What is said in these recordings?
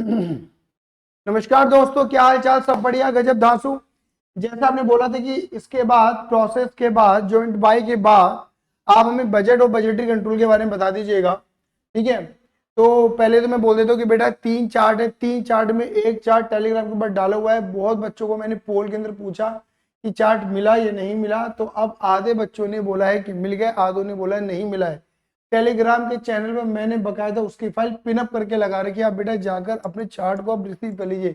नमस्कार दोस्तों, क्या हाल चाल? सब बढ़िया, गजब धांसू। जैसा आपने बोला था कि इसके बाद प्रोसेस के बाद जॉइंट बाई के बाद आप हमें बजट और बजटरी कंट्रोल के बारे में बता दीजिएगा। ठीक है, तो पहले तो मैं बोल देता हूँ कि बेटा 3 चार्ट है। 3 चार्ट में एक चार्ट टेलीग्राम के ऊपर डाला हुआ है। बहुत बच्चों को मैंने पोल के अंदर पूछा कि चार्ट मिला या नहीं मिला, तो अब आधे बच्चों ने बोला है कि मिल गया, आधों ने बोला है नहीं मिला है। टेलीग्राम के चैनल पर मैंने बकायदा उसकी फाइल पिनअप करके लगा रखी है। आप बेटा जाकर अपने चार्ट को आप रिसीव कर लीजिए।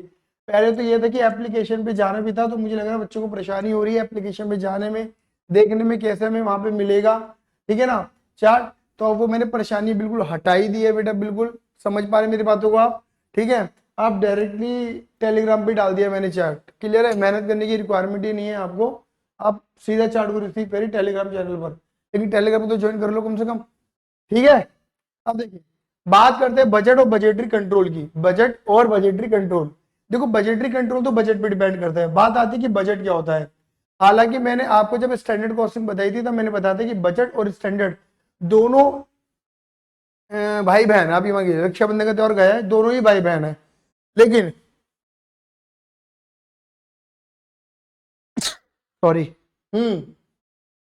पहले तो ये था कि एप्लीकेशन पे जाना भी था, तो मुझे लग रहा है बच्चों को परेशानी हो रही है एप्लीकेशन पे जाने में, देखने में कैसे हमें वहां पे मिलेगा। ठीक है ना चार्ट, तो वो मैंने परेशानी बिल्कुल हटाई दी है बेटा। बिल्कुल समझ पा रहे मेरी बातों को आप? ठीक है, आप डायरेक्टली टेलीग्राम पे डाल दिया मैंने चार्ट। क्लियर है? मेहनत करने की रिक्वायरमेंट ही नहीं है आपको, आप सीधा चार्ट को रिसीव करिए टेलीग्राम चैनल पर। लेकिन टेलीग्राम तो ज्वाइन कर लो कम से कम। ठीक है, अब देखिए बात करते हैं बजट और बजटरी कंट्रोल की। बजट और बजटरी कंट्रोल, देखो बजटरी कंट्रोल तो बजट पे डिपेंड करता है। बात आती है कि बजट क्या होता है। हालांकि मैंने आपको जब स्टैंडर्ड कॉस्टिंग बताई थी तब मैंने बताया था कि बजट और स्टैंडर्ड दोनों भाई बहन। आप ये मांगिए, रक्षाबंधन का त्योहार गया है, दोनों ही भाई बहन है। लेकिन सॉरी,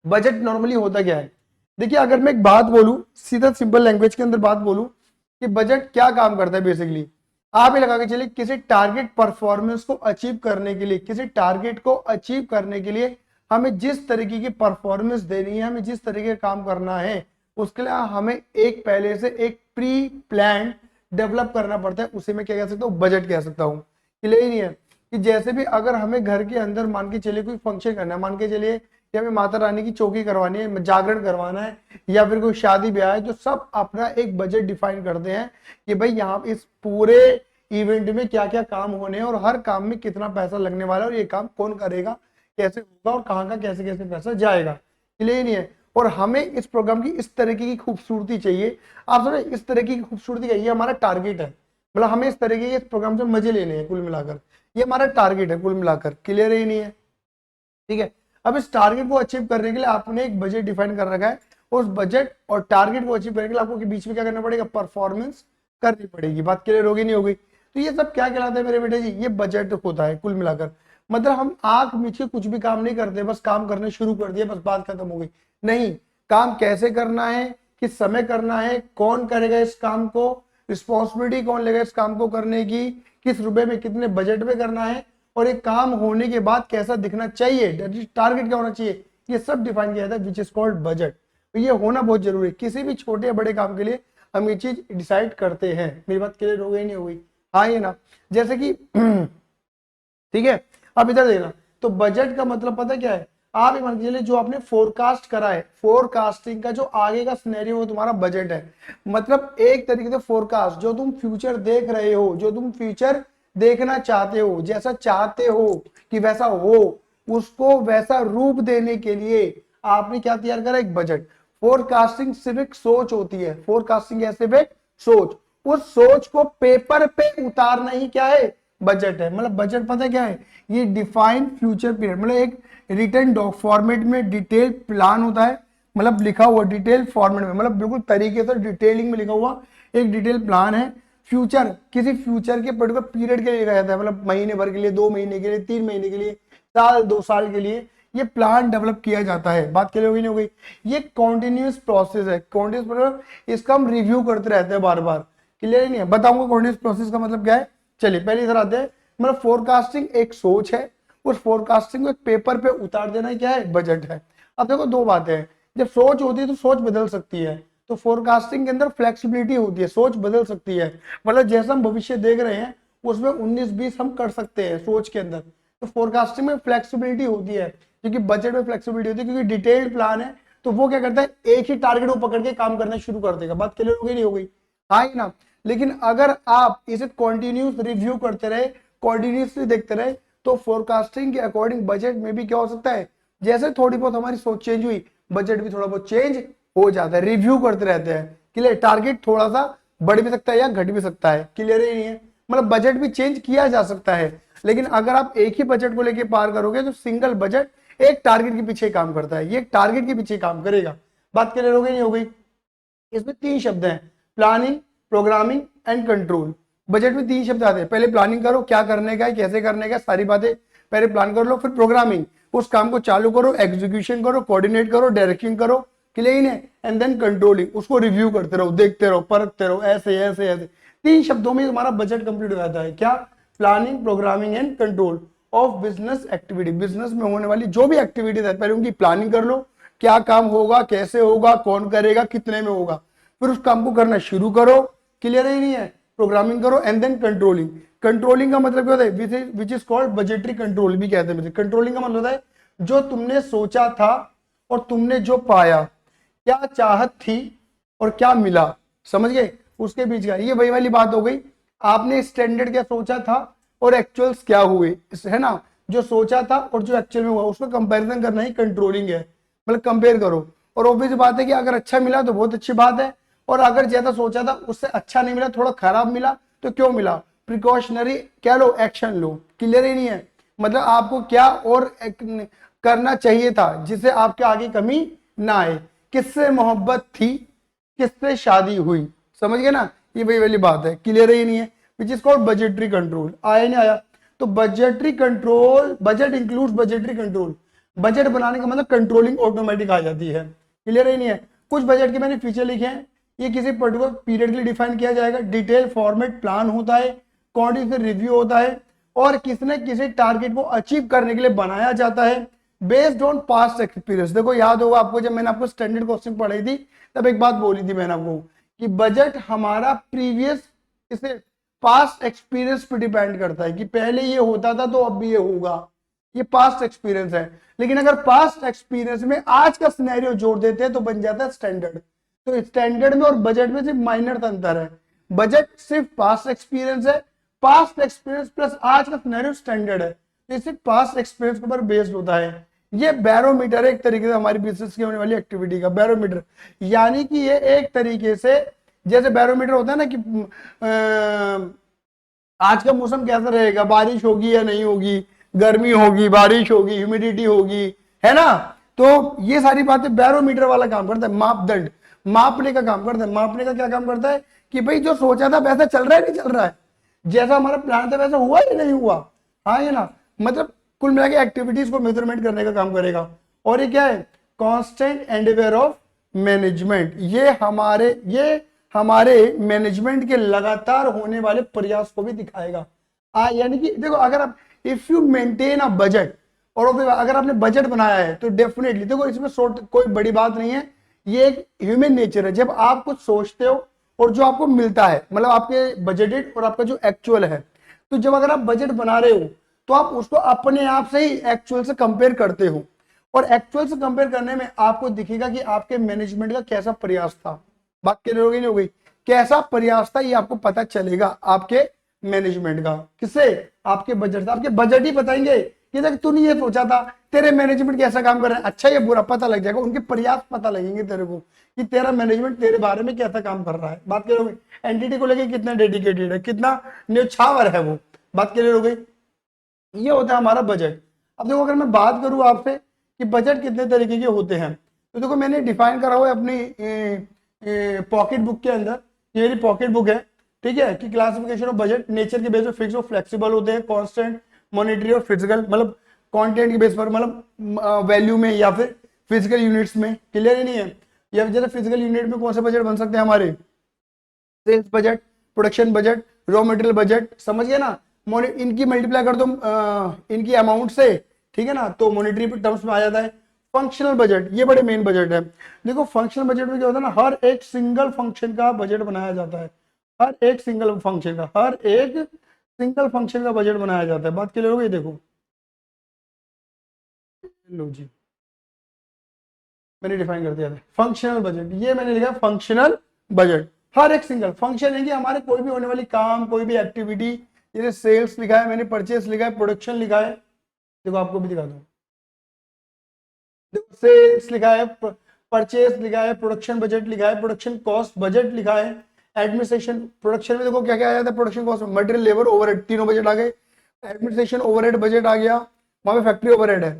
बजट नॉर्मली होता क्या है? देखिए, अगर मैं एक बात बोलूं, सीधा सिंपल लैंग्वेज के अंदर बात बोलूं कि बजट क्या काम करता है बेसिकली, आप ये लगा के चलिए किसी टारगेट परफॉर्मेंस को अचीव करने के लिए, किसी टारगेट को अचीव करने के लिए हमें जिस तरीके की परफॉर्मेंस देनी है, हमें जिस तरीके का काम करना है, उसके लिए हमें एक पहले से एक प्री प्लान डेवलप करना पड़ता है। उसे मैं क्या कह सकता हूँ? बजट कह सकता हूँ। क्लियर ही नहीं है कि जैसे भी अगर हमें घर के अंदर मान के चलिए कोई फंक्शन करना है, मान के चलिए कि हमें माता रानी की चौकी करवानी है, जागरण करवाना है, या फिर कोई शादी ब्याह है, तो सब अपना एक बजट डिफाइन करते हैं कि भाई यहाँ इस पूरे इवेंट में क्या क्या काम होने हैं और हर काम में कितना पैसा लगने वाला है और ये काम कौन करेगा, कैसे होगा और कहाँ का कैसे कैसे पैसा जाएगा। क्लियर नहीं है? और हमें इस प्रोग्राम की इस तरीके की खूबसूरती चाहिए। आप समझे, इस तरीके की खूबसूरती का ये हमारा टारगेट है। मतलब हमें इस तरीके के इस प्रोग्राम से मजे लेने हैं कुल मिलाकर, ये हमारा टारगेट है कुल मिलाकर। क्लियर ही नहीं है? ठीक है, अब इस टारगेट को अचीव करने के लिए आपने एक बजट डिफाइन कर रखा है। उस बजट और टारगेट को अचीव करने के लिए आपको के बीच में क्या करना पड़ेगा? परफॉर्मेंस करनी पड़ेगी। बात क्लियर होगी नहीं होगी? तो ये सब क्या कहलाता है मेरे बेटे जी? ये बजट होता है कुल मिलाकर। मतलब हम आंख मीच के कुछ भी काम नहीं करते, बस काम करने शुरू कर दिया, बस बात खत्म हो गई। नहीं, काम कैसे करना है, किस समय करना है, कौन करेगा इस काम को, रिस्पॉन्सिबिलिटी कौन लेगा इस काम को करने की, किस रुपए में कितने बजट में करना है, और एक काम होने के बाद कैसा दिखना चाहिए, टारगेट क्या होना चाहिए, ये सब डिफाइन किया जाता है, विच इज कॉल्ड बजट। तो ये होना बहुत जरूरी है। किसी भी छोटे या बड़े काम के लिए हम ये चीज डिसाइड करते हैं। मेरी बात क्लियर हो गई नहीं हो गई? हाँ ये ना, जैसे कि ठीक है, अब इधर देखना, तो बजट का मतलब पता क्या है? आप मान के चलिए जो आपने फोरकास्ट करा है, फोरकास्टिंग का जो आगे का सिनेरियो वो तुम्हारा बजट है। मतलब एक तरीके से फोरकास्ट, जो तुम फ्यूचर देख रहे हो, जो तुम फ्यूचर देखना चाहते हो, जैसा चाहते हो कि वैसा हो, उसको वैसा रूप देने के लिए आपने क्या तैयार करा? एक बजट। फोरकास्टिंग सिर्फ एक सोच होती है। फोरकास्टिंग है सिर्फ एक सोच। उस सोच को पेपर पे उतारना ही क्या है? बजट है। मतलब बजट पता क्या है? ये डिफाइंड फ्यूचर पीरियड, मतलब एक रिटर्न डॉक फॉर्मेट में डिटेल प्लान होता है। मतलब लिखा हुआ डिटेल फॉर्मेट में, मतलब बिल्कुल तरीके से डिटेलिंग में लिखा हुआ एक डिटेल प्लान है। फ्यूचर, किसी फ्यूचर के पर्टिकुलर पीरियड के लिए लिखा जाता है, मतलब महीने भर के लिए, 2 महीने के लिए, 3 महीने के लिए, साल 2 साल के लिए ये प्लान डेवलप किया जाता है। बात क्लियर हो गई नहीं हो गई? ये कॉन्टिन्यूस प्रोसेस है। कॉन्टिन्यूस मतलब इसका हम रिव्यू करते रहते हैं बार बार। क्लियर नहीं है? बताऊंगा कॉन्टिन्यूस प्रोसेस का मतलब क्या है। चलिए पहले इधर आते हैं। मतलब फोरकास्टिंग एक सोच है, उस फोरकास्टिंग को एक पेपर पे उतार देना क्या है? बजट है। अब देखो दो बातें हैं, जब सोच होती है तो सोच बदल सकती है, तो फोरकास्टिंग के अंदर फ्लेक्सिबिलिटी होती है, सोच बदल सकती है। मतलब जैसा हम भविष्य देख रहे हैं उसमें 19-20 हम कर सकते हैं सोच के अंदर। तो फोरकास्टिंग में फ्लेक्सिबिलिटी होती है, क्योंकि बजट में फ्लेक्सिबिलिटी होती है, क्योंकि डिटेल्ड प्लान है। तो वो क्या करता है? एक ही टारगेट को पकड़ के काम करना शुरू कर देगा। बात क्लियर हो गई नहीं हो गई? हाँ ही ना। लेकिन अगर आप इसे कॉन्टिन्यूस रिव्यू करते रहे, कॉन्टिन्यूसली देखते रहे, तो फोरकास्टिंग के अकॉर्डिंग बजट में भी क्या हो सकता है? जैसे थोड़ी बहुत हमारी सोच चेंज हुई, बजट भी थोड़ा बहुत चेंज हो जाता है। रिव्यू करते रहते हैं। क्लियर? टारगेट थोड़ा सा बढ़ भी सकता है या घट भी सकता है। क्लियर ही नहीं है? मतलब बजट भी चेंज किया जा सकता है। लेकिन अगर आप एक ही बजट को लेके पार करोगे तो सिंगल बजट एक टारगेट के पीछे काम करता है, ये टारगेट के पीछे काम करेगा। बात क्लियर हो गई नहीं हो गई? इसमें 3 शब्द हैं, planning, programming and control. Budget में 3 शब्द आते हैं, पहले प्लानिंग करो, क्या करने का है, कैसे करने का है, सारी बातें पहले प्लान कर लो, फिर प्रोग्रामिंग, उस काम को चालू करो, एग्जीक्यूशन करो, कोऑर्डिनेट करो, डायरेक्शन करो, क्लियर है, एंड देन कंट्रोलिंग, उसको रिव्यू करते रहो, देखते रहो, परखते रहो, ऐसे ऐसे ऐसे। 3 शब्दों में तुम्हारा बजट कंप्लीट हो जाता है। क्या? Planning, programming and control of business activity. Business में होने वाली जो भी एक्टिविटीज है पहले उनकी प्लानिंग कर लो, क्या काम होगा, कैसे होगा, कौन करेगा, कितने में होगा, फिर उस काम को करना शुरू करो, क्लियर है नहीं है, प्रोग्रामिंग करो, एंड देन कंट्रोलिंग। कंट्रोलिंग का मतलब क्या होता है? Which is called budgetary control भी कहते हैं। कंट्रोलिंग का मतलब होता है जो तुमने सोचा था और तुमने जो पाया, क्या चाहत थी और क्या मिला, समझ गए, उसके बीच का। ये वही वाली बात हो गई, आपने स्टैंडर्ड क्या सोचा था और एक्चुअल्स क्या हुए, है ना, जो सोचा था और जो एक्चुअल में हुआ उसका कंपैरिजन करना ही कंट्रोलिंग है, मतलब कंपेयर करो। और ऑब्वियस बात है कि अगर अच्छा मिला तो बहुत अच्छी बात है, और अगर ज्यादा सोचा था उससे अच्छा नहीं मिला, थोड़ा खराब मिला, तो क्यों मिला, प्रिकॉशनरी क्या लो, एक्शन लो, क्लियर ही नहीं है, मतलब आपको क्या और करना चाहिए था जिससे आपके आगे कमी ना आए। किससे मोहब्बत थी, किससे शादी हुई, समझ गए ना, ये वही वाली बात है, क्लियर ही नहीं है। Which is called budgetary control. आया नहीं आया? तो budgetary control, budget includes budgetary control. Budget बनाने का मतलब कंट्रोलिंग ऑटोमेटिक आ जाती है, क्लियर ही नहीं है। कुछ बजट के मैंने फीचर लिखे हैं, ये किसी पर्टिकुलर पीरियड के लिए डिफाइन किया जाएगा, डिटेल फॉर्मेट प्लान होता है, क्वांटिटी रिव्यू होता है, और किसी किसी टारगेट को अचीव करने के लिए बनाया जाता है बेस्ड ऑन पास्ट एक्सपीरियंस। देखो याद होगा आपको, जब मैंने आपको स्टैंडर्ड कॉस्टिंग पढ़ाई थी तब एक बात बोली थी मैंने आपको कि बजट हमारा प्रीवियस इसे पास्ट एक्सपीरियंस पे डिपेंड करता है कि पहले ये होता था तो अब भी ये होगा, ये पास्ट एक्सपीरियंस है। लेकिन अगर पास्ट एक्सपीरियंस में आज का सिनेरियो जोड़ देते हैं तो बन जाता है स्टैंडर्ड। तो स्टैंडर्ड में और बजट में सिर्फ माइनर अंतर है, बजट सिर्फ पास्ट एक्सपीरियंस है, पास्ट एक्सपीरियंस प्लस आज का सिनेरियो स्टैंडर्ड है, तो सिर्फ पास्ट एक्सपीरियंस के ऊपर बेस्ड होता है। ये बैरोमीटर है एक तरीके से हमारी बिजनेस की होने वाली एक्टिविटी का बैरोमीटर, यानी कि ये एक तरीके से जैसे बैरोमीटर होता है ना कि आज का मौसम कैसा रहेगा, बारिश होगी या नहीं होगी, गर्मी होगी, बारिश होगी, ह्यूमिडिटी होगी, है ना। तो ये सारी बातें बैरोमीटर वाला काम करता है, मापदंड मापने का काम करता है। मापने का क्या काम करता है कि भाई जो सोचा था वैसा चल रहा है नहीं चल रहा है, जैसा हमारा प्लान था वैसा हुआ या नहीं हुआ, हाँ ये ना, मतलब कुल मिला के एक्टिविटीज को मेजरमेंट करने का काम करेगा। और ये क्या है? Constant Endeavour of management. ये हमारे मैनेजमेंट के लगातार होने वाले प्रयास को भी दिखाएगा। यानी कि देखो, अगर आप if you maintain a budget, और अगर आपने बजट बनाया है तो डेफिनेटली देखो इसमें कोई बड़ी बात नहीं है, ये एक ह्यूमन नेचर है। जब आप कुछ सोचते हो और जो आपको मिलता है, मतलब आपके बजटेड और आपका जो एक्चुअल है, तो जब अगर आप बजट बना रहे हो तो आप उसको अपने आप से ही एक्चुअल से कंपेयर करते हो, और एक्चुअल से कंपेयर करने में आपको दिखेगा कि आपके मैनेजमेंट का कैसा प्रयास था। बात क्लियर हो गई नहीं हो गई? कैसा प्रयास था ये आपको पता चलेगा आपके मैनेजमेंट का। किससे? आपके बजट से। आपके बजट ही बताएंगे कि देख तूने ये सोचा था, तेरे मैनेजमेंट कैसा काम कर रहा है, अच्छा या बुरा पता लग जाएगा, उनके प्रयास पता लगेंगे तेरे को कि तेरा मैनेजमेंट तेरे बारे में कैसा काम कर रहा है। बात क्लियर हो गई? एंटिटी को लेके कितना डेडिकेटेड है, कितना न्यौछावर है वो। बात क्लियर हो गई? ये होता है हमारा बजट। अब देखो, अगर मैं बात करूं आपसे कि बजट कितने तरीके के होते हैं, तो देखो मैंने डिफाइन करा हुआ है अपनी पॉकेट बुक के अंदर। ये मेरी पॉकेट बुक है, ठीक है, कि क्लासिफिकेशन ऑफ बजट नेचर के बेस पर फिक्स और फ्लेक्सिबल होते हैं, कांस्टेंट, मॉनेटरी और फिजिकल, मतलब कंटेंट के बेस पर, मतलब वैल्यू में या फिर फिजिकल यूनिट्स में। क्लियर ही नहीं है? या जैसे फिजिकल यूनिट में कौन से बजट बन सकते हैं हमारे? Sales budget, production budget, raw material budget, समझ गए ना। इनकी मल्टीप्लाई कर दो इनकी अमाउंट से, ठीक है ना, तो मॉनेटरी टर्म्स में आ जाता है। फंक्शनल बजट, ये बड़े मेन बजट है। देखो फंक्शनल बजट में क्या होता है ना, हर एक सिंगल फंक्शन का बजट बनाया जाता है, हर एक सिंगल फंक्शन का बजट बनाया जाता है। बात क्लियर हो गई? देखो लो जी, मैंने डिफाइन कर दिया था फंक्शनल बजट, ये मैंने लिखा फंक्शनल बजट। हर एक सिंगल फंक्शन है कि हमारे कोई भी होने वाली काम, कोई भी एक्टिविटी, जैसे सेल्स लिखा है मैंने, परचेस लिखा है, प्रोडक्शन लिखा है, देखो आपको भी दिखा दूं, देखो सेल्स लिखा है, परचेस लिखा है, प्रोडक्शन बजट लिखा है, प्रोडक्शन कॉस्ट बजट लिखा है, एडमिनिस्ट्रेशन, प्रोडक्शन में देखो क्या क्या आ जाता है, production cost, material, labour, overhead, तीनों बजट आ गए। एडमिनिस्ट्रेशन ओवरहेड बजट आ गया, वहां पे फैक्ट्री ओवरहेड है,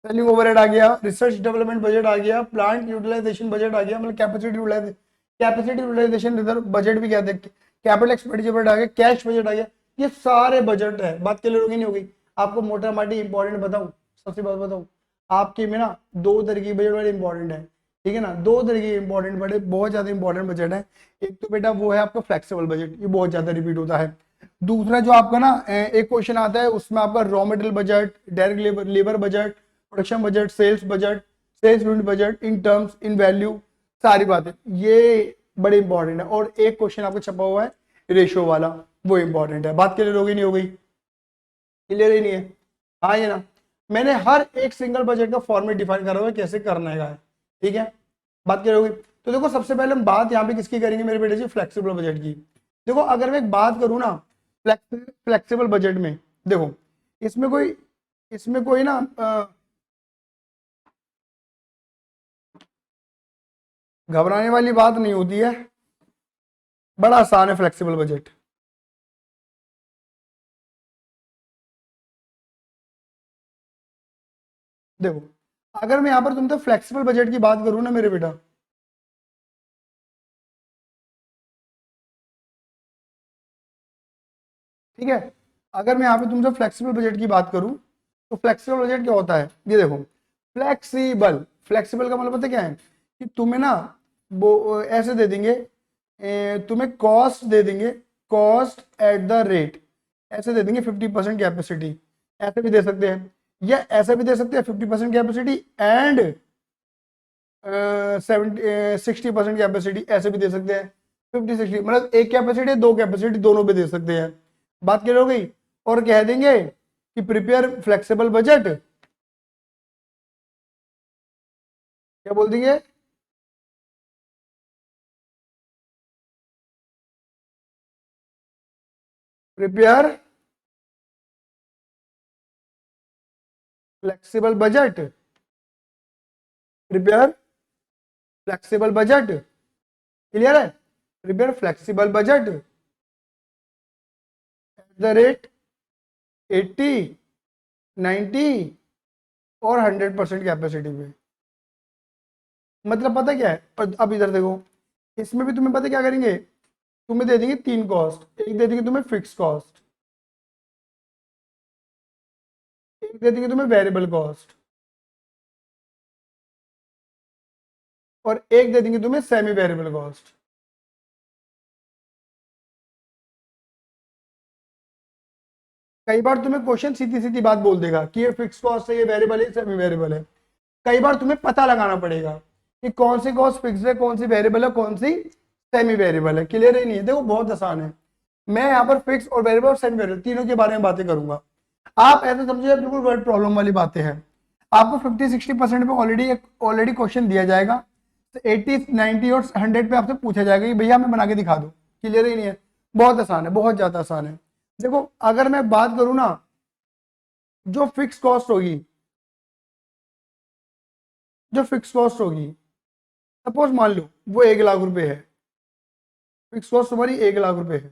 सेलिंग ओवरहेड आ गया, रिसर्च डेवलपमेंट बजट आ गया, प्लांट यूटिलाइजेशन बजट आ गया, मतलब कैपेसिटी यूटिलाइजेशन रिजर्व बजट भी कहते हैं, कैपिटल एक्सपेंडिचर बजट आ गया, कैश बजट आ गया, ये सारे बजट है। बात क्लियर होगी नहीं होगी? आपको मोटा माटी इंपॉर्टेंट बताऊं, सबसे बात बताऊं, आपके में ना दो तरह की बजट बड़े इंपॉर्टेंट है, ठीक है ना, दो तरह की इंपॉर्टेंट बड़े बहुत ज्यादा इंपॉर्टेंट बजट है। एक तो बेटा वो है आपका फ्लेक्सिबल बजट, ये बहुत ज्यादा रिपीट होता है। दूसरा जो आपका ना एक क्वेश्चन आता है उसमें आपका raw material budget, direct labour budget, production budget, sales budget, sales unit budget in terms in value, सारी बातें ये बड़े इंपॉर्टेंट है। और एक क्वेश्चन आपको छपा हुआ है रेशियो वाला, वो इंपॉर्टेंट है। बात क्लियर होगी नहीं हो गई? क्लियर ही नहीं है? हाँ ये ना, मैंने हर एक सिंगल बजट का फॉर्मेट डिफाइन करा हुआ है कैसे करना है, ठीक है। बात क्लियर होगी? तो देखो सबसे पहले हम बात यहाँ पे किसकी करेंगे मेरे बेटे जी, फ्लेक्सिबल बजट की। देखो अगर मैं एक बात करूँ ना फ्लेक्सिबल बजट में, देखो इसमें कोई ना घबराने वाली बात नहीं होती है, बड़ा आसान है फ्लेक्सिबल बजट। देखो अगर मैं यहाँ पर तुमसे फ्लेक्सिबल बजट की बात करूँ ना मेरे बेटा, ठीक है, अगर मैं यहाँ पे तुमसे फ्लेक्सिबल बजट की बात करूँ तो फ्लेक्सिबल बजट क्या होता है, ये देखो फ्लेक्सिबल, फ्लेक्सिबल का मतलब पता क्या है कि तुम्हें ना वो ऐसे दे देंगे, तुम्हें कॉस्ट दे देंगे, कॉस्ट एट द रेट, ऐसे दे देंगे 50% कैपेसिटी, ऐसे भी दे सकते हैं, या ऐसे भी दे सकते हैं 50% कैपेसिटी एंड 60% कैपेसिटी, ऐसे भी दे सकते हैं। 50-60 मतलब एक कैपेसिटी दो कैपेसिटी दोनों पे दे सकते हैं। बात क्लियर हो गई? और कह देंगे कि प्रिपेयर फ्लेक्सिबल बजट, क्या बोल देंगे, prepare flexible budget, prepare flexible budget, clear है? Prepare flexible budget at the rate 80, 90 और 100% कैपेसिटी पे। मतलब पता क्या है, और अब इधर देखो, इसमें भी तुम्हें पता क्या करेंगे, तुम्हें दे देंगे तीन कॉस्ट, एक दे देंगे तुम्हें फिक्स कॉस्ट, एक दे देंगे तुम्हें वेरिएबल कॉस्ट, और एक दे देंगे तुम्हें सेमी वेरिएबल कॉस्ट। कई बार तुम्हें क्वेश्चन सीधी सीधी बात बोल देगा कि ये फिक्स कॉस्ट है, ये वेरिएबल है, सेमी वेरिएबल है। कई बार तुम्हें पता लगाना पड़ेगा कि कौन सी कॉस्ट फिक्स है, कौन सी वेरिएबल है, कौन सी सेमी वेरिएबल है। क्लियर ही नहीं है? देखो बहुत आसान है, मैं यहाँ पर फिक्स और वेरिएबल और सेमी वेरिएबल तीनों के बारे में बातें करूंगा। आप ऐसे समझिए बिल्कुल वर्ड प्रॉब्लम वाली बातें हैं। आपको 50-60% पे ऑलरेडी क्वेश्चन दिया जाएगा, तो 80, 90 और 100 पे आपसे पूछा जाएगा कि भैया हमें बना के दिखा दो। क्लियर ही नहीं है? बहुत आसान है, बहुत ज्यादा आसान है। देखो अगर मैं बात करूं ना, जो फिक्स कॉस्ट होगी, जो फिक्स कॉस्ट होगी, सपोज मान लो वो 1 लाख रुपए है, फिक्स कॉस्ट तुम्हारी 1 लाख रुपए है,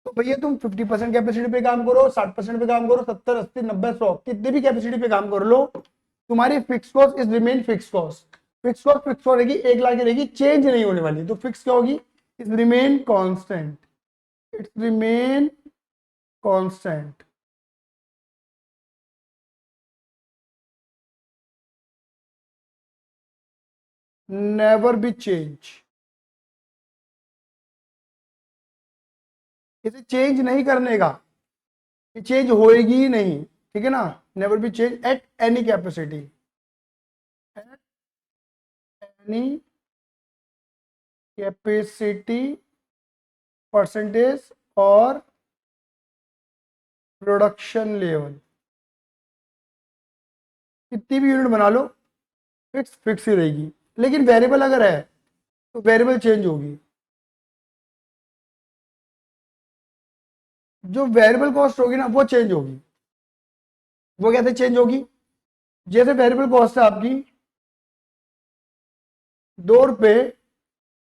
तो भैया तुम 50% कैपेसिटी पे काम करो, 60% पे काम करो, 70, 80, 90, 100 कितने भी कैपेसिटी पे काम कर लो, तुम्हारी fix cost is remain fix cost. Fix cost रहेगी 1 लाख की रहेगी, चेंज नहीं होने वाली। तो फिक्स क्या होगी, is remain constant, it's remain constant. Never be change, इसे चेंज नहीं करने का, ये चेंज होएगी ही नहीं, ठीक है ना। Never be change at any capacity, at any capacity, percentage और प्रोडक्शन लेवल, कितनी भी यूनिट बना लो, फिक्स फिक्स ही रहेगी। लेकिन वेरिएबल अगर है तो वेरिएबल चेंज होगी। जो वेरिएबल कॉस्ट होगी ना वो चेंज होगी। वो कैसे चेंज होगी, जैसे वेरिएबल कॉस्ट है आपकी 2 रुपए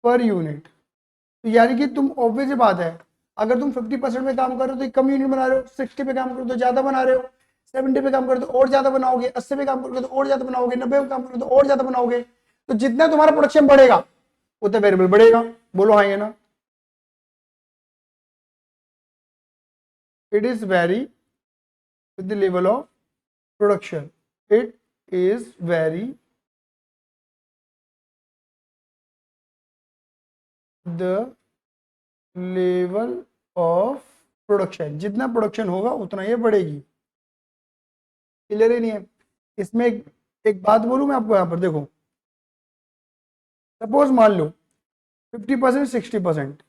पर यूनिट, तो यानी कि तुम ऑब्वियस बात है, अगर तुम 50% पे काम कर रहे हो तो कम यूनिट बना रहे हो, 60 पे काम करो तो ज्यादा बना रहे हो, 70 पे काम करो तो और ज्यादा बनाओगे, 80 पे काम करोगे तो और ज्यादा बनाओगे, 90 पे काम करोगे तो और ज्यादा बनाओगे। तो जितना तुम्हारा प्रोडक्शन बढ़ेगा उतना वेरिएबल बढ़ेगा। बोलो हाँ या ना? It is very with the level of production, it is very the level of production, जितना प्रोडक्शन होगा उतना ये बढ़ेगी। क्लियर ही नहीं है? इसमें एक बात बोलूं मैं आपको, यहां पर देखो, सपोज मान लो 50% 60%,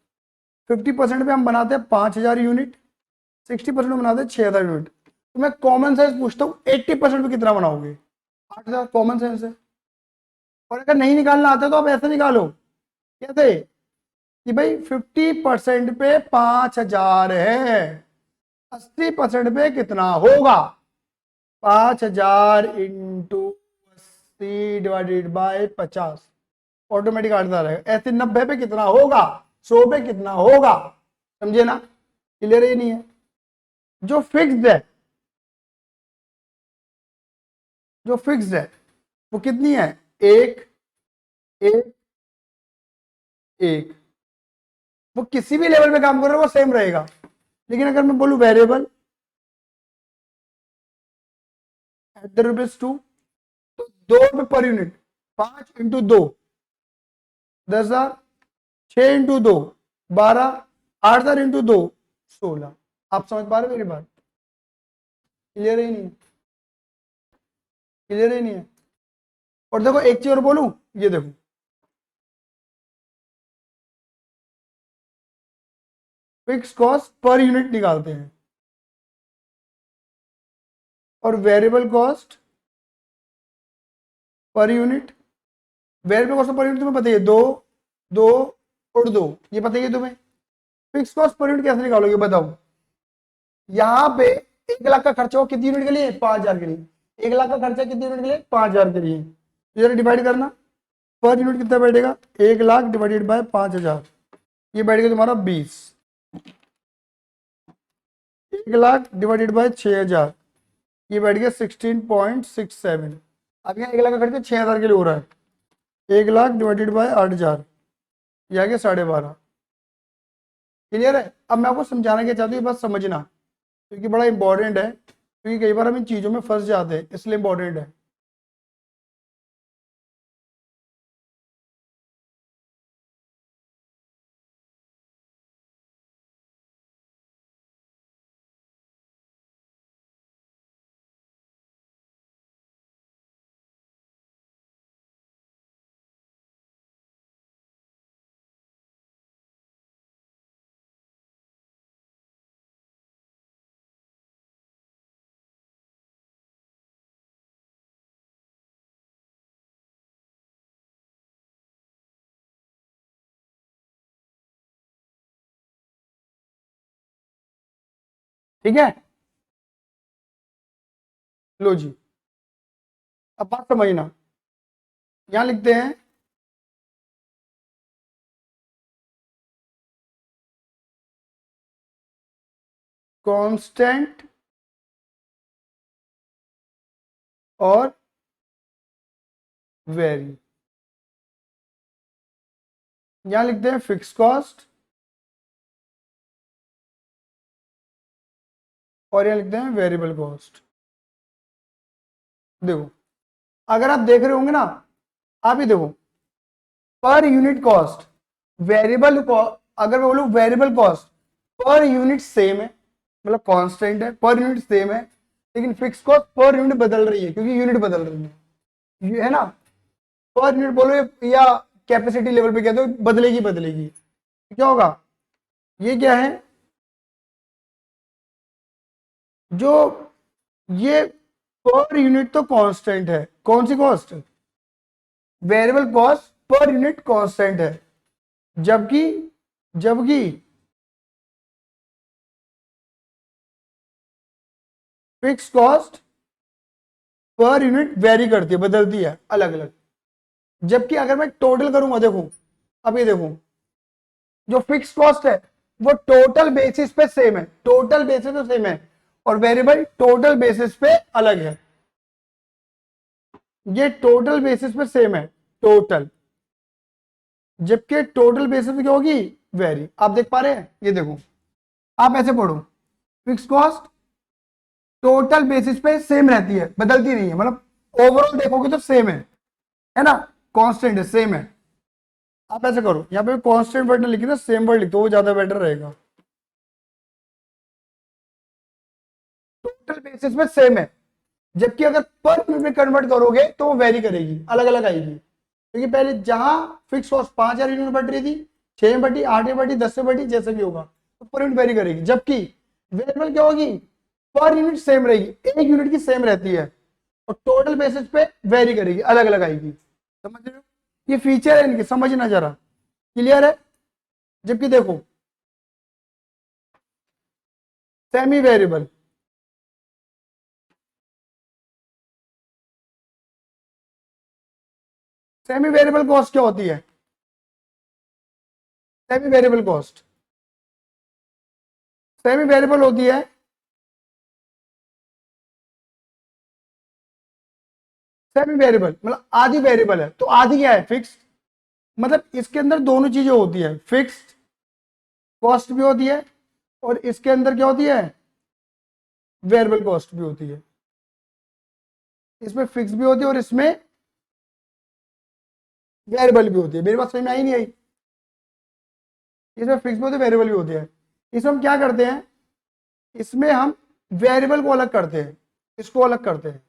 50% पे हम बनाते हैं 5000 यूनिट, 60% में बनाते हैं 6000 यूनिट। तो मैं कॉमन सेंस पूछता हूँ 80% में कितना बनाओगे? 8000। कॉमन सेंस है। और अगर नहीं निकालना आता तो आप ऐसे निकालो, कैसे कि भाई 50% पे 5000 है, 80% पे कितना होगा? 5000 इंटू 80 डिवाइडेड बाय 50, ऑटोमेटिक आता रहेगा। ऐसे 90 पे कितना होगा, 100 पे कितना होगा? समझे ना? क्लियर ही नहीं है? जो फिक्स्ड है, जो फिक्स्ड है वो कितनी है? एक एक एक। वो किसी भी लेवल पे काम कर रहा है वो सेम रहेगा। लेकिन अगर मैं बोलूं वेरिएबल एट द रुपीज 2, तो 2 per unit, 5 into 2 10,000, 6 into 2 12, 8,000 into 2 16। आप समझ पा रहे हो मेरी बात? क्लियर ही नहीं? क्लियर ही नहीं है? और देखो एक चीज और बोलूं, ये देखो, फिक्स कॉस्ट पर यूनिट निकालते हैं और variable cost per unit. Variable cost per unit तुम्हें पता ही है, 2 2 और 2, ये पता ही है तुम्हें। फिक्स कॉस्ट पर यूनिट कैसे निकालोगे बताओ? यहाँ पे 1 लाख का खर्चा हो कितनी यूनिट के लिए? 5000 के लिए। 1 लाख का खर्चा कितनी यूनिट के लिए? 5000 के लिए। तो जरा डिवाइड करना, पर यूनिट कितना बैठेगा? 1 लाख डिवाइडेड बाय 5000, ये बैठेगा तुम्हारा 20। 1 लाख डिवाइडेड बाय 6000, ये बैठ गया 16.67। अब यहाँ 1 लाख का खर्चा 6000 के लिए हो रहा है, 1 लाख डिवाइडेड बाय 8000, ये आ गया 12.5। क्लियर है? अब मैं आपको समझाना क्या चाहती हूँ, बस समझना, क्योंकि बड़ा इंपॉर्टेंट है, क्योंकि कई बार हम इन चीज़ों में फंस जाते हैं, इसलिए इंपॉर्टेंट है। ठीक है, लो जी, अब बात समझना। यहाँ लिखते हैं कांस्टेंट और वेरी। यहाँ लिखते हैं फिक्स कॉस्ट और यहाँ लिखते हैं वेरिएबल कॉस्ट। देखो, अगर आप देख रहे होंगे ना, आप ही देखो, पर यूनिट कॉस्ट, वेरिएबल अगर मैं बोलूं variable cost per unit same है, मतलब कांस्टेंट है, पर यूनिट सेम है, लेकिन फिक्स कॉस्ट पर यूनिट बदल रही है, क्योंकि यूनिट बदल रही है, ये है ना। पर यूनिट बोलो या कैपेसिटी लेवल पे कहते हो, बदलेगी बदलेगी, क्या होगा? ये क्या है? जो ये पर यूनिट तो कांस्टेंट है, कौन सी cost? Variable cost per unit constant है, जबकि जबकि fix cost per unit vary करती है, बदलती है अलग अलग। जबकि अगर मैं टोटल करूंगा, देखो, अब ये देखो, जो फिक्स कॉस्ट है वो टोटल बेसिस पे सेम है, टोटल बेसिस पे सेम है, और वेरिएबल टोटल बेसिस पे अलग है। ये टोटल बेसिस पे सेम है, टोटल, जबकि टोटल बेसिस पे क्या होगी? वेरी। आप देख पा रहे हैं? ये देखो, आप ऐसे पढ़ो, फिक्स कॉस्ट टोटल बेसिस पे सेम रहती है, बदलती नहीं है, मतलब ओवरऑल देखोगे तो सेम है ना, कांस्टेंट है, सेम है। आप ऐसे करो, यहाँ पे कांस्टेंट वर्ड ना लिखी ना, सेम वर्ड लिख दो, वो ज्यादा बेटर रहेगा। टोटल बेसिस पे सेम है, जबकि अगर पर यूनिट में कन्वर्ट करोगे तो वो वेरी करेगी, अलग अलग आएगी, क्योंकि पहले जहां फिक्स कॉस्ट 5,000 यूनिट में बढ़ रही थी, 6 में बढ़ी, 8 में बढ़ी, 10 में बढ़ी, जैसे भी होगा, तो पर यूनिट वेरी करेगी। जबकि वेरिएबल क्या होगी, पर यूनिट सेम रहेगी, एक यूनिट की सेम रहती है, और टोटल बेसिस पे वेरी करेगी, अलग अलग आएगी। समझ रहे हो, ये फीचर है इनके, समझना जरा, क्लियर है। जबकि देखो semi variable, semi variable cost क्या होती है, semi variable cost, semi variable होती है, सेमी वेरिएबल मतलब आधी वेरिएबल है, तो आधी क्या है, फिक्स। मतलब इसके अंदर दोनों चीजें होती है, फिक्स्ड कॉस्ट भी होती है, और इसके अंदर क्या होती है, वेरिएबल कॉस्ट भी होती है। इसमें फिक्स भी होती है और इसमें वेरिएबल भी होती है। मेरी बात समझ में आई नहीं आई, इसमें फिक्स भी होती है, वेरिएबल भी होती है। इसमें हम क्या करते हैं, इसमें हम वेरिएबल को अलग करते हैं, इसको अलग करते हैं।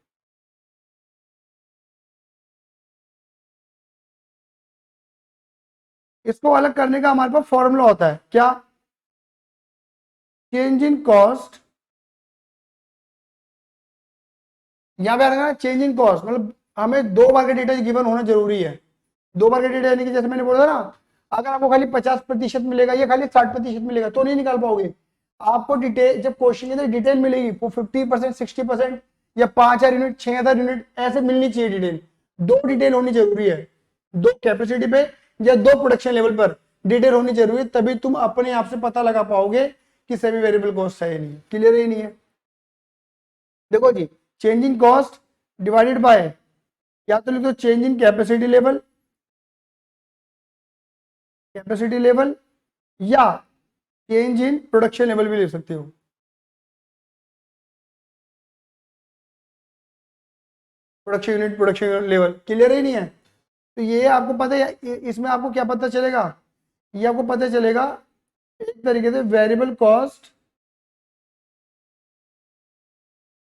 इसको अलग करने का हमारे पास फॉर्मूला होता है, क्या, चेंज इन कॉस्ट, यहां पे आएगा चेंज इन कॉस्ट, मतलब हमें 2 बार का डेटा गिवन होना जरूरी है। 2 बार का डेटा यानी कि जैसे मैंने बोला था ना, अगर आपको खाली 50% मिलेगा या खाली 60% मिलेगा तो नहीं निकाल पाओगे। आपको डिटेल, जब क्वेश्चन के अंदर डिटेल मिलेगी वो 50%, 60% या 5,000 यूनिट, 6,000 यूनिट ऐसे मिलनी चाहिए डिटेल। 2 डिटेल होनी जरूरी है, 2 कैपेसिटी पे या 2 प्रोडक्शन लेवल पर डिटेल होनी जरूरी है, तभी तुम अपने आप से पता लगा पाओगे कि सेमी वेरिएबल कॉस्ट है या नहीं, क्लियर है नहीं है। देखो जी, change in cost divided by, या तो लिख दो change in capacity level, capacity level, या चेंज इन प्रोडक्शन लेवल भी ले सकते हो। Production unit, production level, clear ही नहीं है। तो ये आपको पता है, इसमें आपको क्या पता चलेगा, ये आपको पता चलेगा एक तरीके से वेरिएबल कॉस्ट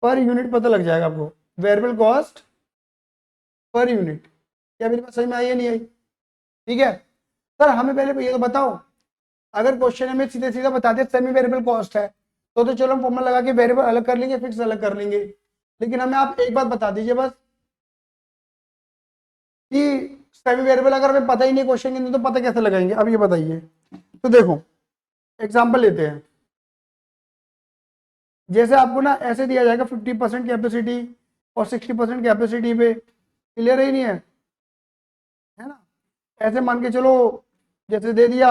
पर यूनिट पता लग जाएगा आपको, वेरिएबल कॉस्ट पर यूनिट। क्या मेरी बात समझ में आई या नहीं आई, ठीक है। सर हमें पहले ये तो बताओ, अगर क्वेश्चन हमें सीधे सीधा बता दे सेमी वेरिएबल कॉस्ट है, तो चलो हम फॉर्मूला लगा के वेरिएबल अलग कर लेंगे, फिक्स अलग कर लेंगे। लेकिन हमें आप एक बात बता दीजिए बस, कि सेमी वेरिएबल अगर हमें पता ही नहीं क्वेश्चन के अंदर, तो पता कैसे लगाएंगे, अब ये बताइए। तो देखो एग्जांपल लेते हैं, जैसे आपको ना ऐसे दिया जाएगा 50% कैपेसिटी और 60% कैपेसिटी पे, क्लियर ही नहीं है ना। ऐसे मान के चलो, जैसे दे दिया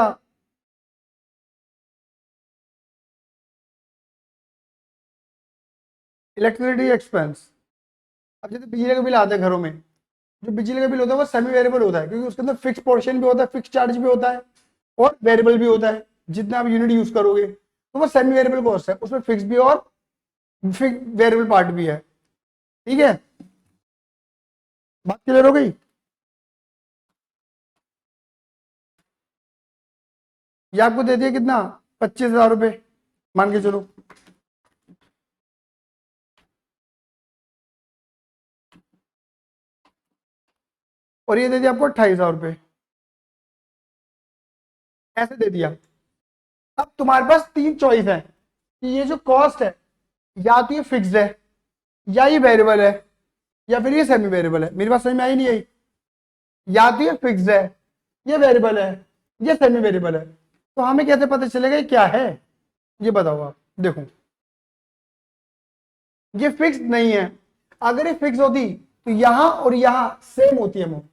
इलेक्ट्रिसिटी एक्सपेंस। अब जैसे बिजली का बिल आता है घरों में, जो बिजली का बिल होता है वो सेमी वेरिएबल होता है, क्योंकि उसके अंदर फिक्स पोर्शन भी होता है, फिक्स चार्ज भी होता है, और वेरिएबल भी होता है, जितना आप यूनिट यूज करोगे तो वो सेमी वेरिएबल कॉस्ट है, उसमें फिक्स भी और फिक्स वेरिएबल पार्ट भी है, ठीक है। बात क्लियर हो गई। ये आपको दे दिया कितना, 25,000 रुपये मान के चलो, और ये दे दिया आपको 28,000 रुपये, ऐसे दे दिया। अब तुम्हारे पास 3 चॉइस है कि ये जो कॉस्ट है, या तो ये फिक्स्ड है, या ये वेरिएबल है, या फिर ये सेमी वेरिएबल है। मेरी बात समझ में आई नहीं आई, या तो ये फिक्स्ड है, ये वेरिएबल है, ये सेमी वेरिएबल है। तो हमें कैसे पता चलेगा ये क्या है, ये बताओ आप। देखो ये फिक्स नहीं है, अगर ये फिक्स होती तो यहां और यहां सेम होती है अमाउंट,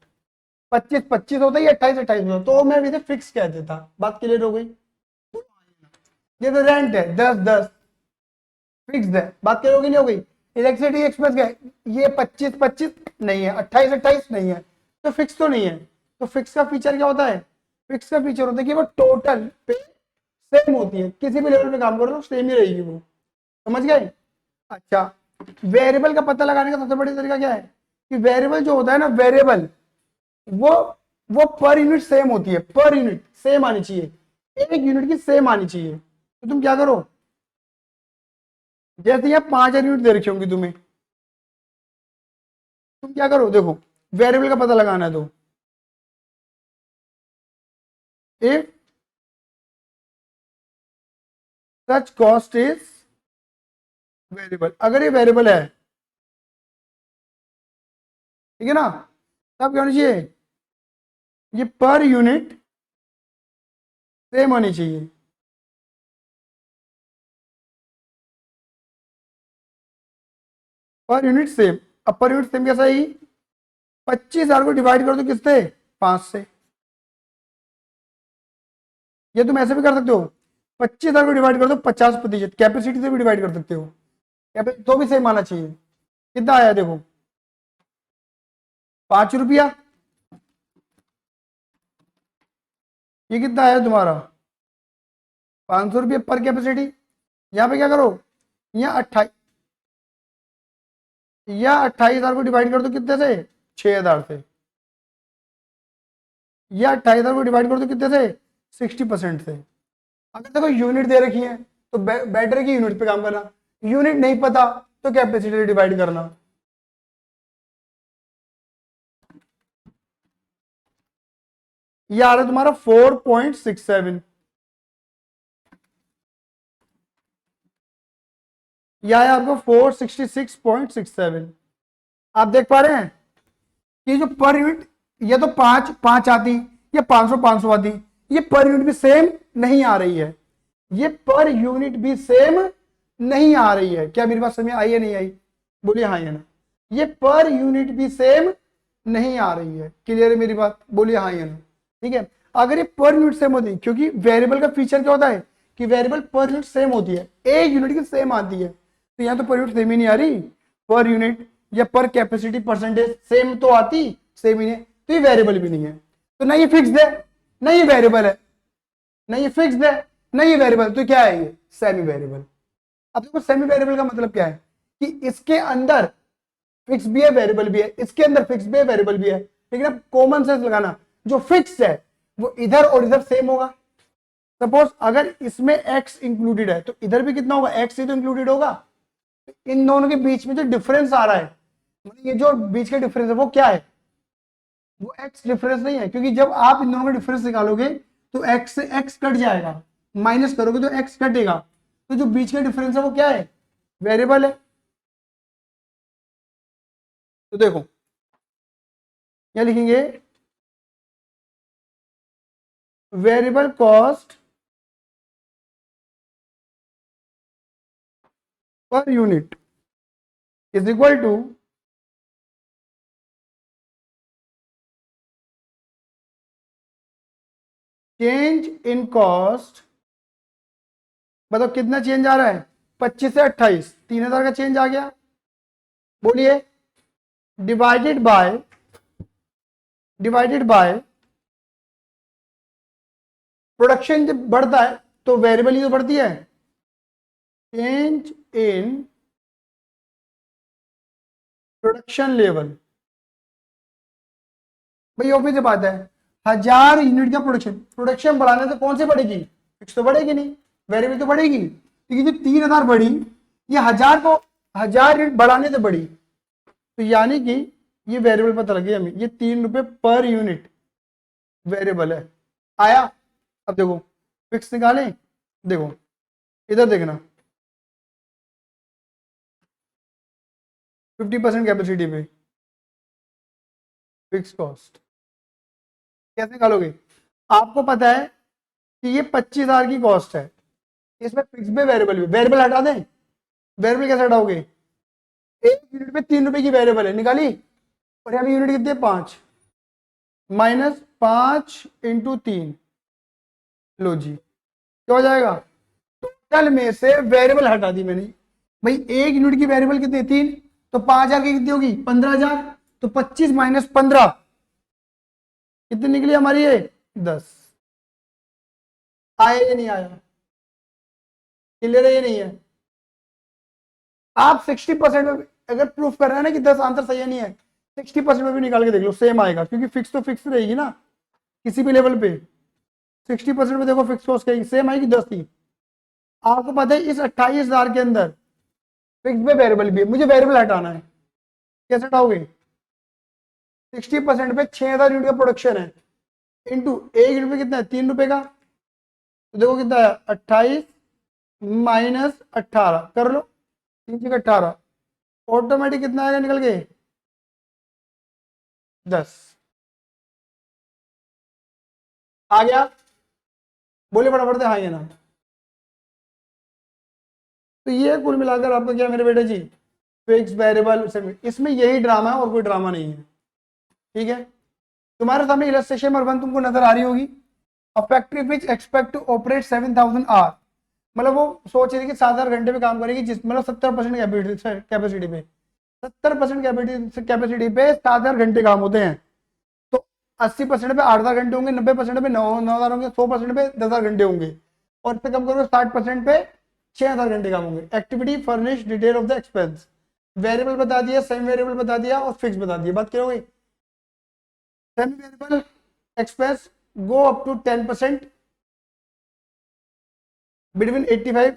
25-25 होता है या 28-28 होता, तो मैं इसे फिक्स कह देता। बात क्लियर हो गई। ये तो रेंट है 10-10, फिक्स है, बात क्लियर होगी नहीं हो गई। इलेक्ट्रिसिटी एक्सपेंस क्या है, ये 25-25 नहीं है, 28-28 नहीं है, तो फिक्स तो नहीं है। तो फिक्स का फीचर क्या होता है, फिक्स का फीचर होता है कि वो टोटल पे सेम होती है, किसी भी लेवल पे काम करो तो सेम ही रहेगी वो। समझ गए? अच्छा, वेरिएबल का पता लगाने का सबसे बड़ा तरीका क्या है कि वेरिएबल जो होता है ना, वेरिएबल वो पर यूनिट सेम होती है, पर यूनिट सेम आनी चाहिए, एक यूनिट की सेम आनी चाहिए। तो तुम क्या करो, जैसे यहाँ 5000 यूनिट दे रखी होंगी तुम्हें, तुम क्या करो, देखो वेरिएबल का पता लगाना है तो if such cost is variable, अगर ये वेरिएबल है, ठीक है ना, तब क्या होना चाहिए, ये पर यूनिट सेम होनी चाहिए। पर यूनिट सेम, अब पर यूनिट सेम कैसा है, 25,000 को डिवाइड कर दो किससे, 5 से। ये तुम ऐसे भी कर सकते हो, 25,000 को डिवाइड कर दो 50%, कैपेसिटी से भी डिवाइड कर सकते हो, तो भी सेम आना चाहिए। कितना आया देखो, 5 रुपया। ये कितना आया तुम्हारा, 500 रुपये पर कैपेसिटी। यहाँ पे क्या करो, यहाँ 28, या 28,000 को डिवाइड कर दो कितने से, 6,000 से, या 28,000 को डिवाइड कर दो कितने से, 60% से। अगर देखो यूनिट दे रखी है तो बेटर की यूनिट पे काम करना, यूनिट नहीं पता तो कैपेसिटी डिवाइड करना। ये आ रहा है तुम्हारा 4.67, यह है आपको 466.67। आप देख पा रहे हैं कि जो पर यूनिट, ये तो 5 आती, ये 500 आती, ये पर यूनिट भी सेम नहीं आ रही है, ये पर यूनिट भी सेम नहीं आ रही है। क्या मेरी बात समझ में आई है, नहीं आई, बोलिए हाँ या ना। ये पर यूनिट भी सेम नहीं आ रही है, क्लियर है मेरी बात, बोलिए हाँ या ना। ठीक है, अगर ये पर यूनिट सेम होती, क्योंकि वेरिएबल का फीचर क्या होता है कि वेरिएबल पर यूनिट सेम होती है, एक यूनिट की सेम आती है, तो यहाँ तो पर यूनिट सेम ही नहीं आ रही, पर यूनिट या पर कैपेसिटी परसेंटेज सेम तो आती, सेम ही नहीं, तो ये वेरिएबल भी नहीं है। तो ना ये फिक्स्ड है, ना ये वेरिएबल है, ना ये फिक्स्ड है, ना ये वेरिएबल, तो क्या है, ये सेमी वेरिएबल। अब देखो सेमी वेरिएबल का मतलब क्या है कि इसके अंदर फिक्स भी है, वेरिएबल भी है, इसके अंदर फिक्स भी है, वेरिएबल भी है, लेकिन अब कॉमन सेंस लगाना, जो फिक्स है वो इधर और इधर सेम होगा। सपोज अगर इसमें x इंक्लूडेड है तो इधर भी कितना होगा, x ही तो इंक्लूडेड होगा। इन दोनों के बीच में जो डिफरेंस आ रहा है, मतलब ये जो बीच का डिफरेंस है वो क्या है, वो x डिफरेंस नहीं है, क्योंकि जब आप इन दोनों का डिफरेंस निकालोगे तो x से x कट जाएगा, माइनस करोगे तो x कटेगा, तो जो बीच का डिफरेंस है वो क्या है, वेरिएबल है। तो देखो क्या लिखेंगे, variable cost per unit is equal to change in cost. बताओ कितना चेंज आ रहा है, 25 से 28, 3,000 का चेंज आ गया, बोलिए, डिवाइडेड बाय प्रोडक्शन। जब बढ़ता है तो वेरिएबल ही तो बढ़ती है, चेंज इन प्रोडक्शन लेवल। भाई ऑब्वियस से बात है, 1,000 यूनिट का प्रोडक्शन बढ़ाने से कौन सी बढ़ेगी, फिक्स तो बढ़ेगी नहीं, वेरिएबल तो बढ़ेगी, लेकिन जो 3,000 बढ़ी, ये 1,000 को 1,000 यूनिट बढ़ाने से बढ़ी, तो यानी कि ये वेरिएबल पता लगे हमें, ये 3 रुपए पर यूनिट वेरिएबल है, आया। अब देखो फिक्स निकालें, देखो इधर देखना, 50% कैपेसिटी पे फिक्स कॉस्ट कैसे निकालोगे, आपको पता है कि ये 25,000 की कॉस्ट है, इसमें फिक्स भी वेरिएबल भी, वेरिएबल हटा दें, वेरिएबल कैसे हटाओगे, एक यूनिट पे 3 रुपए की वेरिएबल है निकाली, और यहाँ पे यूनिट कितनी है, 5, -5 × 3, लो जी क्या हो जाएगा, टोटल में से वेरिएबल हटा दी मैंने। भाई एक यूनिट की वेरिएबल कितनी, 3, तो 5,000 की कितनी होगी, 15,000, तो 25 - 15 कितनी निकली हमारी, ये 10। आया या नहीं आया, क्लियर है ये नहीं है, आप 60% में अगर प्रूफ कर रहे हैं ना कि 10 आंसर सही है नहीं है, 60% में भी निकाल के देख लो सेम आएगा, क्योंकि फिक्स तो फिक्स रहेगी ना किसी भी लेवल पे। 60% में देखो फिक्स कॉस्ट कहेगी सेम आएगी 10 थी। आपको पता है इस 28,000 के अंदर फिक्स में वेरिएबल भी है, मुझे वेरिएबल हटाना है, कैसे हटाओगे? 60% पे 6,000 यूनिट का प्रोडक्शन है, इंटू 1 यूनिट पे कितना है, 3 रुपए का, तो देखो कितना है 28 माइनस 18 कर लो, 3 × 18 ऑटोमेटिक कितना आएगा निकल के 10 आ गया। बोले फटाफट से हाँ या ना। तो ये कुल मिलाकर आपका क्या मेरे बेटे जी, फिक्स वेरिएबल इसमें यही ड्रामा है और कोई ड्रामा नहीं है। ठीक है, तुम्हारे सामने इलस्ट्रेशन नंबर 1 तुमको नजर आ रही होगी। A factory which expect to operate 7,000 hour, मतलब वो सोच रही थी कि 7,000 घंटे में काम करेगी, जिस मतलब 70% कैपेसिटी पे, 70% कैपेसिटी पे 7,000 घंटे काम होते हैं। तो 80% पे 8,000 घंटे होंगे, 90% पे 9,000 होंगे, 100% पे 10,000 घंटे होंगे, और इससे कम करोगे 60% पे 6,000 घंटे काम होंगे। Activity furnish detail of the expense, variable बता दिया, सेमी वेरिएबल बता दिया और फिक्स बता दिया। बात करोगे semi variable expense go up to 10% between 85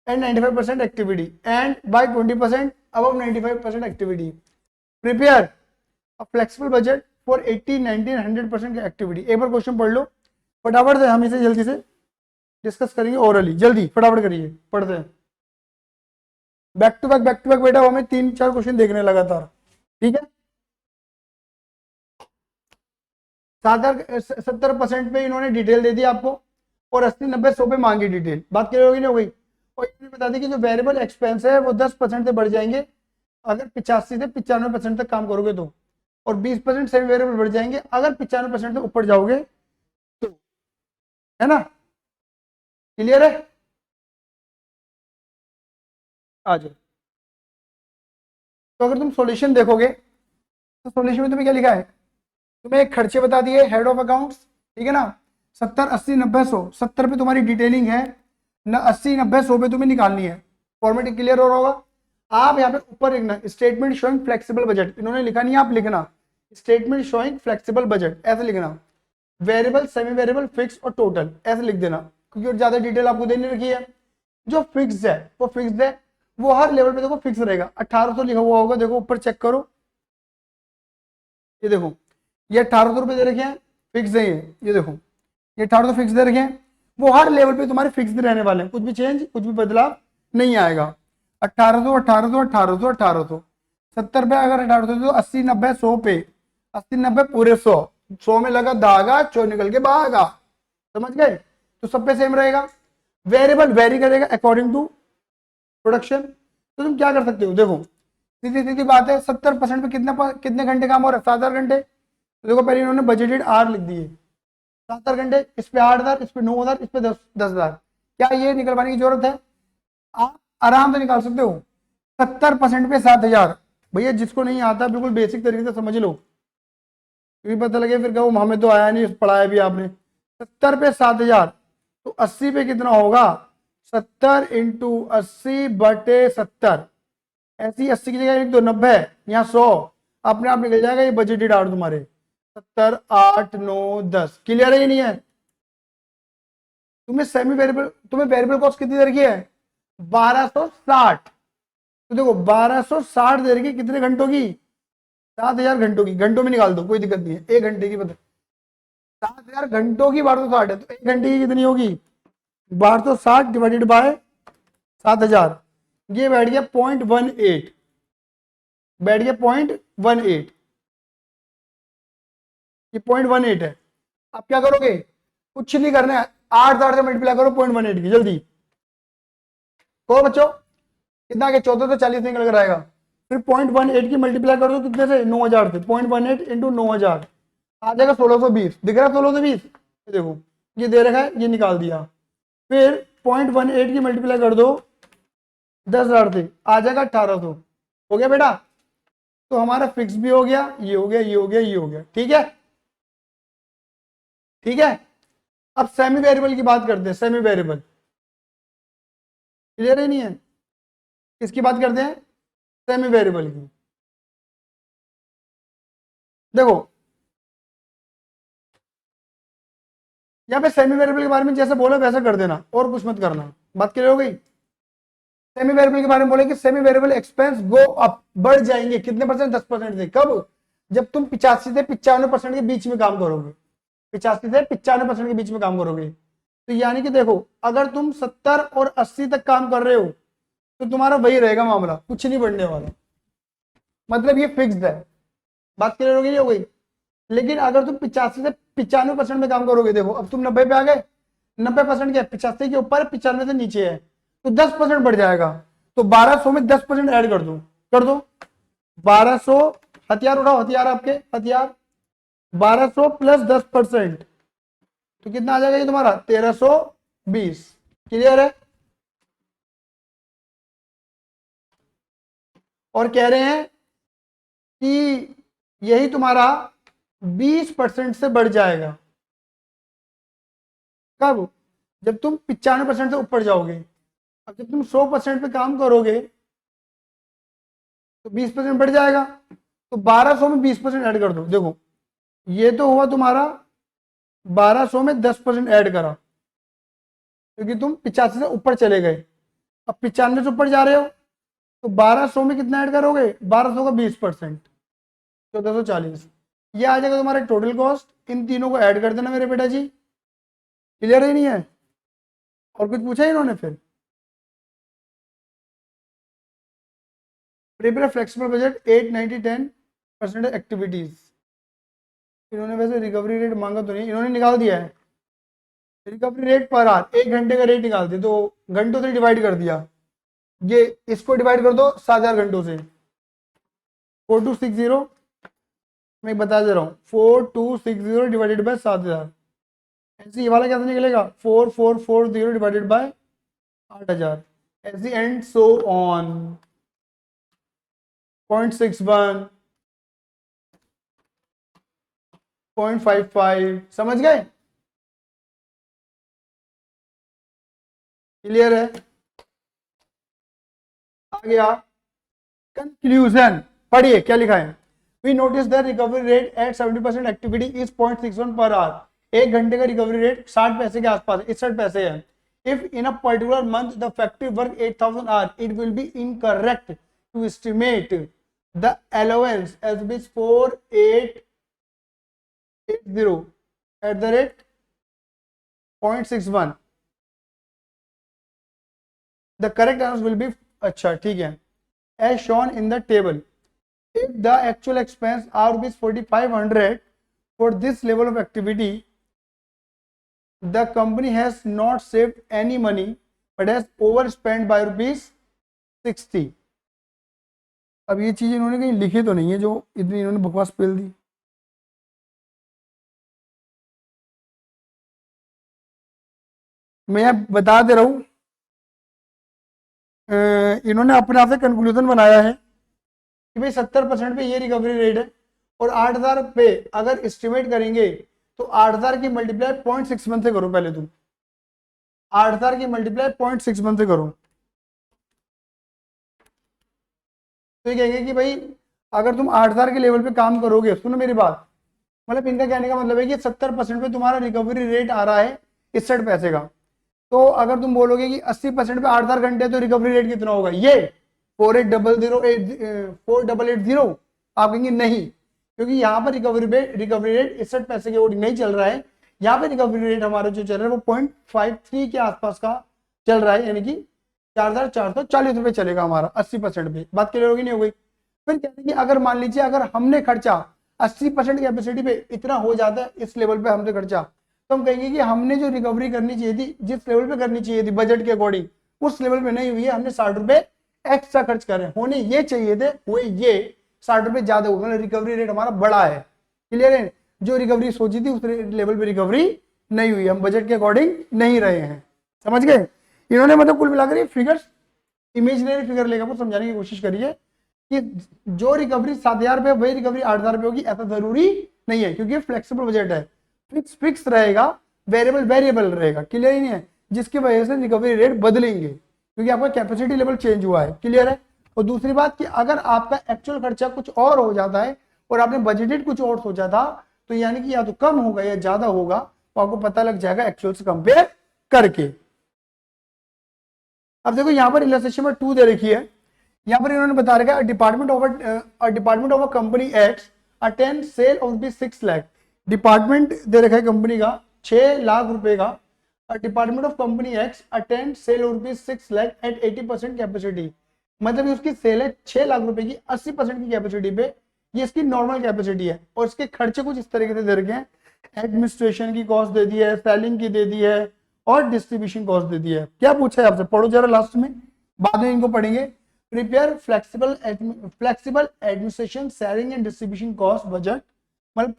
and 95% activity and by 20% above 95% activity. Prepare a flexible budget for 80, 90 and 100% activity. एक बार क्वेश्चन पढ़ लो फटाफट से, हम इसे जल्दी से डिस्कस करेंगे ओरली, जल्दी फटाफट करिए, पढ़ते हैं। बैक टू बैक बेटा, हमें 3-4 क्वेश्चन देखने लगातार। ठीक है, 70% पे इन्होंने डिटेल दे दी आपको, और 80, 90, 100 पे मांगी डिटेल। बात क्लियर होगी नहीं हो गई? और ये बता दी कि जो वेरिएबल एक्सपेंस है वो 10% से बढ़ जाएंगे अगर 85 से 95% तक काम करोगे तो, और 20% सेमी वेरिएबल बढ़ जाएंगे अगर 95% से ऊपर जाओगे तो। है ना, क्लियर है? आ जाओ। तो अगर तुम सॉल्यूशन देखोगे तो सॉल्यूशन में तुम्हें क्या लिखा है, तुम्हें एक खर्चे बता दिए हेड ऑफ अकाउंट्स, ठीक है ना, 70, 80, 90, 100, 70 पे तुम्हारी डिटेलिंग है ना, 80, 90, 100 पे तुम्हें निकालनी है। फॉर्मेट क्लियर हो रहा होगा। आप यहाँ पे ऊपर लिखना स्टेटमेंट शोइंग फ्लेक्सिबल बजट, इन्होंने लिखा नहीं, आप लिखना स्टेटमेंट शोइंग फ्लेक्सिबल बजट, ऐसे लिखना। वेरिएबल, सेमी वेरिएबल, फिक्स और टोटल ऐसे लिख देना, क्योंकि ज्यादा डिटेल आपको देनी रखी है। जो फिक्स है वो फिक्स है, वो हर लेवल पे देखो फिक्स रहेगा। 1800 लिखा हुआ होगा, देखो ऊपर चेक करो, ये देखो ये 1800 रुपये दे रखे हैं, फिक्स है ये देखो ये 1800 फिक्स दे रखे हैं, वो हर लेवल पे तुम्हारे फिक्स रहने वाले हैं, कुछ भी चेंज कुछ भी बदलाव नहीं आएगा। 1800, 1800, 1800, 1800, 70 पे अगर 1800 तो 80, 90, 100 पे 80, 90 पूरे 100, 100 में लगा धागा, 4 निकल के भागा। समझ गए? तो सब पे सेम रहेगा। वेरिएबल वेरी करेगा अकॉर्डिंग टू प्रोडक्शन। तो तुम क्या कर सकते हो, देखो सीधी सीधी बात है, 70% पे कितने घंटे काम हो रहा है, 7,000 घंटे। तो देखो पहले इन्होंने बजटेड आर लिख दिए 7,000 घंटे, इस पे 8,000, इस पे 9,000, इस पे 10,000। क्या ये निकलवाने की जरूरत है? आप आराम से निकाल सकते हो। 70% पे 7,000, भैया जिसको नहीं आता बिल्कुल बेसिक तरीके से समझ लो, क्योंकि पता लगे फिर कहो हमें तो आया नहीं, पढ़ाया भी आपने। 70 पे 7,000, तो 80 पे कितना होगा, 70 इंटू 80/70, ऐसी 80 की जगह एक तो 90, यहाँ 100, अपने आप निकल जाएगा ये बजटेड आउट तुम्हारे 70, 8, 9, 10। क्लियर है ये नहीं है? तुम्हें सेमी वेरिएबल, तुम्हें वेरिएबल कॉस्ट कितनी दे रखी है, 1260। तो देखो 1260 दे रखी कितने घंटों की, 7,000 घंटों की, घंटों में निकाल दो कोई दिक्कत नहीं है, 1 घंटे की बता, 7,000 घंटों की 1260 है, तो 1 घंटे की कितनी होगी, 1260 डिवाइडेड बाय 7,000, ये बैठ गया 0.18, बैठ गया 0.18, ये 0.18 है। अब क्या करोगे, कुछ नहीं करना है, 8,000 से मल्टीप्लाई करो 0.18 की, जल्दी करो बच्चों, कितना आ गया, 14 तो 40 निकल कर आएगा। फिर 0.18 की मल्टीप्लाई कर दो कितने से, 9,000 से, 0.18 इंटू 9,000 आ जाएगा 1,620, दिख रहा है 1,620, देखो ये दे रखा है, ये निकाल दिया। फिर 0.18 की मल्टीप्लाई कर दो 10,000 से, आ जाएगा 1,800। हो गया बेटा? तो हमारा फिक्स भी हो गया, ये हो गया, ये हो गया, ये हो गया। ठीक है, ठीक है। अब सेमी वेरिएबल की बात करते हैं, सेमी वेरिएबल क्लियर ही नहीं है? किसकी बात करते हैं? सेमी वेरिएबल की। देखो यहाँ पे सेमी वेरिएबल के बारे में जैसे बोला वैसा कर देना, और कुछ मत करना, बात क्लियर हो गई। सेमी वेरिएबल के बारे में बोले कि semi variable expense go up, बढ़ जाएंगे कितने परसेंट? 10% से। कब? जब तुम 85 से 95% के बीच में काम करोगे, 85 से 95% के बीच में काम करोगे। तो यानी कि देखो, अगर तुम 70 और 80 तक काम कर रहे हो तो तुम्हारा वही रहेगा मामला, कुछ नहीं बढ़ने वाला, मतलब ये फिक्स्ड है। बात क्लियर हो गई? हो गई। लेकिन अगर तुम 85 से 95% में काम करोगे, देखो अब तुम 90 पे आ गए, 90% क्या है? 85 के ऊपर, 95 से नीचे है, तो 10% बढ़ जाएगा। तो 1200 में 10% ऐड कर दो, कर दो। 1200, हथियार उठाओ, हथियार आपके, हथियार। 1200 प्लस 10%, तो कितना आ जाएगा ये तुम्हारा? 1320। क्लियर है? और कह रहे हैं कि यही तुम्हारा 20% से बढ़ जाएगा। कब? जब तुम 95% से ऊपर जाओगे। अब जब तुम 100% पे काम करोगे तो 20% बढ़ जाएगा। तो 1200 में 20% ऐड कर दो। देखो ये तो हुआ तुम्हारा 1200 में 10% ऐड करा, क्योंकि तुम 85 से ऊपर चले गए। अब 95 से ऊपर जा रहे हो, तो 1200 में कितना ऐड करोगे? 1200 का 20%, 1440। ये आ जाएगा तुम्हारा टोटल कॉस्ट। इन तीनों को ऐड कर देना मेरे बेटा जी। क्लियर ही नहीं है? और कुछ पूछा इन्होंने? फिर प्रिपेयर फ्लेक्सिबल बजट 8, 90, 10% एक्टिविटीज। इन्होंने वैसे रिकवरी रेट मांगा तो नहीं, इन्होंने निकाल दिया है रिकवरी रेट पर आवर। 1 घंटे का रेट निकाल दिया, तो घंटों से डिवाइड कर दिया। ये इसको डिवाइड कर दो 7000 घंटों से, 4260। मैं बता दे रहा हूँ, 4260 डिवाइडेड बाय 7000। ऐसे ये वाला कैसे निकलेगा? 4440 डिवाइडेड बाय 8000। ऐसे एंड सो ऑन। 0.61, 0.55। समझ गए? क्लियर है? आ गया कंक्लूजन। पढ़िए क्या लिखा है। We notice the recovery rate at 70% activity is 0.61 per our. 1 घंटे का रिकवरी रेट 60 पैसे के आसपास, 61 पैसे है। If in a particular month the factory work 8000 hour, it will be incorrect to estimate the allowance as which 4880 at the rate 0.61। The correct answer will be, अच्छा ठीक है, as shown in the table. If the actual expense are rupees 4500 for this level of activity, the company has not saved any money but has overspent by rupees 60। अब ये चीज इन्होंने कहीं लिखी तो नहीं है जो इतनी इन्होंने बकवास पेल दी। मैं बता दे रहा हूं, इन्होंने अपने आप से कंक्लूजन बनाया है कि भाई 70% पे ये रिकवरी रेट है, और 8000 पे अगर एस्टिमेट करेंगे तो 8000 की मल्टीप्लाई 0.61 से करो। पहले तुम 8000 की मल्टीप्लाई 0.61 से करो, तो ये कहेंगे कि भाई अगर तुम 8000 के लेवल पे काम करोगे, सुनो मेरी बात, मतलब इनका कहने का मतलब है कि 70% पे तुम्हारा रिकवरी रेट आ रहा है 61 पैसे का। तो अगर तुम बोलोगे कि 80% पे 8000 घंटे, तो रिकवरी रेट कितना होगा? ये 4880 आप कहेंगे नहीं, क्योंकि यहाँ पर रिकवरी रेट 61 पैसे के अकॉर्डिंग नहीं चल रहा है। यहाँ पे रिकवरी रेट हमारा जो चल रहा है वो 0.53 के आसपास का चल रहा है, यानी कि 4440 रुपए चलेगा हमारा 80% पे। बात क्लियर होगी नहीं हो गई? फिर कहते हैं कि अगर मान लीजिए अगर हमने खर्चा 80% कैपेसिटी पे इतना हो जाता है, इस लेवल पे हमसे खर्चा, तो हम कहेंगे कि हमने जो रिकवरी करनी चाहिए थी, जिस लेवल पे करनी चाहिए थी बजट के अकॉर्डिंग, उस लेवल पे नहीं हुई है, हमने 60 रुपए एक्स्ट्रा खर्च करे, होने ये चाहिए थे, हुए ये 60 रुपए ज्यादा हुआ, मतलब रिकवरी रेट हमारा बड़ा है। क्लियर है? जो रिकवरी सोची थी उस लेवल पे रिकवरी नहीं हुई, हम बजट के अकॉर्डिंग नहीं रहे हैं। समझ गए? इन्होंने मतलब कुल मिलाकर फिगर्स, इमेजिनरी फिगर लेकर समझाने की कोशिश करी है कि जो रिकवरी 7000 रुपए वही रिकवरी 8000 रुपए होगी, ऐसा जरूरी नहीं है, क्योंकि फ्लेक्सिबल बजट है, फिक्स रहेगा, वेरिएबल रहेगा। क्लियर ही नहीं है? जिसकी वजह से रिकवरी रेट बदलेंगे, क्योंकि आपका कैपेसिटी लेवल चेंज हुआ है। क्लियर है। और दूसरी बात कि अगर आपका एक्चुअल खर्चा कुछ और हो जाता है और आपने बजटेड कुछ और सोचा था, तो यानी कि या तो कम होगा या ज्यादा होगा, तो आपको पता लग जाएगा एक्चुअल से कंपेयर करके। अब देखो यहाँ पर इलस्ट्रेशन में 2 दे रखी है। यहाँ पर इन्होंने बता रखा है department of a company X attend sale of rupees 6 lakh. Department दे रखा है कंपनी का 6 लाख रुपए का। Department of company X attend sale of rupees 6 lakh at 80% capacity. मतलब उसकी सेल है 6 लाख रुपए की 80% की कैपेसिटी पे। ये इसकी नॉर्मल कैपेसिटी है और इसके खर्चे कुछ इस तरीके से दे रखे हैं। एडमिनिस्ट्रेशन की कॉस्ट दे दी है, सेलिंग की दे दी है और डिस्ट्रीब्यूशन कॉस्ट दे दी है। क्या पूछा है आपसे, पढ़ो जरा लास्ट में, बाद में इनको पढ़ेंगे। Prepare flexible administration, selling and distribution cost budget. मतलब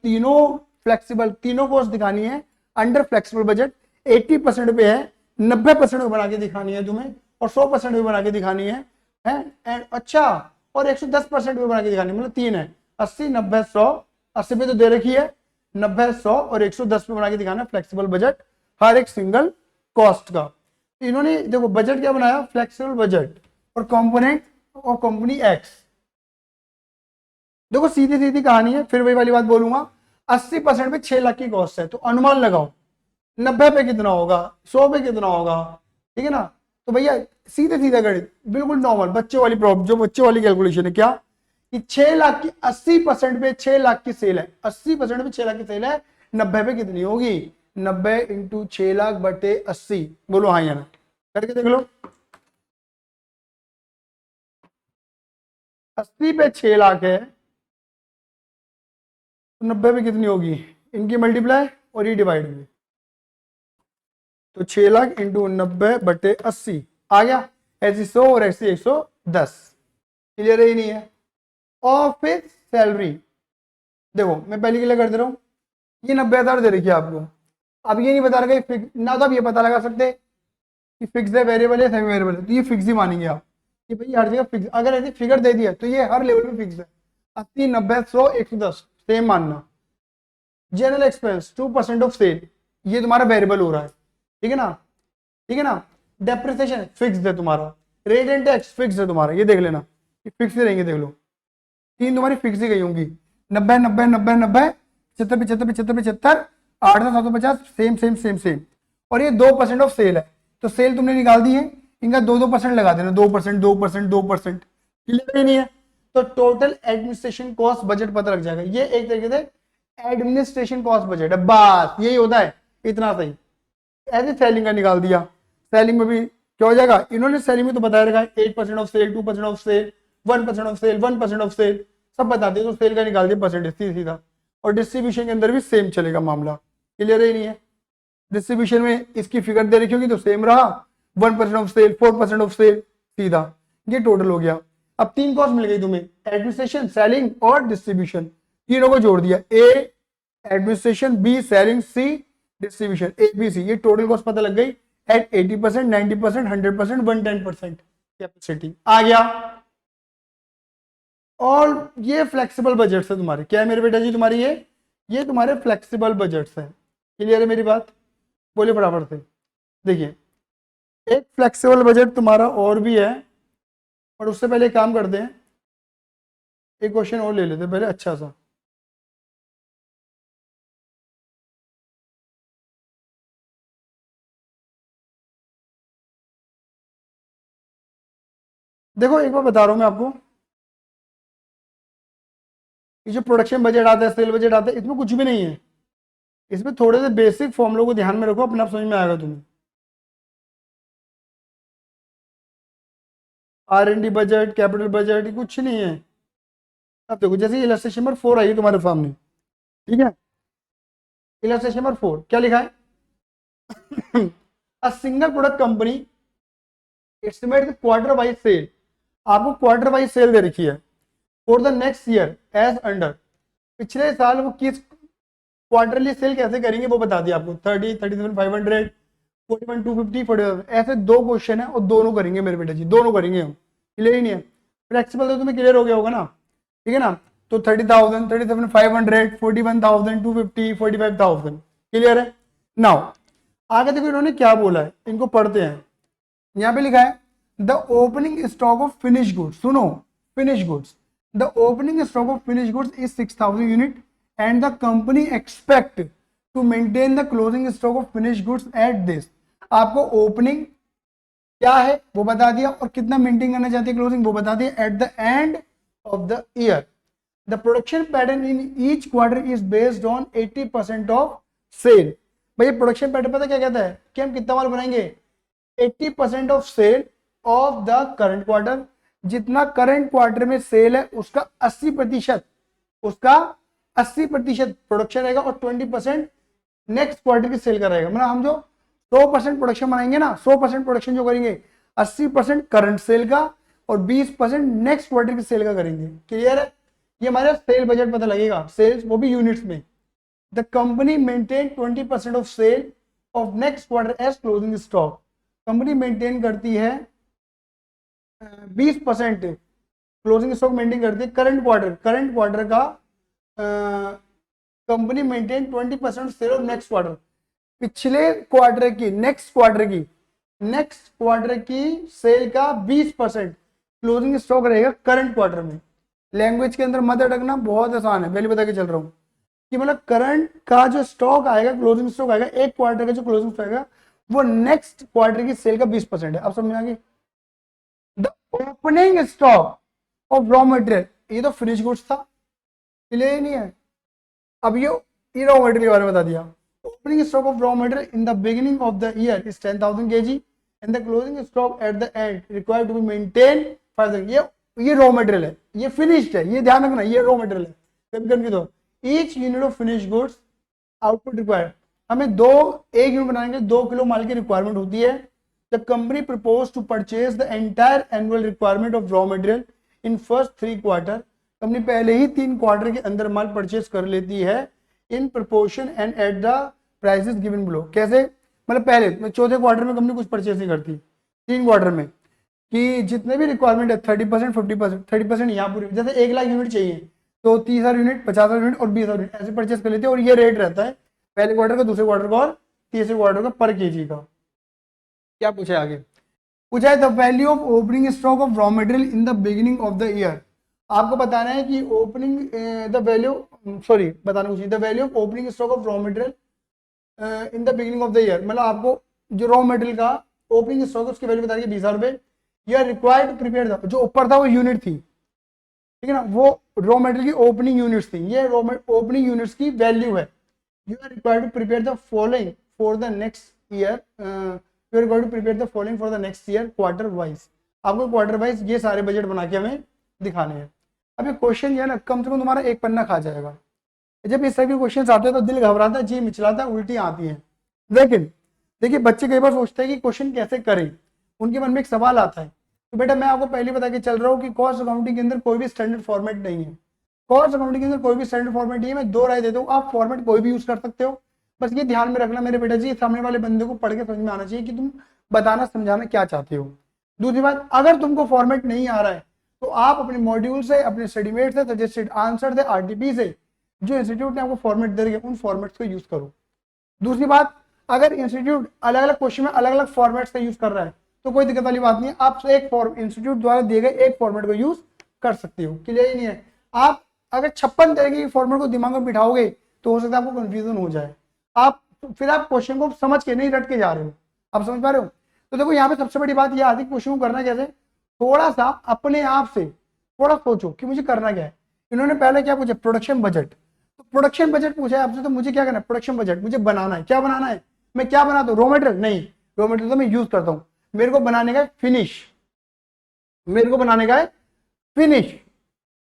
तीनों कॉस्ट दिखानी है अंडर फ्लेक्सिबल बजट। 80% पे है, 90% में बना के दिखानी है तुम्हें और 100% में बना के दिखानी है। एंड अच्छा, और 110% में बना के दिखानी है। मतलब 3 है, 80, 90, 100। 80 पे तो दे रखी है, 90, 100 और 110 पे बना के दिखाना फ्लेक्सिबल बजट हर एक सिंगल कॉस्ट का। इन्होंने देखो बजट क्या बनाया, फ्लेक्सिबल बजट और कंपोनेंट और कंपनी एक्स। देखो सीधी सीधी कहानी है, फिर वही वाली बात बोलूंगा। 80% पे 6 लाख की कॉस्ट है, तो अनुमान लगाओ 90 पे कितना होगा, 100 पे कितना होगा। ठीक है ना। तो भैया सीधे सीधा गणित, बिल्कुल नॉर्मल बच्चे वाली प्रॉब्लम, जो बच्चे वाली कैलकुलेशन है। क्या कि 6 लाख की 80% पे 6 लाख की सेल है, 80% पे 6 लाख की सेल है, 90 पे कितनी होगी, 90 इंटू 6 लाख बटे 80। बोलो हाँ या ना, करके देख लो। 80 पे 6 लाख है, तो 90 पे कितनी होगी, इनकी मल्टीप्लाई और ये डिवाइड में। तो 6 लाख इंटू 90 बटे 80 आ गया। ऐसी 100 और ऐसी 110। क्लियर है ही नहीं है। ऑफिस सैलरी देखो मैं पहले के लिए कर दे रहा हूँ। ये 90,000 दे रखी है आपको। अब ये नहीं बता रहा ना, तो आप ये पता लगा सकते कि फिक्स है, वेरिएबल है, सेमी वेरिएबल है, तो ये फिक्स ही मानेंगे आप कि भाई हर जगह फिक्स। अगर ऐसी फिगर दे दिया तो ये हर लेवल पे फिक्स है। 80, 90, 100, 110 सेम मानना। जनरल एक्सपेंस 2% ऑफ सेल, ये तुम्हारा वेरिएबल हो रहा है। ठीक है ना, ठीक है ना। डेप्रिसिएशन फिक्स है तुम्हारा। रेट एंड टैक्स फिक्स है तुम्हारा, ये देख लेना, ये फिक्स ही रहेंगे। देख लो 3 तुम्हारी फिक्स ही गई होंगी। 90, 90, 90, 90, 75, 75, 75, 75, 800, 750 सेम सेम सेम सेम। और ये 2% ऑफ सेल है, तो सेल तुमने निकाल दी है, इनका 2% लगा देना। 2%, 2%, 2%। क्लियर ही नहीं है। तो टोटल एडमिनिस्ट्रेशन कॉस्ट बजट पता लग जाएगा। ये एक तरीके से एडमिनिस्ट्रेशन कॉस्ट बजट है, बस यही होता है, इतना सही। ऐसे सेलिंग का निकाल दिया। सेलिंग में भी क्या हो जाएगा, इन्होंने सेलिंग में तो बताया रखा है 8% of sale, 2% of sale, 1% of sale, 1% of sale, सब बता दिए। तो सेल का निकाल दिया परसेंटेज सीधा। और डिस्ट्रीब्यूशन के अंदर भी सेम चलेगा मामला। क्लियर ही नहीं है। डिस्ट्रीब्यूशन में इसकी फिगर दे रखी होगी तो सेम रहा, 1% ऑफ सेल, 4% ऑफ सेल, सीधा। ये टोटल हो गया। अब 3 कॉस्ट मिल गई तुम्हें, एडमिनिस्ट्रेशन, सेलिंग और डिस्ट्रीब्यूशन। तीनों को जोड़ दिया, A administration, B selling, C distribution, A B C. ये टोटल कॉस्ट पता लग गई एट 80%, 90%, 100%, 110% कैपेसिटी आ गया। और ये फ्लेक्सिबल बजट्स है तुम्हारे। क्या है मेरे बेटा जी तुम्हारी, ये तुम्हारे फ्लेक्सिबल बजट्स है। क्लियर है मेरी बात, बोलिए फटाफट से। देखिए एक फ्लेक्सिबल बजट तुम्हारा और भी है, और उससे पहले काम करते हैं, एक क्वेश्चन और ले लेते हैं पहले अच्छा सा। देखो एक बार बता रहा हूं मैं आपको, ये जो प्रोडक्शन बजट आता है, सेल बजट आता है, इसमें कुछ भी नहीं है। इसमें थोड़े से बेसिक फॉर्मूलों को ध्यान में रखो, अपने आप समझ में आएगा तुम्हें। R&D बजट, कैपिटल बजट, कुछ नहीं है। अब देखो जैसे इलस्ट्रेशन नंबर 4 आई है तुम्हारे सामने, ठीक है। इलस्ट्रेशन नंबर 4 क्या लिखा है, a single product company estimate the quarter wise sale. आपको क्वार्टर वाइज सेल दे रखी है for the next year as under. पिछले साल वो किस क्वार्टरली सेल कैसे करेंगे वो बता दिया आपको। 30, 37,500, 41, 250, 40। ऐसे 2 क्वेश्चन है और दोनों करेंगे मेरे बेटा जी, दोनों करेंगे हम। क्लियर ही नहीं है। फ्लेक्सिबल तो तुम्हें क्लियर हो गया होगा ना, ठीक है ना। तो 30,000, 37,500, 41,000, 250, 45,000। क्लियर है। नाउ आगे देखो इन्होंने क्या बोला है, इनको पढ़ते हैं। यहाँ पे लिखा है the opening stock of finish goods, सुनो finish goods, the opening stock of finish goods is 6000 unit and the company expect to maintain the closing stock of finish goods at this. आपको ओपनिंग क्या है वो बता दिया और कितना maintain करना चाहती है क्लोजिंग वो बता दिया at the end of the year. The production pattern in each quarter is based on 80% of sale. भैया प्रोडक्शन पैटर्न पता क्या कहता है कि हम कितना माल बनाएंगे, 80% of sale of the current quarter. जितना करंट क्वार्टर में सेल है उसका 80%, उसका 80% प्रोडक्शन रहेगा और 20% नेक्स्ट क्वार्टर की सेल का रहेगा। मतलब हम जो 100% प्रोडक्शन बनाएंगे ना, 100% प्रोडक्शन जो करेंगे 80% करंट सेल का और 20% नेक्स्ट क्वार्टर की सेल का करेंगे। क्लियर है? ये हमारा सेल बजट पता लगेगा, सेल्स वो भी यूनिट्स में। The company maintain 20% of sale of next quarter as closing stock. Company maintain करती है 20% क्लोजिंग स्टॉक मेंटेन करती है करंट क्वार्टर का। Company maintain 20% sale of next quarter, पिछले क्वार्टर की नेक्स्ट क्वार्टर की सेल का 20% क्लोजिंग स्टॉक रहेगा करंट क्वार्टर में। लैंग्वेज के अंदर मत अटकना, बहुत आसान है, पहले बता के चल रहा हूँ कि मतलब करंट का जो स्टॉक आएगा, क्लोजिंग स्टॉक आएगा, एक क्वार्टर का जो क्लोजिंग स्टॉक आएगा वो नेक्स्ट क्वार्टर की सेल का 20% है। अब समझ आ गई? The opening stock of raw material, ये तो फिनिश गुड्स था, क्लियर ही नहीं है। अब ये रॉ मटेरियल के बारे में बता दिया। Opening stock of raw material in the beginning of the year is 10,000 kg and the closing stock at the end required to be maintain 5,000। ये रॉ मटेरियल है, ये फिनिश्ड है, ये ध्यान रखना, ये रॉ मटेरियल है। कभी कंफ्यूज हो, each unit of finish goods output required, हमें एक यूनिट बनाने के 2 किलो माल की रिक्वायरमेंट होती है। The company propose to purchase the entire annual requirement of raw material in first 3 quarter. Company पहले ही 3 क्वार्टर के अंदर माल परचेज कर लेती है in proportion and at the prices given below. कैसे? मतलब पहले चौथे क्वार्टर में कंपनी कुछ परचेज नहीं करती, 3 क्वार्टर में कि जितने भी रिक्वायरमेंट है 30%, 50%, 30% यहाँ पूरी, जैसे 1 लाख यूनिट चाहिए तो 30,000 यूनिट, 50,000 यूनिट और 20,000 यूनिट ऐसे परचेज कर लेते हैं। और ये रेट रहता है पहले क्वार्टर का, दूसरे क्वार्टर का और तीसरे क्वार्टर का पर केजी का। क्या पूछा है आगे? पूछा है the value of opening stock of raw material in the beginning of the year. आपको बताना है कि ओपनिंग द वैल्यू बताना कुछ नहीं, the value of opening stock of raw material in the beginning of the year. मतलब आपको जो रॉ मटेरियल का ओपनिंग स्टॉक है उसकी वैल्यू बता रही है 20,000 रुपए। यह रिक्वायर्ड प्रिपेयर था, जो ऊपर था वो यूनिट थी, ठीक है ना, वो रॉ मटेरियल की ओपनिंग यूनिट्स थी, ये रॉ ओपनिंग यूनिट्स की वैल्यू है। You are required to prepare the following for the next year, you are required to prepare the following for the next year quarter wise. आपको quarter wise ये सारे budget बना के हमें दिखाने हैं। अब ये क्वेश्चन जो है ना कम से कम तुम्हारा 1 पन्ना खा जाएगा। जब इस तरह के क्वेश्चन आते हैं तो दिल घबराता है, जी मिचलाता है, उल्टी आती है। लेकिन देखिए बच्चे कई बार सोचते हैं कि क्वेश्चन कैसे करें, उनके मन में एक सवाल आता है। तो बेटा मैं आपको पहले बता के चल रहा हूँ कि कॉस्ट अकाउंटिंग के अंदर कोई भी स्टैंडर्ड फॉर्मेट नहीं है। कॉस्ट अकाउंटिंग के अंदर कोई भी स्टैंडर्ड फॉर्मेट नहीं है। मैं 2 राय देता हूँ, आप फॉर्मेट कोई भी यूज कर सकते हो। बस ये ध्यान में रखना मेरे बेटा जी, सामने वाले बंदे को पढ़ के समझ में आना चाहिए कि तुम बताना समझाना क्या चाहते हो। दूसरी बात, अगर तुमको फॉर्मेट नहीं आ रहा है तो आप अपने मॉड्यूल से, अपने स्टडीमेट से, सजेस्टेड आंसर से, आरटीपी से, जो इंस्टीट्यूट ने आपको फॉर्मेट दे रही है उन फॉर्मेट्स को यूज करो। दूसरी बात, अगर इंस्टीट्यूट अलग अलग क्वेश्चन में अलग अलग फॉर्मेट्स का यूज कर रहा है तो कोई दिक्कत वाली बात नहीं है, आप एक इंस्टीट्यूट द्वारा दिए गए एक फॉर्मेट को यूज कर सकते हो। क्लियर ही नहीं है? आप अगर 56 तरह के फॉर्मेट को दिमाग में बिठाओगे तो हो सकता है आपको कंफ्यूजन हो जाए, फिर आप क्वेश्चन को समझ के नहीं रट के जा रहे हो। आप समझ पा रहे हो? तो देखो यहाँ पे सबसे बड़ी बात यह आती है क्वेश्चन को करना कैसे, थोड़ा सा अपने आप से थोड़ा सोचो कि मुझे करना क्या है। इन्होंने पहले क्या पूछा, प्रोडक्शन बजट। तो प्रोडक्शन बजट पूछा है आपसे, तो मुझे क्या करना है, प्रोडक्शन बजट मुझे बनाना है। क्या बनाना है? मैं क्या बनाता हूँ, रॉ मटेरियल नहीं, रॉ मटेरियल तो मैं यूज करता हूँ, मेरे को बनाने का है फिनिश, मेरे को बनाने का है फिनिश।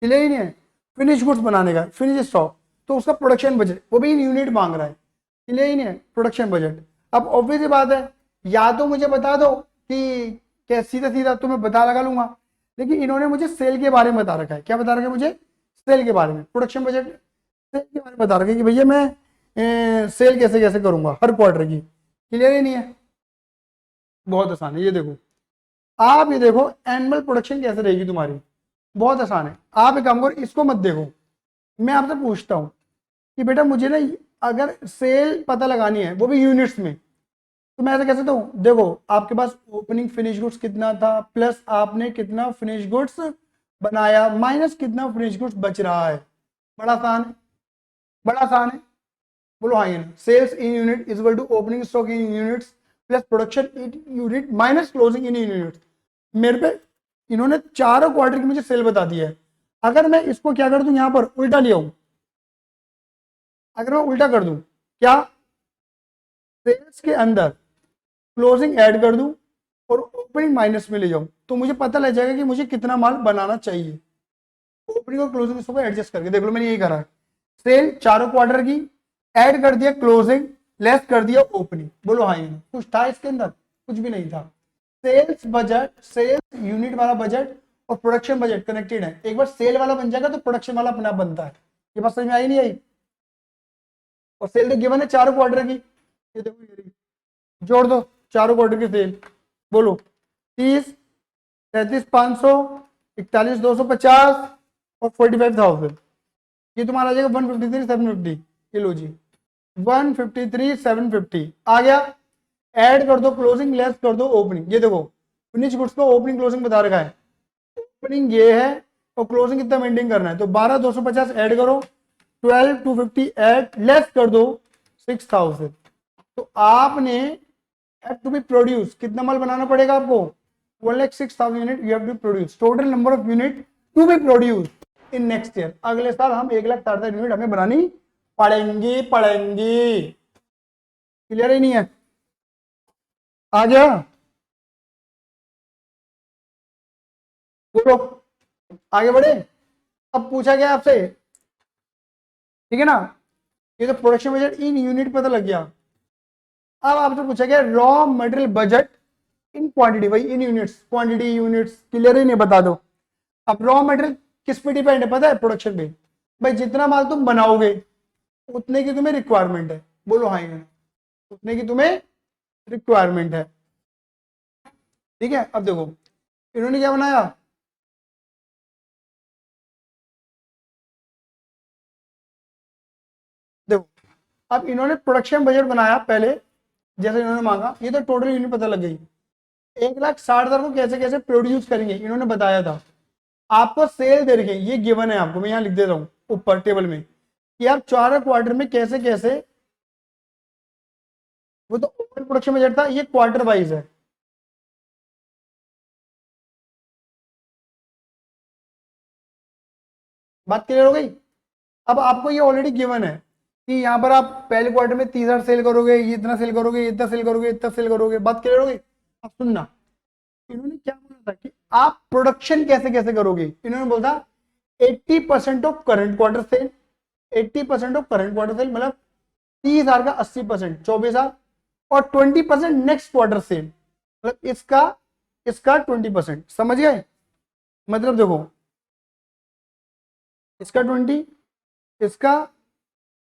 क्लियर ही नहीं है? फिनिश गुड्स बनाने का, फिनिश स्टॉक, तो उसका प्रोडक्शन बजट वो भी यूनिट मांग रहा है। क्लियर ही नहीं है? Production budget. अब ऑब्वियस बात है, या तो मुझे बता दो कि क्या सीधा सीधा तो मैं बता लगा लूंगा, लेकिन इन्होंने मुझे सेल के बारे में बता रखा है। क्या बता रखा है मुझे? सेल के बारे में। प्रोडक्शन बजट सेल के बारे में बता रखा है कि भैया मैं सेल कैसे कैसे करूंगा हर क्वार्टर की। क्लियर ही नहीं है? बहुत आसान है, ये देखो आप, ये देखो एनुअल प्रोडक्शन कैसे रहेगी तुम्हारी, बहुत आसान है। आप एक काम करो, इसको मत देखो। मैं आपसे पूछता हूँ कि बेटा मुझे ना अगर सेल पता लगानी है वो भी यूनिट्स में, तो मैं ऐसा कह सकता हूँ, देखो आपके पास ओपनिंग फिनिश गुड्स कितना था, प्लस आपने कितना फिनिश गुड्स बनाया, माइनस कितना फिनिश गुड्स बच रहा है। बड़ा आसान है, बड़ा आसान है। बोलो हाँ या ना। Sales in unit is equal to opening stock in units plus production in unit minus closing in units. मेरे पे इन्होंने चारों क्वार्टर की मुझे सेल बता दिया है। अगर मैं इसको क्या कर दूं, यहां पर उल्टा लिया हूं, अगर मैं उल्टा कर दूं, क्या सेल्स के अंदर क्लोजिंग ऐड कर दूं और ओपनिंग माइनस में ले जाऊं, तो मुझे पता लग जाएगा कि मुझे कितना माल बनाना चाहिए। ओपनिंग और क्लोजिंग इसको एडजस्ट करके देख लो, मैंने यही करा है। सेल चारों क्वार्टर की, ऐड कर दिया क्लोजिंग, लेस कर दिया ओपनिंग। बोलो हाँ या ना। कुछ था इसके अंदर? कुछ भी नहीं था। सेल्स बजट, सेल्स यूनिट वाला बजट और प्रोडक्शन बजट कनेक्टेड है। एक बार सेल वाला बन जाएगा तो प्रोडक्शन वाला अपने आप बनता है। ये बात समझ में आई नहीं आई? और सेल तो गिवन है चारों क्वार्टर की, ये देखो ये रही। जोड़ दो चारों क्वार्टर की सेल। बोलो 30, 33,500, 41,250 और 45,000। ये तुम्हारा आ जाएगा 153,750। ये लो जी 153,750 आ गया। ऐड कर दो क्लोजिंग, लेस कर दो ओपनिंग। ये देखो फिनिश गुड्स को ओपनिंग क्लोजिंग बता रखा है। ओपनिंग ये है और क्लोजिंग कितना मेंटेन करना है, तो 12,250 ऐड करो, 12,250 ऐड, लेस कर दो 6,000। तो आपने have to be produce, कितना माल बनाना पड़ेगा आपको? 1,06,000 unit you have to produce. Total number of unit to be produce in next year. अगले साल हम 1,60,000 यूनिट हमें बनानी पड़ेंगी। क्लियर ही नहीं है? आ गया? बोलो आगे बढ़े। अब पूछा गया आपसे, ठीक है ना, ये तो प्रोडक्शन बजट इन यूनिट पता लग गया। अब आपसे पूछा गया raw material budget in quantity, भाई इन यूनिट्स, क्वांटिटी यूनिट्स क्लियर ही नहीं, बता दो। अब रॉ मटेरियल किस पे डिपेंड है पता है? प्रोडक्शन पे। भाई जितना माल तुम बनाओगे उतने की तुम्हें रिक्वायरमेंट है। बोलो हाँ या ना। उतने की तुम्हें रिक्वायरमेंट है, ठीक है। अब देखो इन्होंने क्या बनाया, देखो अब इन्होंने प्रोडक्शन बजट बनाया पहले, जैसे इन्होंने मांगा। ये तो टोटल यूनिट पता लग गई। 1,60,000 को कैसे कैसे प्रोड्यूस करेंगे इन्होंने बताया था। आपको सेल दे रखे, ये गिवन है आपको, मैं यहाँ लिख देता हूँ ऊपर टेबल में कि आप चार क्वार्टर में कैसे कैसे, वो तो ओवरऑल प्रोडक्शन बजट था, ये क्वार्टर वाइज है। बात क्लियर हो गई? अब आपको ये ऑलरेडी गिवन है कि यहाँ पर आप पहले क्वार्टर में 30,000 सेल करोगे, ये इतना सेल करोगे, ये इतना सेल करोगे, इतना सेल करोगे। बात क्लियर हो गई? अब सुनना, इन्होंने क्या बोला था कि आप प्रोडक्शन कैसे कैसे करोगे। इन्होंने बोला 80% of current quarter sale, 80% of current quarter sale मतलब 30,000 का 80%, 24,000, और 20% नेक्स्ट क्वार्टर सेल, मतलब इसका इसका 20%। समझ गए? मतलब देखो इसका 20, इसका,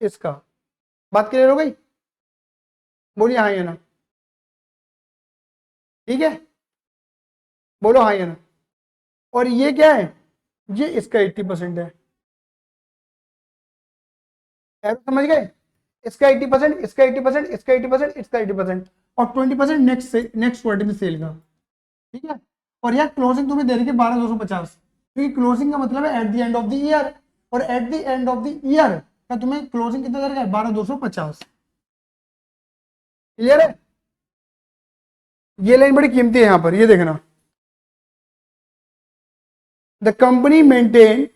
इसका। बात क्लियर हो गई? बोलिए हाँ या ना। ठीक है, बोलो हाँ या ना। और ये क्या है, ये इसका 80% है। समझ गए? इसका 80%, इसका 80%, इसका 80%, इसका 80% और 20% नेक्स्ट नेक्स्ट क्वार्टर में सेल का। ठीक है। और यार क्लोजिंग तुम्हें दे रही है 12,250, क्योंकि क्लोजिंग का मतलब है at the end of the year, और at the end of the year का तुम्हें क्लोजिंग कितना दे रखा है? 12,250। क्लियर है? ये लाइन बड़ी कीमती है यहां पर, ये देखना। The company maintain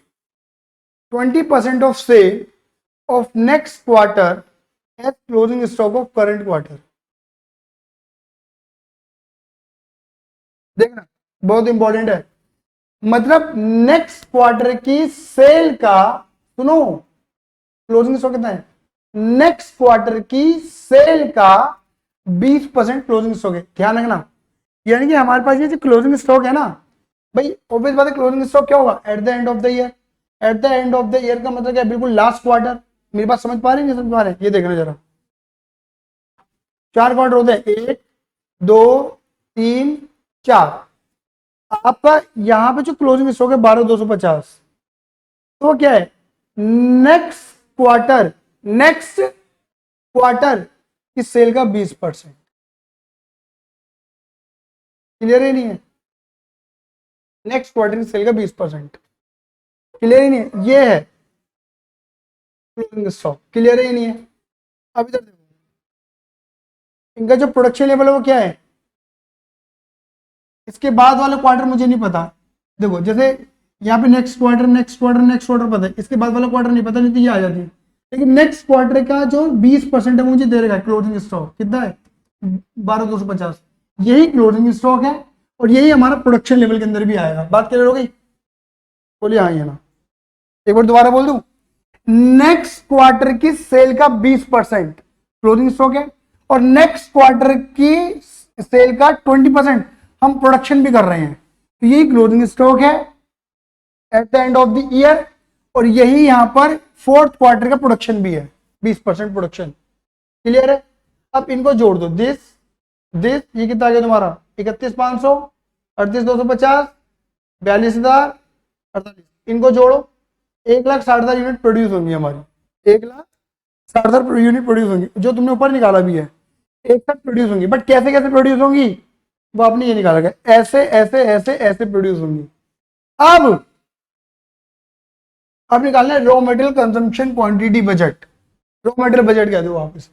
20% of sale of next quarter as closing stock of current quarter. देखना बहुत इंपॉर्टेंट है। मतलब नेक्स्ट क्वार्टर की सेल का, सुनो, क्लोजिंग स्टॉक कितना है? नेक्स्ट क्वार्टर की सेल का 20% क्लोजिंग स्टॉक है। ध्यान रखना, यानी कि हमारे पास ये जो क्लोजिंग स्टॉक है ना, भाई ऑब्वियस बात है क्लोजिंग स्टॉक क्या होगा? Eight the end of the year. Eight the end of the year का मतलब क्या? बिल्कुल लास्ट क्वार्टर। मेरी बात समझ पा रहे हैं नहीं समझ पा रहे हैं? ये देखना जरा, चार क्वार्टर होते हैं, 1, 2, 3, 4। आपका यहाँ पे जो क्लोजिंग स्टॉक है 12,250, तो क्या है? नेक्स्ट क्वार्टर, नेक्स्ट क्वार्टर की सेल का 20%। क्लियर ही नहीं है। नेक्स्ट क्वार्टर की सेल का 20%, क्लियर ही नहीं है। ये है क्लोजिंग स्टॉक, क्लियर ही नहीं है। अब इधर देखो, इनका जो प्रोडक्शन लेवल है वो क्या है, इसके बाद वाला क्वार्टर मुझे नहीं पता। देखो जैसे यहाँ पे next quarter next quarter next quarter पता है, इसके बाद वाला क्वार्टर नहीं पता, नहीं तो ये आ जाती है। लेकिन नेक्स्ट क्वार्टर का जो 20% है मुझे दे रखा है क्लोजिंग स्टॉक, कितना है 12,250, यही क्लोजिंग स्टॉक है और यही हमारा प्रोडक्शन लेवल के अंदर भी आएगा। बात क्लियर हो गई, बोलिए हाँ या ना। एक बार दोबारा बोल दूं, नेक्स्ट क्वार्टर की सेल का 20% क्लोजिंग स्टॉक है और नेक्स्ट क्वार्टर की सेल का 20% हम प्रोडक्शन भी कर रहे हैं, तो यही क्लोजिंग स्टॉक है at the end of the year. और यही यहां पर फोर्थ क्वार्टर का प्रोडक्शन भी है, 20% प्रोडक्शन, क्लियर है। अब इनको जोड़ दो, दिस दिस, ये कितना आ गया तुम्हारा 31,500, 38,250, 42,000, 48, इनको जोड़ो 1,60,000 यूनिट प्रोड्यूस होंगी हमारी, 1,60,000 यूनिट प्रोड्यूस होंगी, जो तुमने ऊपर निकाला भी है एक साथ प्रोड्यूस होंगी। बट कैसे कैसे प्रोड्यूस होंगी वो आपने ये निकाला गया, ऐसे ऐसे ऐसे ऐसे प्रोड्यूस होंगी। अब निकालना है raw material consumption quantity budget. Raw material budget क्या दो आप इसे,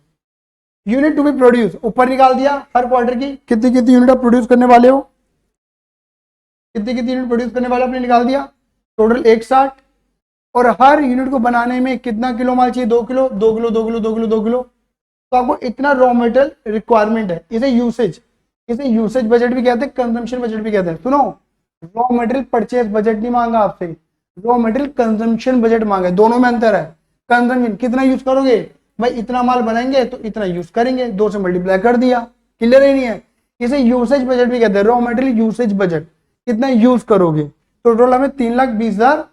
यूनिट टू बी प्रोड्यूस ऊपर निकाल दिया, हर क्वार्टर की कितनी कितनी यूनिट आप प्रोड्यूस करने वाले हो, कितनी कितनी यूनिट प्रोड्यूस करने वाले आपने निकाल दिया, टोटल 160। और हर यूनिट को बनाने में कितना किलो माल चाहिए, 2 kilo 2 kilo 2 kilo 2 kilo 2 kilo, तो आपको इतना रॉ मटेरियल रिक्वायरमेंट है। इसे यूसेज बजट भी कहते हैं, कंजम्पशन बजट भी कहते हैं। सुनो, रॉ मटेरियल परचेज बजट नहीं मांगा आपसे, रॉ मटेरियल कंजम्पशन बजट मांगा है, दोनों में अंतर है। कंजम्पशन कितना यूज करोगे, भाई इतना माल बनाएंगे तो इतना यूज करेंगे, 2 से मल्टीप्लाई कर दिया, क्लियर ही नहीं है। इसे यूसेज बजट भी कहते हैं, रॉ मटेरियल यूसेज बजट, कितना यूज करोगे, तो टोटल हमें 3,20,000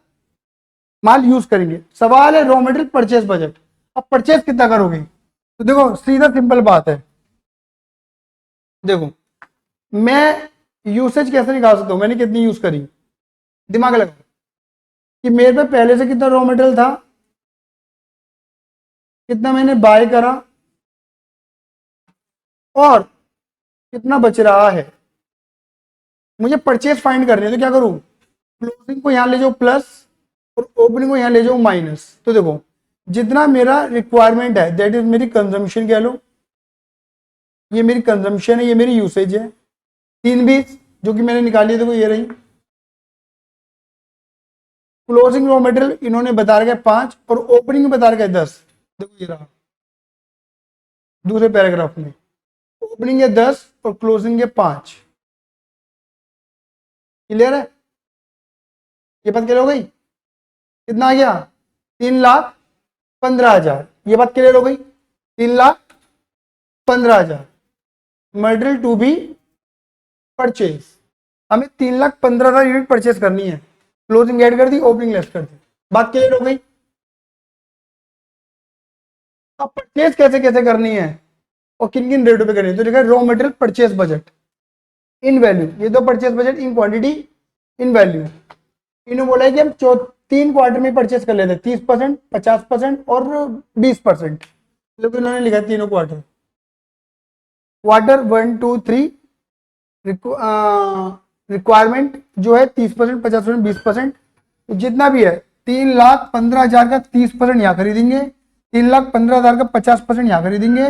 माल यूज करेंगे। सवाल है रॉ मटेरियल परचेज बजट, अब परचेज कितना करोगे, तो देखो सीधा सिंपल बात है। देखो मैं यूसेज कैसे निकाल सकता हूं, मैंने कितनी यूज करी, दिमाग लगाओ कि मेरे पे पहले से कितना रॉ मटेरियल था, कितना मैंने बाय करा और कितना बच रहा है। मुझे परचेज फाइंड करनी है, तो क्या करूं, क्लोजिंग को यहां ले जाओ प्लस और ओपनिंग को यहां ले जाओ माइनस। तो देखो जितना मेरा रिक्वायरमेंट है दैट इज मेरी कंजम्पशन, कह लो ये मेरी कंजम्पशन है, ये मेरी यूसेज है। 3,20 जो कि मैंने निकाली, देखो ये रही। क्लोजिंग रॉ मटेरियल इन्होंने बता रखा है 5 और ओपनिंग में बता रखा है 10, देखो ये रहा दूसरे पैराग्राफ में, ओपनिंग है 10 और क्लोजिंग है 5, क्लियर है। ये बात क्लियर हो गई, कितना आ गया 3,15,000, ये बात क्लियर हो गई, 3,15,000 मटेरियल टू बी परचेज। हमें 3,15,000 यूनिट परचेज करनी है, क्लोजिंग ऐड कर दी, ओपनिंग लेस कर दी, बात क्लियर हो गई। अब परचेज कैसे कैसे करनी है और किन किन रेटों पे करनी है, तो देखा raw material purchase budget in value, ये दो purchase budget in quantity in value. इन्होंने बोला है कि हम 3 क्वार्टर में परचेज कर लेते हैं, 30%, 50% और 20%, लेकिन इन्होंने लिखा है तीनों क्वार्टर। क्वार्टर 1 2 3 रिक्वायरमेंट जो है 30%, 50%, 20%, तो जितना भी है 3,15,000 का 30% यहाँ खरीदेंगे, 3,15,000 का 50% यहाँ खरीदेंगे,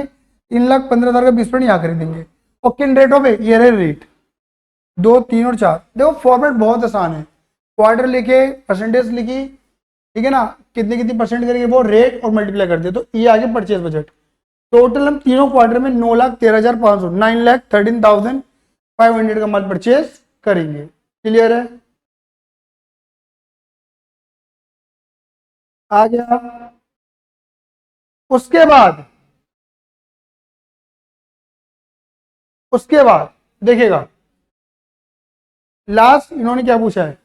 3,15,000 का 20% यहाँ खरीदेंगे। और किन रेटों पे, ये रहे रेट 2 3 और 4। देखो फॉर्मेट बहुत आसान है, क्वार्टर लिखे, परसेंटेज लिखी, ठीक है ना, कितनी कितनी परसेंट करेंगे वो रेट और मल्टीप्लाई कर दिया, तो ये आगे परचेज बजट। टोटल हम तीनों क्वार्टर में 9,13,500 9,13,500 का माल परचेज करेंगे, क्लियर है। आ गया। उसके बाद देखिएगा लास्ट इन्होंने क्या पूछा है,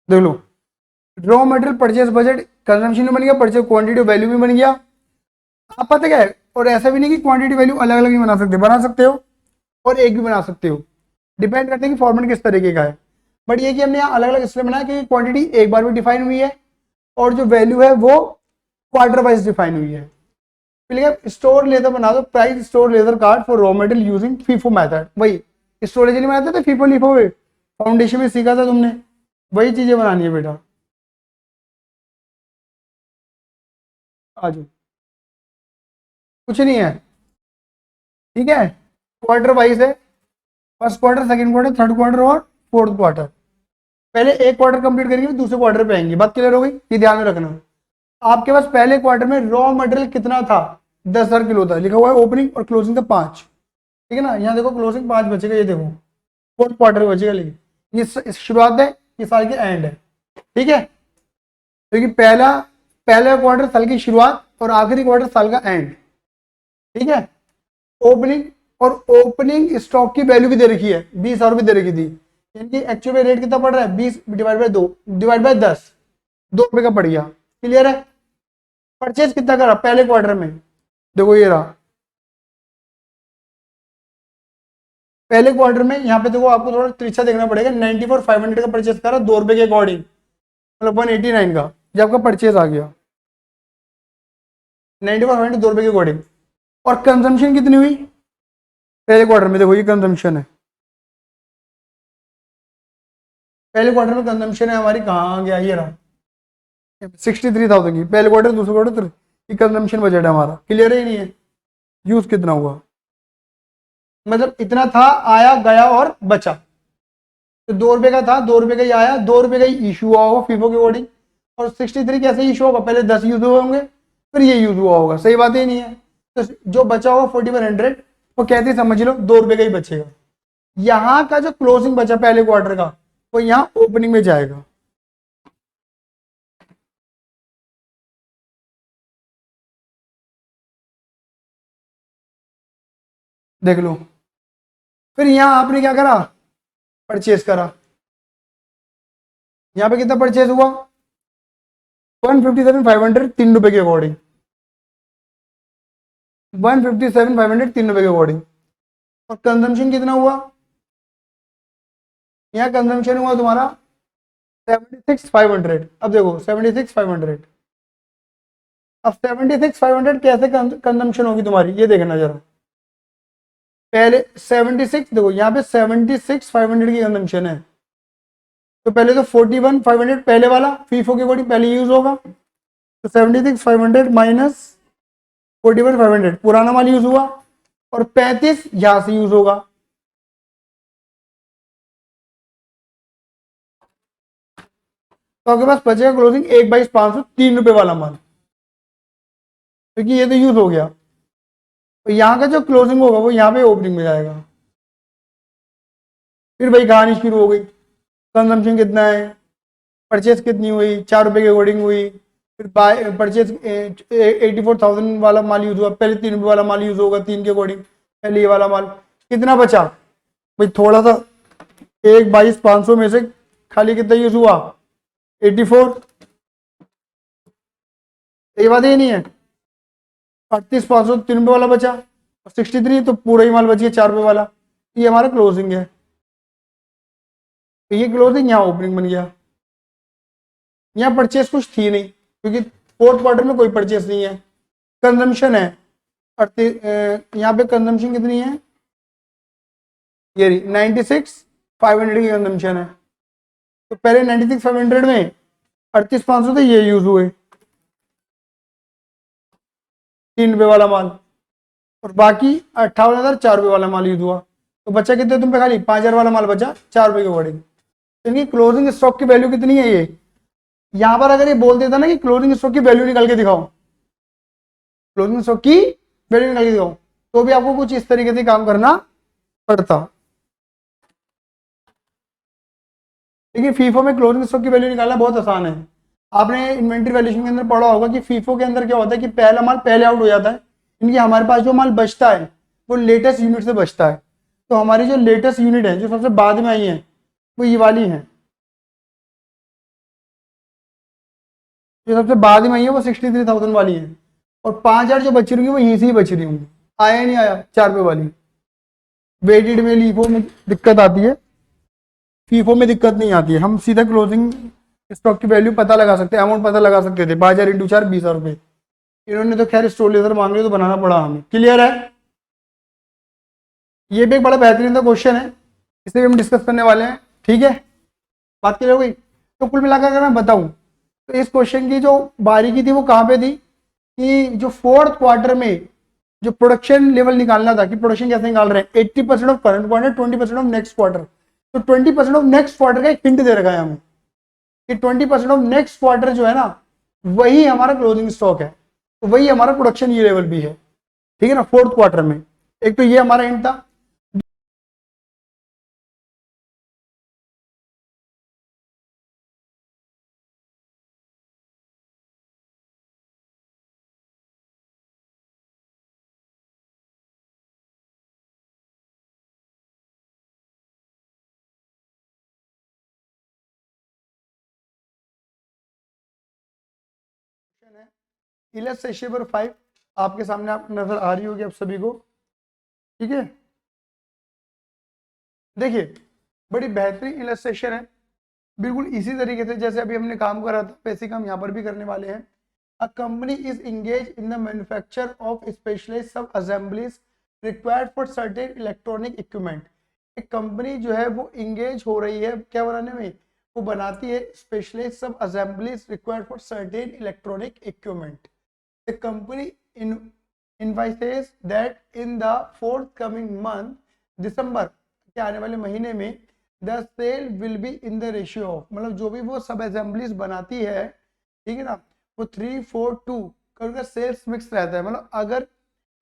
देख लो, raw material purchase budget consumption भी बन गया, परचेज क्वांटिटी वैल्यू भी बन गया। आप पता क्या है, और ऐसा भी नहीं कि क्वांटिटी वैल्यू अलग अलग नहीं बना सकते हो और एक भी बना सकते हो, डिपेंड करते हैं कि फॉर्मेट किस तरीके का है। बट ये कि हमने यहाँ अलग अलग इसलिए बनाया कि क्वांटिटी एक बार में डिफाइन हुई है और जो वैल्यू है वो क्वार्टर वाइज डिफाइन हुई है। फिर स्टोर लेदर बना दो, price store leather card for raw material using FIFO method. वही स्टोरेज नहीं बनाते थे फीफो लिफो में, फाउंडेशन में सीखा था तुमने, वही चीजें बनानी है बेटा। आज कुछ नहीं है, ठीक है। क्वार्टर वाइज है, first quarter, second quarter, third quarter और फोर्थ क्वार्टर। पहले एक क्वार्टर कंप्लीट करेंगे, दूसरे क्वार्टर पे आएंगे। बात क्लियर हो गई, ये ध्यान में रखना। आपके पास पहले क्वार्टर में रॉ मटेरियल कितना था, 10,000 किलो था, लिखा हुआ है ओपनिंग और क्लोजिंग का 5, ठीक है ना। यहाँ देखो क्लोजिंग 5 बचेगा, ये देखो फोर्थ क्वार्टर बचेगा, लेकिन ये शुरुआत है, ये साल की एंड है, ठीक है। क्योंकि पहला क्वार्टर साल की शुरुआत और आखिरी क्वार्टर साल का एंड, ठीक है। ओपनिंग और ओपनिंग स्टॉक की वैल्यू भी दे रखी है, 20,000 रुपये दे रखी थी, यानी एक्चुअल में रेट कितना पड़ रहा है, 20 डिवाइड बाय 2 डिवाइड बाय 10, 2 रुपये का पड़ गया। क्लियर है। परचेज कितना करा पहले क्वार्टर में, देखो ये रहा पहले क्वार्टर में। यहाँ पे देखो आपको थोड़ा तिरछा देखना पड़ेगा, 94,500 का परचेज करा 2 रुपये के अकॉर्डिंग, मतलब 189 का जब आपका परचेज आ गया, 94,500 2 रुपये के अकॉर्डिंग। और कंजम्पशन कितनी हुई पहले क्वार्टर में, देखो ये कंजम्पशन है, पहले क्वार्टर में कंजम्पशन है हमारी, कहाँ गया, ये रहा 63,000 की पहले क्वार्टर, दूसरे क्वार्टर ये कंजम्पशन बजट है हमारा। क्लियर ही नहीं है, यूज कितना हुआ, मतलब इतना था, आया गया और बचा। तो 2 रुपये का था, 2 रुपये का ही आया, 2 रुपये का ही इशू हुआ होगा फीफो के अकॉर्डिंग। और 63 कैसे इशू होगा, पहले 10 यूज हुए होंगे फिर ये यूज हुआ होगा, सही बात ही नहीं है। तो जो बचा होगा 4100 वो कैसे समझ लो 2 रुपये का ही बचेगा। यहाँ का जो क्लोजिंग बचा पहले क्वार्टर का वो यहाँ ओपनिंग में जाएगा। देख लो, फिर यहाँ आपने क्या करा, परचेज करा। यहाँ पे कितना परचेज हुआ, 157,500 3 रुपए के अकॉर्डिंग, 157,500 3 रुपए के अकॉर्डिंग। और कंजम्पशन कितना हुआ, यहाँ कंजम्पशन हुआ तुम्हारा 76,500। अब देखो 76,500, अब 76,500 कैसे कंजम्पशन होगी तुम्हारी, ये देखना जरा। पहले 76, देखो यहाँ पे 76,500 की कंजम्पशन है, तो पहले तो 41,500 पहले वाला फीफो के अकॉर्डिंग पहले यूज होगा, तो 76,500 माइनस 41,500 पुराना माल यूज हुआ, और 35 यहां से यूज होगा। तो आपके पास बचेगा क्लोजिंग 1/500 3 रुपए वाला माल, क्योंकि ये तो यूज हो गया। तो यहाँ का जो क्लोजिंग होगा वो यहाँ पे ओपनिंग में जाएगा। फिर भाई कहानी शुरू हो गई, कंजम्पशन कितना है, परचेज कितनी हुई, 4 रुपए के अकॉर्डिंग हुई, फिर बाय परचेज 84,000 वाला माल यूज हुआ, पहले 3 रुपए वाला माल यूज होगा 3 के अकॉर्डिंग, पहले ये वाला माल कितना बचा भाई, थोड़ा सा 1/22,500 में से खाली कितना यूज हुआ, 84, ये बात ही नहीं है। 38,500 3 रुपए वाला बचा, और 63 तो पूरा ही माल बच गया 4 रुपए वाला, ये हमारा क्लोजिंग है। तो ये क्लोजिंग यहाँ ओपनिंग बन गया। यहाँ परचेस कुछ थी नहीं, क्योंकि फोर्थ क्वार्टर में कोई परचेस नहीं है, कंजम्पशन है। यहाँ पे कंजम्पशन कितनी है, ये 96,500 की कंजम्पशन है। तो पहले 96,500 में 38,500 थे, ये यूज हुए 3 रुपए वाला माल, और बाकी 58,000 4 रुपए वाला माल यूज हुआ। तो बचा कितने तुम पे, खाली 5,000 वाला माल बचा 4 रुपए के अकॉर्डिंग। इनकी क्लोजिंग स्टॉक की वैल्यू कितनी है, ये यहां पर अगर ये बोल देता ना कि क्लोजिंग स्टॉक की वैल्यू निकाल के दिखाओ, क्लोजिंग स्टॉक की वैल्यू निकाल के दिखाओ, तो भी आपको कुछ इस तरीके से काम करना पड़ता। देखिए फीफो में क्लोजिंग स्टॉक की वैल्यू निकालना बहुत आसान है। आपने इन्वेंट्री वैल्यूएशन के अंदर पढ़ा होगा कि फीफो के अंदर क्या होता है कि पहला माल पहले आउट हो जाता है, इनकी हमारे पास जो माल बचता है वो लेटेस्ट यूनिट से बचता है। तो हमारी जो लेटेस्ट यूनिट है जो सबसे बाद में आई है वो ये वाली है, जो सबसे बाद में आई है वो 63,000 वाली है, और 5,000 जो बची रही वो यहीं से ही बची रही होंगी। आया नहीं आया 4 रुपए वाली, वेटेड में लीफो में दिक्कत आती है, फीफो में दिक्कत नहीं आती है, हम सीधा क्लोजिंग स्टॉक की वैल्यू पता लगा सकते हैं, अमाउंट पता लगा सकते थे, 12,000 इंटू 4 20,000 रुपए। इन्होंने तो खैर स्टोर लेजर मांगे तो बनाना पड़ा हमें। क्लियर है? ये भी एक बड़ा बेहतरीन सा क्वेश्चन है, इसे भी हम डिस्कस करने वाले हैं। ठीक है, बात क्लियर हो गई? तो कुल मिलाकर अगर मैं बताऊं तो इस क्वेश्चन की जो बारीकी थी वो कहां पे थी कि जो फोर्थ क्वार्टर में जो प्रोडक्शन लेवल निकालना था कि प्रोडक्शन कैसे निकाल रहे हैं, 80% of current quarter, 20% of next quarter. तो 20% ऑफ नेक्स्ट क्वार्टर का एक हिंट दे रखा है हमें कि 20% ऑफ नेक्स्ट क्वार्टर जो है ना वही हमारा क्लोजिंग स्टॉक है, तो वही हमारा प्रोडक्शन ये लेवल भी है। ठीक है ना, फोर्थ क्वार्टर में। एक तो ये हमारा हिंट था। इलस्ट्रेशन 5 आपके सामने आप नजर आ रही होगी आप सभी को। ठीक है, देखिए बड़ी बेहतरीन इलस्ट्रेशन है, बिल्कुल इसी तरीके से जैसे अभी हमने काम करा था वैसे काम यहाँ पर भी करने वाले हैं। A company is engage in the manufacture of specialised sub assemblies required for certain electronic equipment. एक कंपनी जो है वो इंगेज हो रही है क्या बनाने में, वो बनाती है specialised sub assemblies required for certain electronic equipment. The company invoices that in the forthcoming month दिसंबर के आने वाले महीने में the sale will be in the ratio of, मतलब जो भी वो सब असेंबलीज बनाती है, ठीक है ना, वो 3-4-2 का सेल्स मिक्स रहता है। मतलब अगर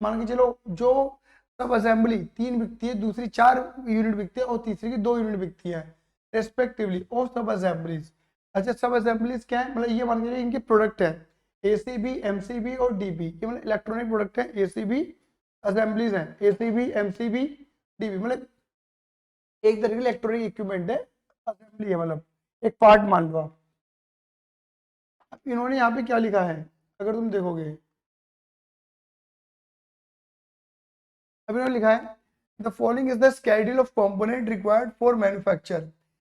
मान के चलो जो सब असेंबली 3 बिकती है, दूसरी 4 यूनिट बिकती है और तीसरी की 2 यूनिट बिकती है रेस्पेक्टिवली और सब असेंबलीज। अच्छा, सब असेंबलीज क्या है, मतलब ये मान के चलिए इनके प्रोडक्ट है एसीबी, एमसीबी और डीबी, ये मतलब इलेक्ट्रॉनिक प्रोडक्ट है। एसीबी असेंबलीज है, एसीबी, एमसीबी, डीबी, मतलब एक तरह की इलेक्ट्रॉनिक इक्विपमेंट है, असेंबली है, मतलब एक पार्ट मान लो आप। अब इन्होंने यहाँ पे क्या लिखा है अगर तुम देखोगे, अब इन्होंने लिखा है the following is the schedule of component required for manufacture.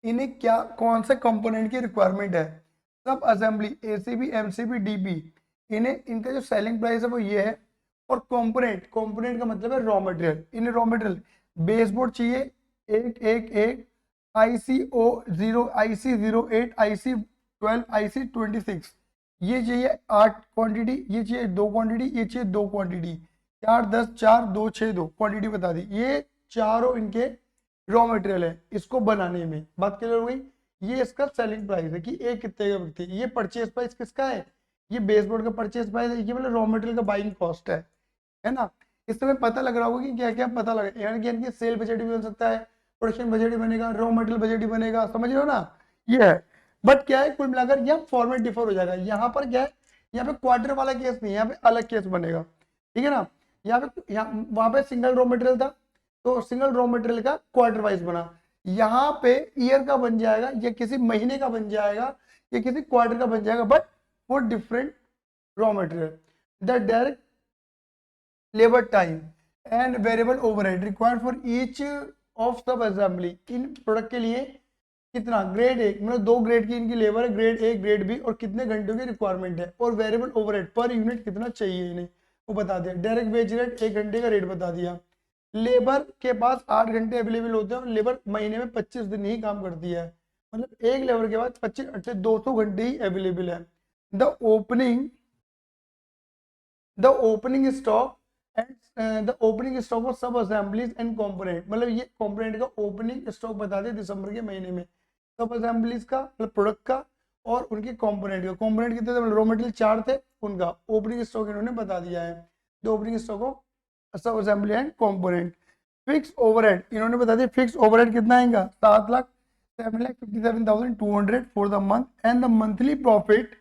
इन्हें क्या कौन से कंपोनेंट की रिक्वायरमेंट है, सब असेंबली एसीबी, एमसीबी, डीबी, इन्हें इनका जो सेलिंग प्राइस है वो ये है। और कंपोनेंट, कंपोनेंट का मतलब है रॉ मटेरियल, इन्हें रॉ मटेरियल बेसबोर्ड चाहिए एक एक एक, IC0, IC08, IC12, IC26, ये चाहिए 8 क्वांटिटी, ये चाहिए 2 क्वांटिटी, ये चाहिए 2 क्वांटिटी, 4 10 4 2 6 2 क्वांटिटी बता दी। ये चारों इनके रॉ मटेरियल है इसको बनाने में। बात क्लियर हो गई? ये इसका सेलिंग प्राइस है कि एक कितने का बिकती है। ये परचेज प्राइस किसका है, ये बेसबोर्ड का परचेज प्राइस है, ये मतलब रॉ मटेरियल का बाइंग कॉस्ट है ना। इस समय पता लग रहा होगा कि क्या क्या पता लगा, यानी कि इनकी सेल बजट भी बन सकता है, प्रोडक्शन बजट भी बनेगा, रॉ मटेरियल बजट भी बनेगा, समझ रहे हो ना। ये है, बट क्या है कुल मिलाकर यह फॉर्मेट डिफर हो जाएगा। यहाँ पर क्या है, यहाँ पे क्वार्टर वाला केस नहीं है, यहाँ पे अलग केस बनेगा। ठीक है ना, यहाँ पे वहां पे सिंगल रॉ मटेरियल था तो सिंगल रॉ मटेरियल का क्वार्टर वाइज बना, यहाँ पे ईयर का बन जाएगा या किसी महीने का बन जाएगा या किसी क्वार्टर का बन जाएगा, but for different raw material. The direct labour time and variable overhead required for each of sub assembly. In product के लिए कितना, ग्रेड एक, मतलब 2 ग्रेड की इनकी लेबर है, ग्रेड ए ग्रेड बी, और कितने घंटों की रिक्वायरमेंट है, और वेरिएबल ओवरहेड पर यूनिट कितना चाहिए इन्हें वो बता दिया। डायरेक्ट वेज रेट 1 घंटे का रेट बता दिया। लेबर के पास 8 घंटे अवेलेबल होते हैं और लेबर महीने में 25 दिन ही काम करती है, मतलब एक लेबर के पास 25 घंटे 200 घंटे ही अवेलेबल है। The opening stock and the opening stock of सब असेंबलीज एंड कंपोनेंट, मतलब ये कंपोनेंट का ओपनिंग स्टॉक बता दे दिसंबर के महीने में, सब असेंबलीज का मतलब प्रोडक्ट का और उनके कंपोनेंट का। कंपोनेंट कितने थे, मतलब रॉ मटेरियल 4 थे, उनका ओपनिंग स्टॉक इन्होंने बता दिया है। The opening stock of sub assembly and component. Fix overhead इन्होंने बता दिया, फिक्स ओवरहेड कितना आएगा 7,57,200 for the month and the monthly profit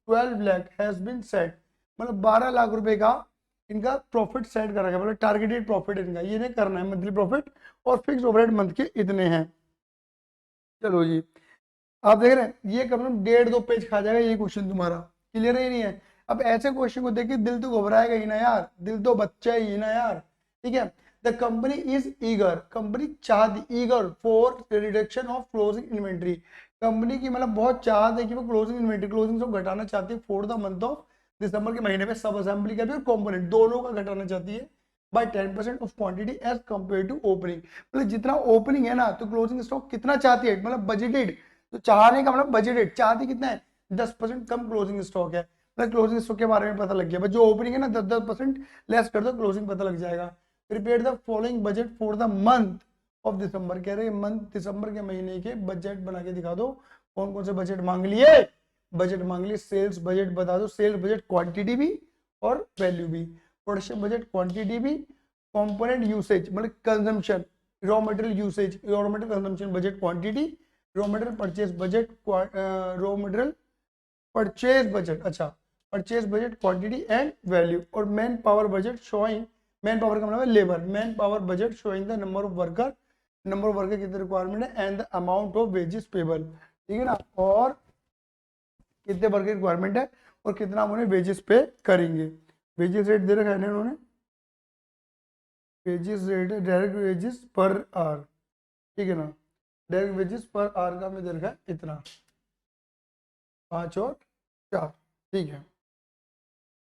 12 lakh has been set, मतलब 12 लाख रुपए का इनका प्रॉफिट सेट कर रखा है, मतलब टारगेटेड प्रॉफिट इनका ये नहीं करना है मंथली प्रॉफिट, और फिक्स ओवरहेड मंथ के इतने हैं। चलो जी, आप देख रहे हैं ये कम से कम 1.5-2 पेज खा जाएगा ये क्वेश्चन तुम्हारा। क्लियर ही नहीं है? अब ऐसे क्वेश्चन को देख के दिल तो घबराएगा ही ना यार, दिल तो बच्चा ही ना यार। ठीक है, the company is eager, company चाहती, eager for reduction of closing inventory, company की मतलब बहुत चाहत है कि वो क्लोजिंग इन्वेंट्री, क्लोजिंग को घटाना चाहती है for the month of December के महीने में, सब असेंबली का भी और कंपोनेंट दोनों का घटाना चाहती है by 10% of quantity as compare to opening. मतलब जितना ओपनिंग है ना, तो क्लोजिंग स्टॉक कितना चाहती है, मतलब बजटेड, तो चाहने का मतलब बजटेड, चाहती कितना है 10% कम क्लोजिंग स्टॉक है। मतलब क्लोजिंग स्टॉक के बारे में पता लग गया, बस जो ओपनिंग है ना 10% लेस कर दो, क्लोजिंग पता लग जाएगा। Prepare the following budget for the month of December, कह रहे मंथ दिसंबर के महीने के बजट बना के दिखा दो। कौन कौन से बजट मांग लिए, बजट मांग लिए, सेल्स बजट बता दो, सेल्स बजट क्वांटिटी भी और वैल्यू भी, प्रोडक्शन बजट क्वांटिटी भी, कंपोनेंट यूसेज मतलब consumption, raw material usage, raw material consumption budget quantity, raw material purchase budget, raw material purchase budget, अच्छा purchase budget quantity and value, और man power budget showing, man power का मतलब है labour, man power budget showing the number of worker, number of worker कितने requirement है and the amount of wages payable, ठीक है ना, और कितने वर्कर रिक्वायरमेंट है और कितना हम उन्हें वेजेस पे करेंगे। वेजेस रेट दे रखा है ना इन्होंने, वेजेस रेट है डायरेक्ट वेजेस पर आवर, ठीक है ना, डायरेक्ट वेजेस पर आवर का हमें दे रखा है इतना 5 और 4, ठीक है।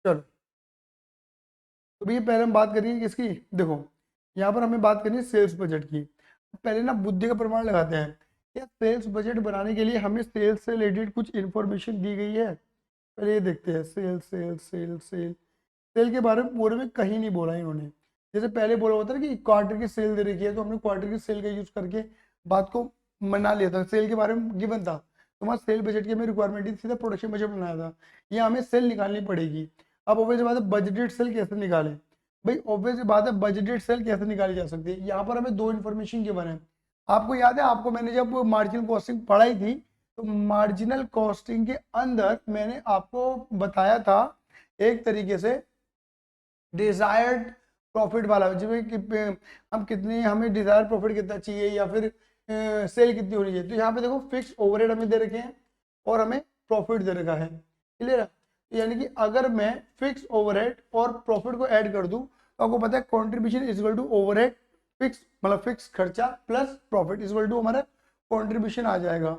चलो तो भैया पहले हम बात करेंगे किसकी, देखो यहाँ पर हमें बात करनी है सेल्स बजट की। पहले ना बुद्धि का प्रमाण लगाते हैं, क्या सेल्स बजट बनाने के लिए हमें सेल्स से रिलेटेड कुछ इंफॉर्मेशन दी गई है। पहले ये देखते हैं, sale sale sale sale, sale के बारे में पूरे में कहीं नहीं बोला इन्होंने। जैसे पहले बोला होता है कि क्वार्टर की सेल दे रखी है, तो हमने क्वार्टर की सेल का यूज करके बात को मना लिया था, सेल के बारे में गिवन था, तो वहाँ सेल बजट की हमें रिक्वायरमेंट थी, सीधा प्रोडक्शन बजट बनाया था। ये हमें सेल निकालनी पड़ेगी। अब ऑब्वियस बात है बजटेड सेल कैसे निकालें, भाई ऑब्वियस बात है बजटेड सेल कैसे निकाली जा सकती है। यहाँ पर हमें दो इन्फॉर्मेशन गिवन है। आपको याद है, आपको मैंने जब मार्जिनल कॉस्टिंग पढ़ाई थी, तो मार्जिनल कॉस्टिंग के अंदर मैंने आपको बताया था एक तरीके से डिजायर्ड प्रॉफिट वाला, जिसमें कि हम कितनी, हमें डिजायर्ड प्रॉफिट कितना चाहिए या फिर सेल कितनी होनी चाहिए। तो यहाँ पे देखो फिक्स ओवरहेड हमें दे रखे हैं और हमें प्रॉफिट दे रखा है, क्लियर है। यानी कि अगर मैं फिक्स ओवरहेड और प्रॉफिट को ऐड कर दूं, तो आपको पता है contribution is equal to overhead fix, मतलब फिक्स खर्चा plus profit is equal to हमारा कॉन्ट्रीब्यूशन आ जाएगा,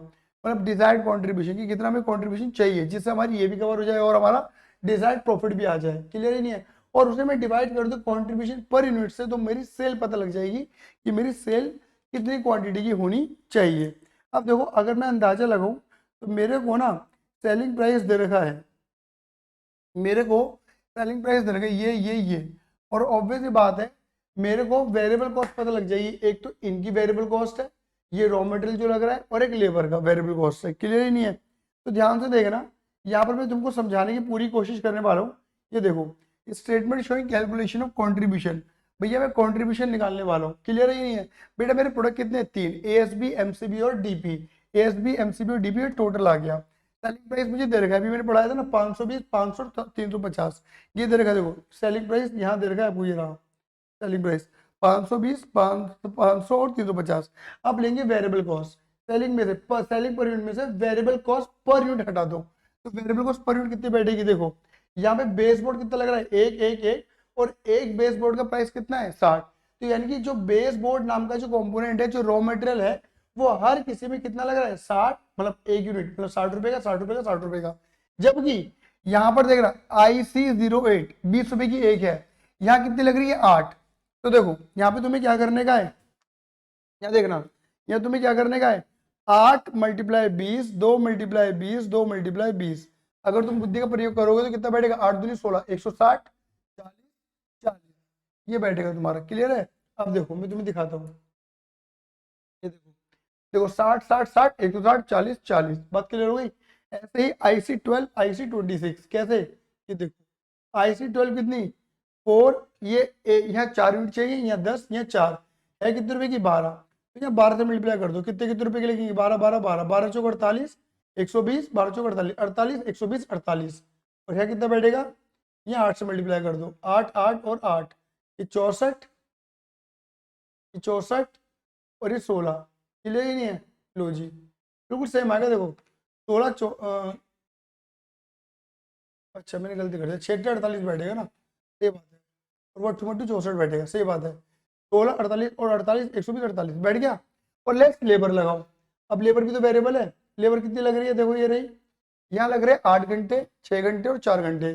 मतलब डिजायर्ड कॉन्ट्रीब्यूशन की कितना हमें कॉन्ट्रीब्यूशन चाहिए, जिससे हमारी ये भी कवर हो जाए और हमारा डिजायर्ड प्रॉफिट भी आ जाए, क्लियर ही नहीं है। और उसे मैं डिवाइड कर दूं कंट्रीब्यूशन पर यूनिट से, तो मेरी सेल पता लग जाएगी कि मेरी सेल कितनी क्वांटिटी की होनी चाहिए। अब देखो अगर मैं अंदाजा लगाऊं, तो मेरे को ना सेलिंग प्राइस दे रखा है, मेरे को सेलिंग प्राइस दे रखा है ये, और ऑब्वियस ही बात है मेरे को वेरिएबल कॉस्ट पता लग जाएगी। एक तो इनकी वेरिएबल कॉस्ट है, ये रॉ मटेरियल जो लग रहा है, और एक लेबर का वेरिएबल कॉस्ट है, क्लियर ही नहीं है। तो ध्यान से देखना, यहाँ पर मैं तुमको समझाने की पूरी कोशिश करने वाला हूँ। ये देखो statement showing calculation of contribution, भैया मैं कॉन्ट्रीब्यूशन निकालने वाला हूँ, क्लियर ही नहीं है। बेटा मेरे प्रोडक्ट कितने, 3, एएसबी एमसीबी और डीपी, एएसबी एमसीबी और डीपी टोटल आ गया। सेलिंग प्राइस मुझे दे रखा है, अभी मैंने पढ़ाया था ना 520, 500, 350, ये दे रखा है। देखो सेलिंग प्राइस यहाँ दे रखा है आपको, ये रहा सेलिंग प्राइस 520, 500 और 350। अब लेंगे वेरिएबल कॉस्ट, सेलिंग में से सेलिंग पर यूनिट में से वेरिएबल कॉस्ट पर यूनिट हटा दो, तो वेरिएबल कॉस्ट पर यूनिट कितनी बैठेगी। देखो यहाँ पे बेस बोर्ड कितना लग रहा है, एक एक एक, और एक बेस बोर्ड का प्राइस कितना है 60। तो यानी कि जो बेस बोर्ड नाम का जो कंपोनेंट है, जो रॉ मटेरियल है, वो हर किसी में कितना लग रहा है 60, मतलब एक यूनिट, मतलब 60 रुपए का, 60 रुपए का, 60 रुपए का। जबकि यहाँ पर देख रहा IC08 20 रुपए की एक है, यहाँ कितनी लग रही है 8। तो देखो यहाँ पे तुम्हें क्या करने का है, यहाँ देखना, यहाँ तुम्हें क्या करने का है 8 × 20, 2 × 20, 2 × 20। अगर तुम बुद्धि का प्रयोग करोगे तो कितना बैठेगा, 8 दूनी 16, 160, 40, 40, ये बैठेगा तुम्हारा, क्लियर है। अब देखो मैं तुम्हें दिखाता हूँ, ये देखो, देखो 60 60 60, 160, 40 40, बात क्लियर हो गई। ऐसे ही IC12, IC26 कैसे, ये देखो IC12 कितनी 4, ये यहाँ 4 यूनिट चाहिए, यहाँ 10, यहाँ 4 है, कितने रुपए की 12, तो यहाँ 12 से मल्टीप्लाई कर दो, कितने कितने रुपए के लगेंगे, 12 12 12, 12 चौक 48, 120, 12 चौक 48, 48, 120, 48, और यहाँ कितना बैठेगा, यहाँ 8 से मल्टीप्लाई कर दो, 8 8 और 8, ये 64, ये 64 और ये 16, क्लियर ही नहीं है। लो जी बिल्कुल सेम आ गया, देखो 16 अच्छा मैंने गलती कर दिया, 6 48 बैठेगा ना, सही बात है, और 1 2 64 बैठेगा, सही बात है। 16 48 और 48 120 48 बैठ गया। और लेस लेबर लगाओ। अब लेबर भी तो वेरिएबल है, लेबर कितनी लग रही है, देखो ये रही, यहाँ लग रहे हैं 8 घंटे, 6 घंटे और 4 घंटे।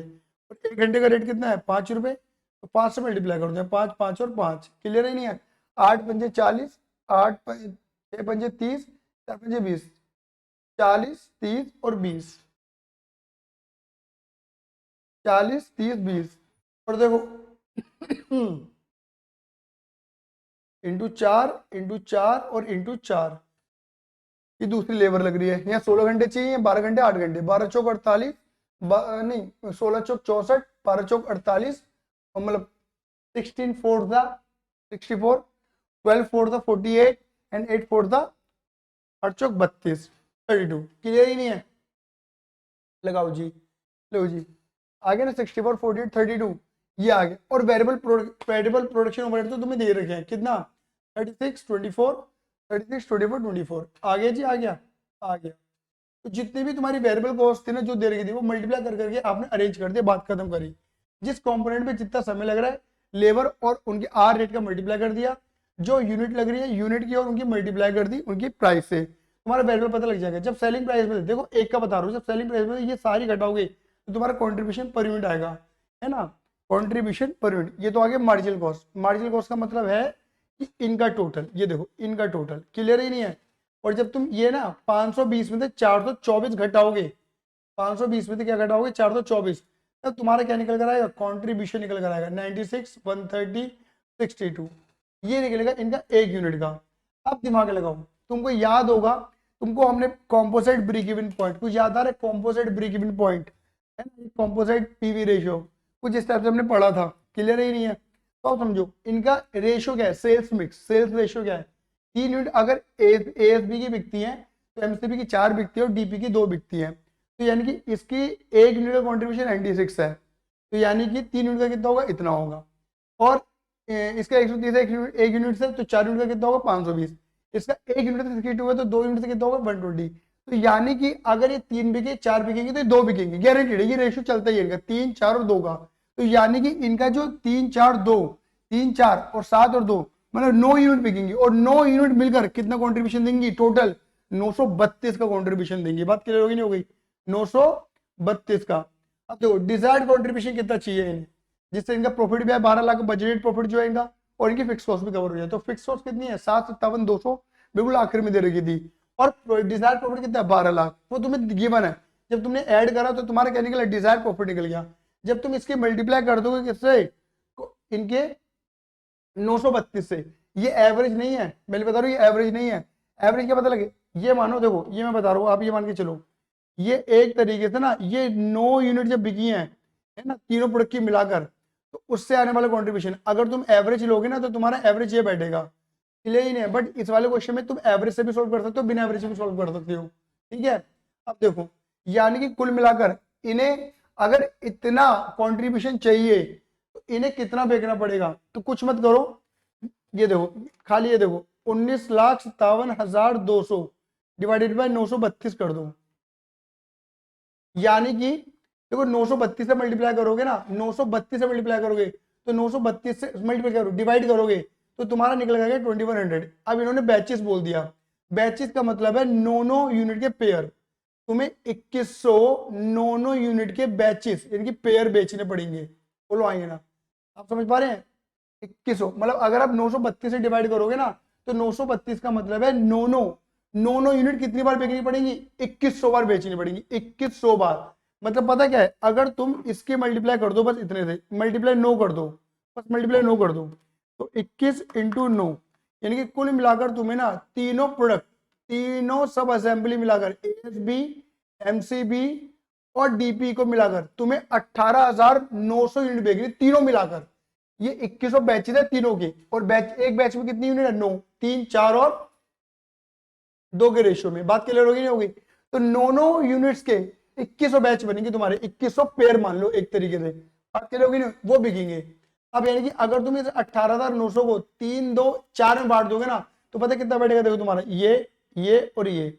और 1 घंटे का रेट कितना है, 5 रुपए। तो 5 से मल्टीप्लाई कर दो, 5 5 और 5, क्लियर ही नहीं है। 8 पंजे 40, 6 पंजे 30, 4 पंजे 20, 40 30 और 20, 40 30 20। और देखो इंटू चार और इंटू 4, ये दूसरी लेबर लग रही है। यहाँ 16 घंटे चाहिए, 12 घंटे 8 घंटे, 12 चौक 48, नहीं 16 चौक 64, 12 चौक 48, और मतलब 16 फोर था 64, 12 फोर था 48 एंड 8 फोर था 8 चौक 32, 32। क्लियर ही नहीं है, लगाओ जी, लो जी, आगे ना 64 48 32 ये आ गया। और वेरिएबल प्रोडक्शन ओवरहेड तो तुम्हें दे रखे हैं कितना, 36 24, 36 24 24, आ गया जी, आ गया, आ गया। तो जितनी भी तुम्हारी वेरिएबल कॉस्ट थी ना जो दे रखी थी, वो मल्टीप्लाई कर करके आपने अरेंज कर दिया, बात खत्म करी। जिस कंपोनेंट पे जितना समय लग रहा है, लेबर और उनके आर रेट का मल्टीप्लाई कर दिया, जो यूनिट लग रही है यूनिट की और उनकी मल्टीप्लाई कर दी उनकी प्राइस से, तुम्हारा वेरिएबल पता लग जाएगा। जब सेलिंग प्राइस में देखो, एक का बता रहा हूँ, जब सेलिंग प्राइस में ये सारी घटाओगे तो तुम्हारा कॉन्ट्रीब्यूशन पर यूनिट आएगा, है ना, कॉन्ट्रीब्यूशन पर यूनिट। ये तो आगे मार्जिनल कॉस्ट, मार्जिनल कॉस्ट का मतलब है कि इनका टोटल, ये देखो इनका टोटल, क्लियर ही नहीं है। और जब तुम ये ना 520 में से 424 घटाओगे, 520 में से क्या घटाओगे, 424, तब तुम्हारा क्या निकल कर आएगा, कॉन्ट्रीब्यूशन निकल कर आएगा 96 130 62, ये निकलेगा इनका एक यूनिट का। अब दिमाग लगाओ, तुमको याद होगा, तुमको हमने कॉम्पोजिट ब्रेक इवन पॉइंट, कुछ याद आ रहा है, कॉम्पोजिट ब्रेक इवन पॉइंट है ना, कॉम्पोजिट पीवी रेशियो, कुछ इस टाइप से हमने पढ़ा था, क्लियर ही नहीं है। तो आप समझो इनका रेशियो क्या है, सेल्स मिक्स, सेल्स रेशियो क्या है, 3 यूनिट अगर एएसबी की बिकती है तो एमसीबी की 4 बिकती है और डीपी की 2 बिकती है। तो यानी कि इसकी 1 यूनिट का कॉन्ट्रीब्यूशन 96 है, तो यानी कि 3 यूनिट का कितना होगा, इतना होगा। और इसका 130 एक यूनिट से, तो 4 यूनिट का कितना होगा, 520। इसका 1 यूनिट से 62 है, तो 2 यूनिट से कितना होगा, 120। तो यानी कि अगर ये 3 बिके 4 बिकेंगे तो ये 2 बिकेंगे, गारंटेड है, ये रेशियो चलता ही है इनका 3 4 और 2 का। तो यानी कि इनका जो 3 4 2, 3 4 और 7 और 2, मतलब 9 यूनिट बिकेंगी, और 9 यूनिट मिलकर कितना कंट्रीब्यूशन देंगी, टोटल 932 का कंट्रीब्यूशन देंगी। बात क्लियर होगी नहीं हो गई, 932 का। अब देखो डिजायर्ड कंट्रीब्यूशन कितना चाहिए इन्हें, जिससे इनका प्रॉफिट भी है 12 लाख, बजटेड प्रॉफिट जो है इनका, और इनकी फिक्स कॉस्ट भी कवर हो जाए। तो फिक्स कॉस्ट कितनी है, 757 200, बिल्कुल आखिर में दे रखी थी। और डिजायर्ड प्रॉफिट कितना है, 12 लाख, वो तुम्हें गिवन है। जब तुमने ऐड करा तो तुम्हारा क्या निकला, डिजायर्ड प्रॉफिट निकल गया। जब तुम इसकी मल्टीप्लाई कर दोगे किससे, इनके 932 से, ये एवरेज नहीं है, मैं बता रहा हूँ ये एवरेज नहीं है। एवरेज क्या पता लगे, ये मानो, देखो ये मैं बता रहा हूँ, आप ये मान के चलो, ये एक तरीके से ना, ये 9 यूनिट जब बिकी हैं, है ना, तीनों प्रोडक्ट की मिलाकर, तो उससे आने वाला कंट्रीब्यूशन, अगर तुम एवरेज लोगे ना तो तुम्हारा एवरेज ये बैठेगा, क्लियर ही नहीं है। बट इस वाले क्वेश्चन में तुम एवरेज से भी सॉल्व कर सकते हो, बिना एवरेज से भी सॉल्व कर सकते हो, ठीक है। अब देखो, यानी कि कुल मिलाकर इन्हें अगर इतना कंट्रीब्यूशन चाहिए तो इन्हें कितना फेंकना पड़ेगा, तो कुछ मत करो, ये देखो, खाली ये देखो 19,57,200 डिवाइडेड बाय 932 कर दो। यानी कि देखो 932 से मल्टीप्लाई करोगे ना, 932 से मल्टीप्लाई करोगे तो 932 से मल्टीप्लाई करो, डिवाइड करोगे तो तुम्हारा निकल गया 2100। अब इन्होंने बैचेस बोल दिया, बैचेस का मतलब है 9 यूनिट के पेयर, तुम्हें 2100 9 यूनिट के बैचेस इनकी पेयर बेचने पड़ेंगे। बोलो आएंगे ना, आप समझ पा रहे हैं, 2100 मतलब अगर आप 932 से डिवाइड करोगे ना, तो 932 का मतलब है 9 यूनिट कितनी बार बेचनी पड़ेगी, 2100 बार बेचनी पड़ेगी, 2100 बार। मतलब पता क्या है, अगर तुम इसके मल्टीप्लाई कर दो, बस इतने से मल्टीप्लाई 9 कर दो, बस मल्टीप्लाई 9 कर दो, तो 21 इंटू 9, यानी कि कुल मिलाकर तुम्हें ना तीनों प्रोडक्ट, तीनों सब असेंबली मिलाकर, एएसबी एमसीबी और डीपी को मिलाकर तुम्हें 18,900 यूनिट बेचनी, तीनों मिलाकर। ये 2100 बैचेस है तीनों के, और बैच एक बैच में कितनी यूनिट है, 9, 3 4 और 2 के रेशियो में। बात क्लियर होगी नहीं होगी, तो 9 यूनिट्स के 2100 बैच बनेंगे तुम्हारे, 2100 पेयर मान लो एक तरीके से, बात क्लियर होगी नहीं, वो बिकेंगे। अब यानी कि अगर तुम इस 18,900 को 3 2 4 में बांट दोगे ना, तो पता कितना बैठेगा, देखो तुम्हारा ये और ये,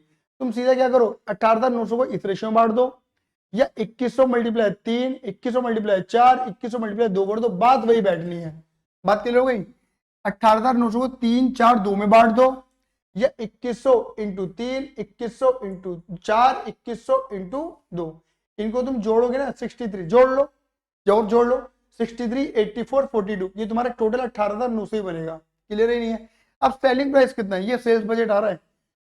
तुम सीधा क्या करो, 18,900 को इस रेशियो में बांट दो, या 2100 मल्टीप्लाई 3, 2100 मल्टीप्लाई 4, 2100 मल्टीप्लाई 2 कर दो, बात वही बैठनी है। बात क्लियर हो गई। 18,900 को 3 4 2 में बांट दो, या 2100 इंटू 3, 2100 इंटू 4, 2100 इंटू 2, इनको तुम जोड़ोगे ना 63, जोड़ लो, जोड़ लो 63, 84, 42, ये तुम्हारा टोटल 18,900 ही बनेगा। क्लियर ही नहीं है। अब सेलिंग प्राइस कितना है, ये सेल्स बजट आ रहा है,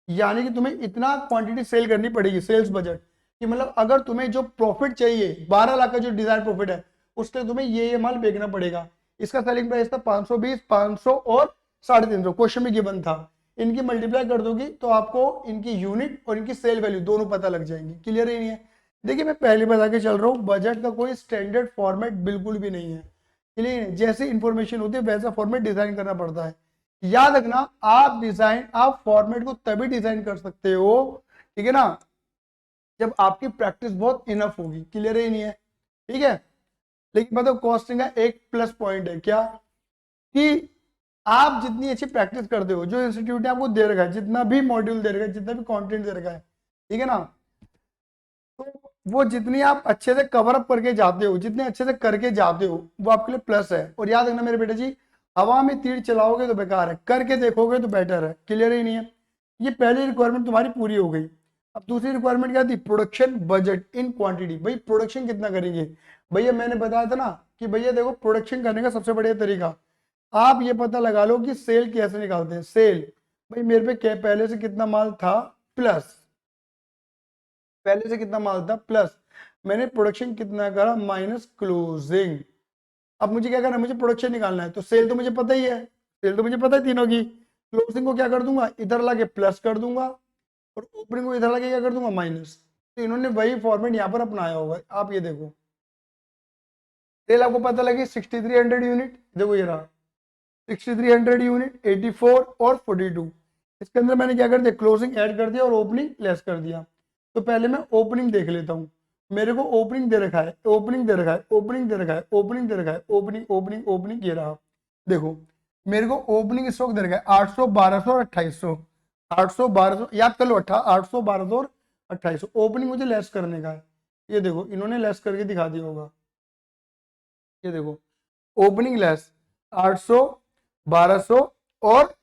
यानी कि तुम्हें इतना क्वांटिटी सेल करनी पड़ेगी, सेल्स बजट, कि मतलब अगर तुम्हें जो प्रॉफिट चाहिए 12 लाख का जो डिजायर प्रॉफिट है, उसके लिए तुम्हें ये माल बेचना पड़ेगा। इसका सेलिंग प्राइस था 520, 500 और 350, क्वेश्चन में गिवन था। इनकी मल्टीप्लाई कर दोगी तो आपको इनकी यूनिट और इनकी सेल वैल्यू दोनों पता लग जाएंगी। क्लियर ही नहीं है। देखिए मैं पहले बता के चल रहा हूँ, बजट का कोई स्टैंडर्ड फॉर्मेट बिल्कुल भी नहीं है। क्लियर, जैसी इंफॉर्मेशन होती है वैसा फॉर्मेट डिजाइन करना पड़ता है। याद रखना, आप फॉर्मेट को तभी डिजाइन कर सकते हो, ठीक है ना, जब आपकी प्रैक्टिस बहुत इनफ होगी। क्लियर ही नहीं है, ठीक है। लेकिन मतलब कॉस्टिंग का एक प्लस पॉइंट है क्या, कि आप जितनी अच्छी प्रैक्टिस करते हो, जो इंस्टीट्यूट ने आपको दे रखा है, जितना भी मॉड्यूल दे रखा है, जितना भी कंटेंट दे रखा है, ठीक है ना, तो वो जितनी आप अच्छे से कवर अप करके जाते हो, जितने अच्छे से करके जाते हो, वो आपके लिए प्लस है। और याद रखना मेरे बेटे जी, हवा में तीर चलाओगे तो बेकार है, करके देखोगे तो बेटर है। क्लियर ही नहीं है। ये पहली रिक्वायरमेंट तुम्हारी पूरी हो गई। अब दूसरी रिक्वायरमेंट क्या थी, प्रोडक्शन बजट इन क्वांटिटी। भाई प्रोडक्शन कितना करेंगे, भैया मैंने बताया था ना कि भैया देखो, प्रोडक्शन करने का सबसे बढ़िया तरीका, आप ये पता लगा लो कि सेल कैसे निकालते हैं। सेल, भाई मेरे पे क्या पहले से कितना माल था प्लस, पहले से कितना माल था प्लस, मैंने प्रोडक्शन कितना करा माइनस क्लोजिंग। अब मुझे क्या करना है, मुझे प्रोडक्शन निकालना है, तो सेल तो मुझे पता ही है, सेल तो मुझे पता है तीनों की। क्लोजिंग को क्या कर दूंगा, इधर लाके प्लस कर दूंगा, और ओपनिंग को इधर लाके क्या कर दूंगा, माइनस। तो इन्होंने वही फॉर्मेट यहाँ पर अपनाया होगा। आप ये देखो, सेल आपको पता लगी 6300 यूनिट, देखो ये रहा 6300 यूनिट, 84 और 42। इसके अंदर मैंने क्या कर दिया, क्लोजिंग ऐड कर दिया और ओपनिंग लेस कर दिया। तो पहले मैं ओपनिंग देख लेता हूँ। मेरे को ओपनिंग दे रखा है, ओपनिंग दे रखा है, ओपनिंग दे रखा है, ओपनिंग दे रखा है, ओपनिंग ओपनिंग ओपनिंग, ये रहा। देखो मेरे को ओपनिंग स्टॉक दे रखा है 800, 1200 और 2800। 800, 1200 याद कर लो, 800, 1200 और 2800। ओपनिंग मुझे लेस करने का है, ये देखो इन्होंने लेस करके दिखा दिया होगा। ये देखो ओपनिंग लेस 800, 1200 और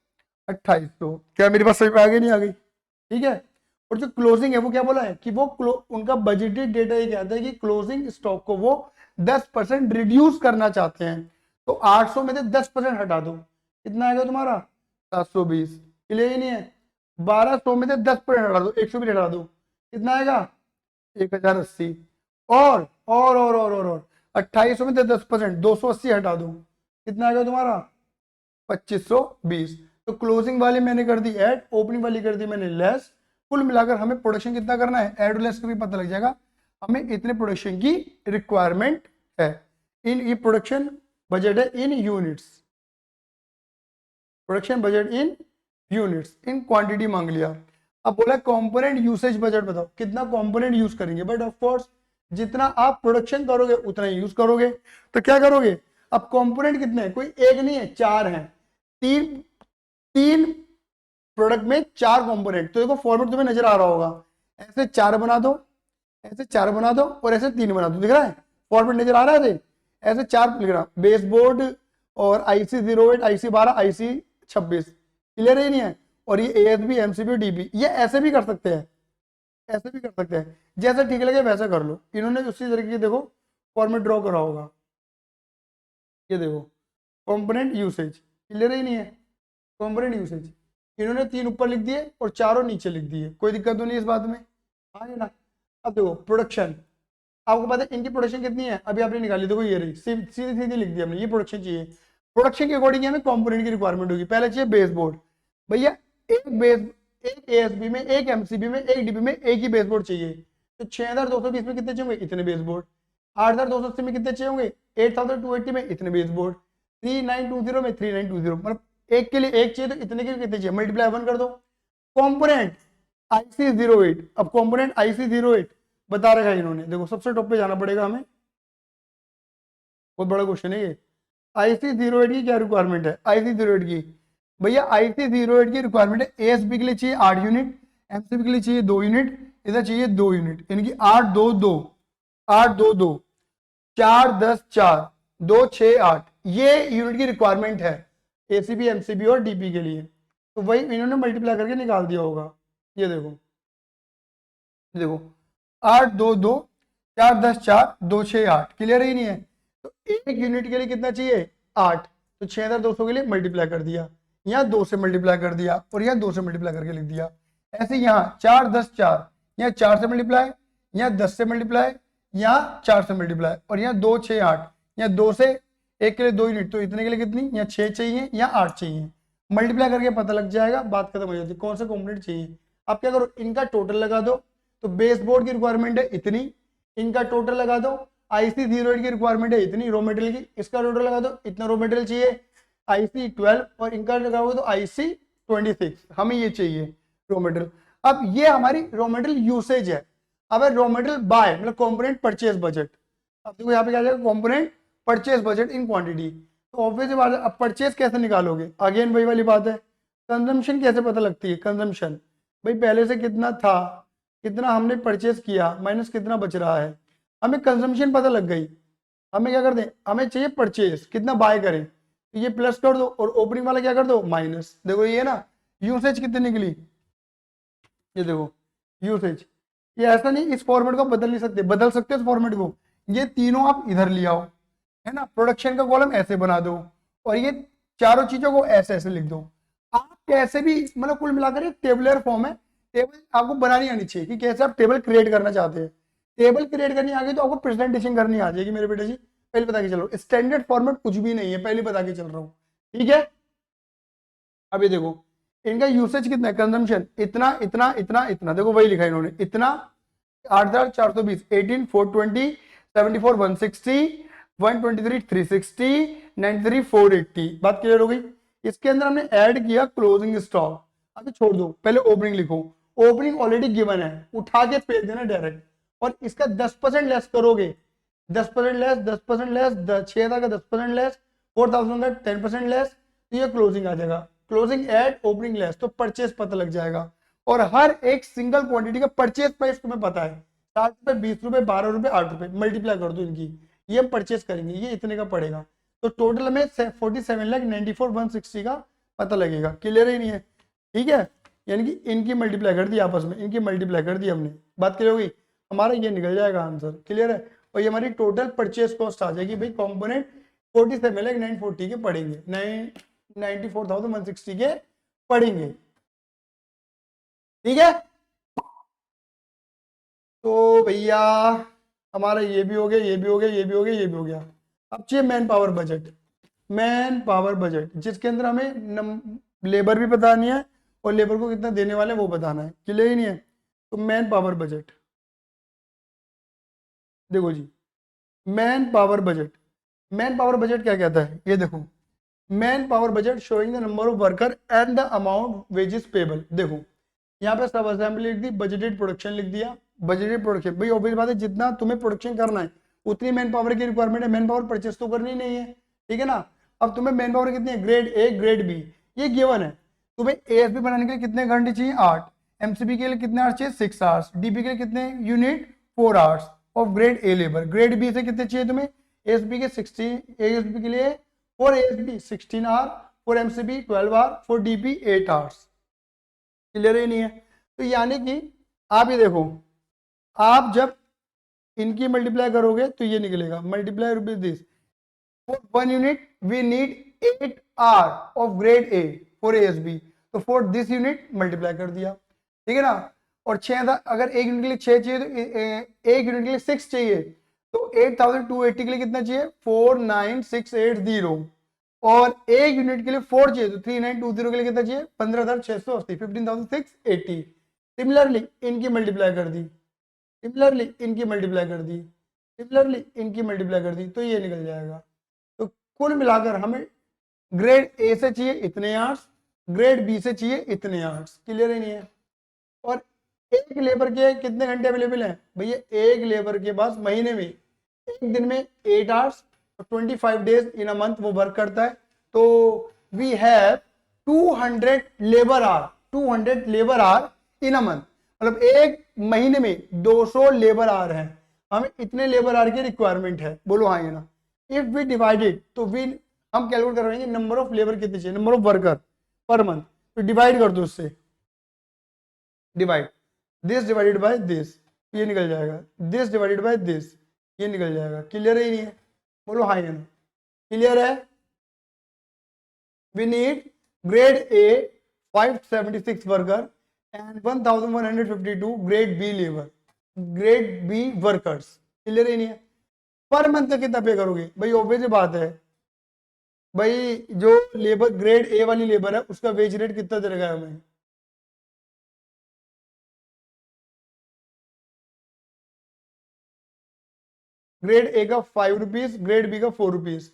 2800। क्या मेरी बात समझ में आ गई, नहीं आ गई, ठीक है। और जो क्लोजिंग है वो क्या बोला है कि वो उनका बजटेड डेटा ये कहता है कि क्लोजिंग स्टॉक को वो 10% रिड्यूस करना चाहते हैं। तो 800 में से 10% हटा दो, कितना आएगा तुम्हारा 720। क्लियर ही नहीं है। 1200 में से 10% हटा दो, 120 हटा दो, कितना आएगा 1080। और 2800 में से 10%, 280 हटा दो, कितना आएगा तुम्हारा 2520। तो क्लोजिंग वाली मैंने कर दी ऐड, ओपनिंग वाली कर दी मैंने लेस। कुल मिलाकर हमें प्रोडक्शन कितना करना है, ऐड लेस का भी पता लग जाएगा, हमें इतने प्रोडक्शन की रिक्वायरमेंट है। ये प्रोडक्शन बजट है in units, production budget in units, in quantity मांग लिया। अब बोला कंपोनेंट यूसेज बजट बताओ, कितना कंपोनेंट यूज करेंगे। बट ऑफ कोर्स जितना आप प्रोडक्शन करोगे उतना ही यूज करोगे। तो क्या करोगे, अब कंपोनेंट कितने हैं, कोई एक नहीं है, 4 हैं। तीन प्रोडक्ट में 4 कंपोनेंट। तो देखो फॉर्मेट तुम्हें नजर आ रहा होगा, ऐसे 4 बना दो, ऐसे 4 बना दो और ऐसे 3 बना दो। दिख रहा है फॉर्मेट नजर आ रहा है, ऐसे 4 लिख रहा, बेस बोर्ड और IC08, IC12, IC26। क्लियर ही नहीं है। और ये ASB, MCB, DB, ये ऐसे भी कर सकते हैं, ऐसे भी कर सकते हैं, जैसा ठीक लगे वैसा कर लो। इन्होंने उसी तरीके देखो फॉर्मेट ड्रॉ करा होगा। ये देखो कंपोनेंट यूसेज, क्लियर ही नहीं है, कंपोनेंट यूसेज इन्होंने 3 ऊपर लिख दिए और 4 नीचे लिख दिए। कोई दिक्कत तो नहीं इस बात में, हाँ ना। अब देखो प्रोडक्शन, आपको पता है इनकी प्रोडक्शन कितनी है, अभी आपने निकाली, देखो ये रही, सीधी सीधी लिख दी हमने, ये प्रोडक्शन चाहिए। प्रोडक्शन के अकॉर्डिंग हमें कंपोनेंट की रिक्वायरमेंट होगी। पहले चाहिए बेस बोर्ड, भैया एक ASB में, एक MCB में, एक DB में एक ही बेस बोर्ड चाहिए। तो 6220 में कितने चाहिए, इतने बेस बोर्ड। 8280 में कितने चाहिए होंगे, 8280 में इतने बेस बोर्ड। 3920 में 3920, मतलब एक के लिए एक चाहिए, तो इतने के लिए कितने चाहिए, मल्टीप्लाई 1 कर दो। कंपोनेंट IC08, अब कंपोनेंट IC08 बता रखा है इन्होंने, देखो सबसे टॉप पे जाना पड़ेगा हमें, बहुत बड़ा क्वेश्चन है ये। IC08 की क्या रिक्वायरमेंट है, IC08 की, भैया IC08 की रिक्वायरमेंट है ASB के लिए चाहिए 8 यूनिट, MCB के लिए चाहिए 2 यूनिट, इधर चाहिए 2 यूनिट, यानी कि 8 2 2 8 2 2 4 10 4 2 6 8, ये यूनिट की रिक्वायरमेंट है एसीबी, एमसीबी और डीपी के लिए। तो वही इन्होंने मल्टीप्लाई करके निकाल दिया होगा। ये देखो, देखो 8 2 2 4 10 4 2 6 8, क्लियर ही नहीं है। तो एक यूनिट के लिए कितना चाहिए 8, तो 6200 के लिए मल्टीप्लाई कर दिया, यहाँ 2 से मल्टीप्लाई कर दिया और यहाँ 2 से मल्टीप्लाई करके लिख दिया। ऐसे यहाँ 4 10 4, यहाँ 4 से मल्टीप्लाई, यहाँ 10 से मल्टीप्लाई, यहाँ 4 से मल्टीप्लाई और यहाँ 2 6 8, यहाँ 2 से एक के लिए 2 यूनिट, तो इतने के लिए कितनी, यहाँ 6 चाहिए, यहाँ 8 चाहिए। मल्टीप्लाई करके पता लग जाएगा, बात खत्म हो जाती है। कौन सा कॉम्पोनेंट चाहिए, आप क्या करो इनका टोटल लगा दो, तो बेस बोर्ड की रिक्वायरमेंट है इतनी, इनका टोटल लगा दो, आईसी 08 की रिक्वायरमेंट है इतनी रॉ मटेरियल की, इसका टोटल लगा दो इतना रॉ मटेरियल चाहिए, आईसी 12 और इनका लगाओगे तो आईसी 26, हमें ये चाहिए रॉ मटेरियल। अब ये हमारी रॉ मटेरियल यूसेज है। अब रॉ मटेरियल बाय मतलब कंपोनेंट परचेज बजट, अब देखो यहाँ पे क्या जाएगा component purchase budget in quantity. तो ऑब्वियसली बात है, अब परचेज कैसे निकालोगे, अगेन वही वाली बात है, कंजम्पशन कैसे पता लगती है, कंजम्पशन भाई पहले से कितना था, कितना हमने परचेज किया माइनस कितना बच रहा है, हमें कंजम्पशन पता लग गई। हमें क्या कर दें, हमें चाहिए परचेज कितना बाय करें, तो ये प्लस कर दो और ओपनिंग वाला क्या कर दो माइनस। देखो ये ना यूसेज कितनी निकली, ये देखो यूसेज, ये ऐसा नहीं इस फॉर्मेट को बदल नहीं सकते, बदल सकते इस फॉर्मेट को, ये तीनों आप इधर ले आओ है ना, प्रोडक्शन का कॉलम ऐसे बना दो और ये चारों चीजों को ऐसे ऐसे लिख दो। आप कैसे भी मतलब कुल मिलाकर एक टेबलर फॉर्म है, टेबल आपको बनानी आनी चाहिए कि कैसे आप टेबल क्रिएट करना चाहते हैं। टेबल क्रिएट करनी आ गई तो आपको प्रेजेंटेशन करनी आ जाएगी मेरे बेटे जी, पहले बता के चल रहा हूँ, स्टैंडर्ड फॉर्मेट कुछ भी नहीं है, पहले बता के चल रहा हूँ, ठीक है। अभी देखो इनका यूसेज कितना है, कंजम्पशन इतना इतना इतना इतना, देखो वही लिखा है इन्होंने, इतना 8420, 18 420, 74 160, 123 360, 93 480, बात क्लियर हो गई। इसके अंदर हमने ऐड किया क्लोजिंग स्टॉक, अभी छोड़ दो, पहले ओपनिंग लिखो, ओपनिंग ऑलरेडी गिवन है, उठा के पेज देना डायरेक्ट, और इसका 10% लेस करोगे, 10% लेस, 10% लेस, 6000 का 10% लेस, 4000 का 10% लेस, तो ये क्लोजिंग आ जाएगा, क्लोजिंग एड ओपनिंग लेस, तो परचेस पता लग जाएगा। और हर एक सिंगल क्वांटिटी का परचेस प्राइस तुम्हें पता है, 7 रुपए, 20 रुपए, 12 रुपए, 8 रुपए, मल्टीप्लाई कर दो इनकी, ये हम परचेस करेंगे, ये इतने का पड़ेगा, तो टोटल में 47,94,160 का पता लगेगा, क्लियर ही नहीं है, ठीक है। यानी कि इनकी मल्टीप्लाई कर दी आपस में, इनकी मल्टीप्लाई कर दी हमने, बात क्लियर होगी, हमारा ये निकल जाएगा आंसर, क्लियर है। और ये हमारी टोटल परचेस कॉस्ट आ जाएगी भाई, कंपोनेंट 47,940 के पड़ेंगे, 94,160 के पड़ेंगे, ठीक है। तो भैया हमारा ये भी हो गया, ये भी हो गया, ये भी हो गया, ये भी हो गया। अब चाहिए man power budget, man power budget जिसके अंदर हमें लेबर भी बतानी है और लेबर को कितना देने वाले हैं वो बताना है, क्लियर ही नहीं है। तो मैन पावर बजट, देखो जी man power budget, man power budget क्या कहता है, ये देखो man power budget showing the number of worker and the amount wages payable. देखो यहाँ पे सब असेंबली लिख दी, बजटेड प्रोडक्शन लिख दिया, बजटेड प्रोडक्शन भाई ऑब्वियस बात है, जितना तुम्हें प्रोडक्शन करना है उतनी मैन पावर की रिक्वायरमेंट है, मैन पावर परचेस तो करनी नहीं है, ठीक है ना। अब तुम्हें मैन पावर कितनी है, ग्रेड ए ग्रेड बी ये गिवन है, तुम्हें एएसबी बनाने के लिए कितने घंटे चाहिए 8, एमसीबी के लिए कितने आवर्स चाहिए 6 आवर्स, डीपी के लिए कितने unit 4 hours of grade A labour, grade B से कितने चाहिए तुम्हें एएसबी के 16, एएसबी के लिए for ASB 16 hour, for MCB 12 hour, for DP 8 hours, clear ही नहीं है। तो यानी कि आप ये देखो, आप जब इनकी मल्टीप्लाई करोगे तो ये निकलेगा, multiply rupees this, for 1 unit we need 8 hour of grade A for ASB, तो फॉर दिस यूनिट मल्टीप्लाई कर दिया, ठीक है ना। और 6 अगर एक यूनिट के लिए 6 चाहिए तो एक यूनिट के लिए 6 चाहिए, तो 8280 के लिए कितना चाहिए 49680, और एक यूनिट के लिए 4 चाहिए तो 3920 के लिए कितना चाहिए 15,680, 15,680। सिमिलरली इनकी मल्टीप्लाई कर दी, सिमिलरली इनकी मल्टीप्लाई कर दी, सिमिलरली इनकी मल्टीप्लाई कर दी, तो ये निकल जाएगा। तो कुल मिलाकर हमें ग्रेड ए से चाहिए इतने आवर्स, ग्रेड बी से चाहिए इतने आवर्स, क्लियर ही नहीं है। और एक लेबर के कितने घंटे अवेलेबल हैं भैया, एक लेबर के पास महीने में एक दिन में 8 hours, 25 days in a month वो वर्क करता है, तो we have 200 labour hour, 200 labour hour in a month, मतलब एक महीने में 200 लेबर आवर है, हमें इतने लेबर आवर की रिक्वायरमेंट है, बोलो हाँ या ना। इफ वी डिवाइडेड, तो वी हम कैलकुलेट करवाएंगे नंबर ऑफ लेबर कितने चाहिए, number of worker per month, तो डिवाइड कर दो उससे, divide this divided by this, ये निकल जाएगा, दिस डिवाइडेड बाय दिस, ये निकल जाएगा। क्लियर है ही नहीं है? बोलो हाँ या ना। क्लियर है? We need grade A 576 worker and 1152 grade B labour, grade B workers. Clear ही नहीं है? पर मंथ का कितना पे करोगे भाई? ऑब्वियस बात है भाई, जो लेबर ग्रेड ए वाली लेबर है उसका वेज रेट कितना दे रहा है हमें? ग्रेड ए का 5 रुपीज, ग्रेड बी का 4 रुपीज।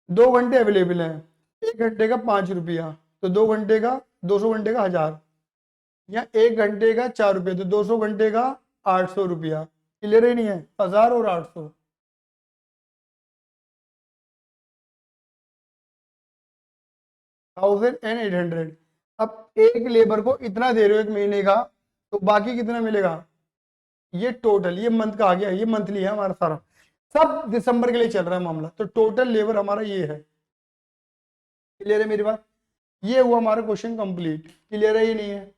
2 घंटे अवेलेबल है, 1 घंटे का 5 रुपया, तो 2 घंटे का 200 घंटे का 1000, या 1 घंटे का 4 रुपया, तो 200 घंटे का 800 रुपया। क्लियर ही नहीं है? 1000 और 800, 1800। अब एक लेबर को इतना दे रहे हो एक महीने का, तो बाकी कितना मिलेगा? ये टोटल, ये मंथ का आ गया, ये मंथली है हमारा सारा, सब दिसंबर के लिए चल रहा है मामला, तो टोटल लेबर हमारा ये है। क्लियर है मेरी बात? ये हुआ हमारा क्वेश्चन कंप्लीट। क्लियर है ही नहीं है?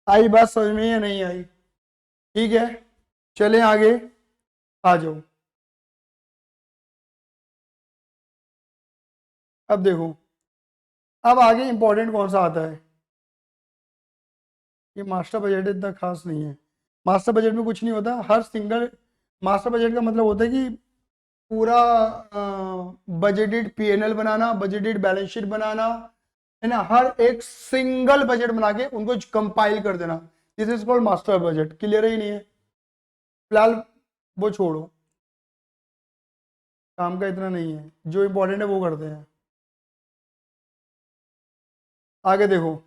आई बात समझ में या नहीं आई? ठीक है, चलें आगे, आ जाओ। अब देखो, अब आगे इंपॉर्टेंट कौन सा आता है? ये मास्टर बजट इतना खास नहीं है। मास्टर बजट में कुछ नहीं होता, हर सिंगल मास्टर बजट का मतलब होता है कि पूरा बजटेड पीएनएल बनाना, बजटेड बैलेंस शीट बनाना, है ना, हर एक सिंगल बजट बना के उनको कंपाइल कर देना, this is called master budget. Clear ही नहीं है? फिलहाल वो छोड़ो, काम का इतना नहीं है, जो इंपॉर्टेंट है वो करते हैं। आगे देखो।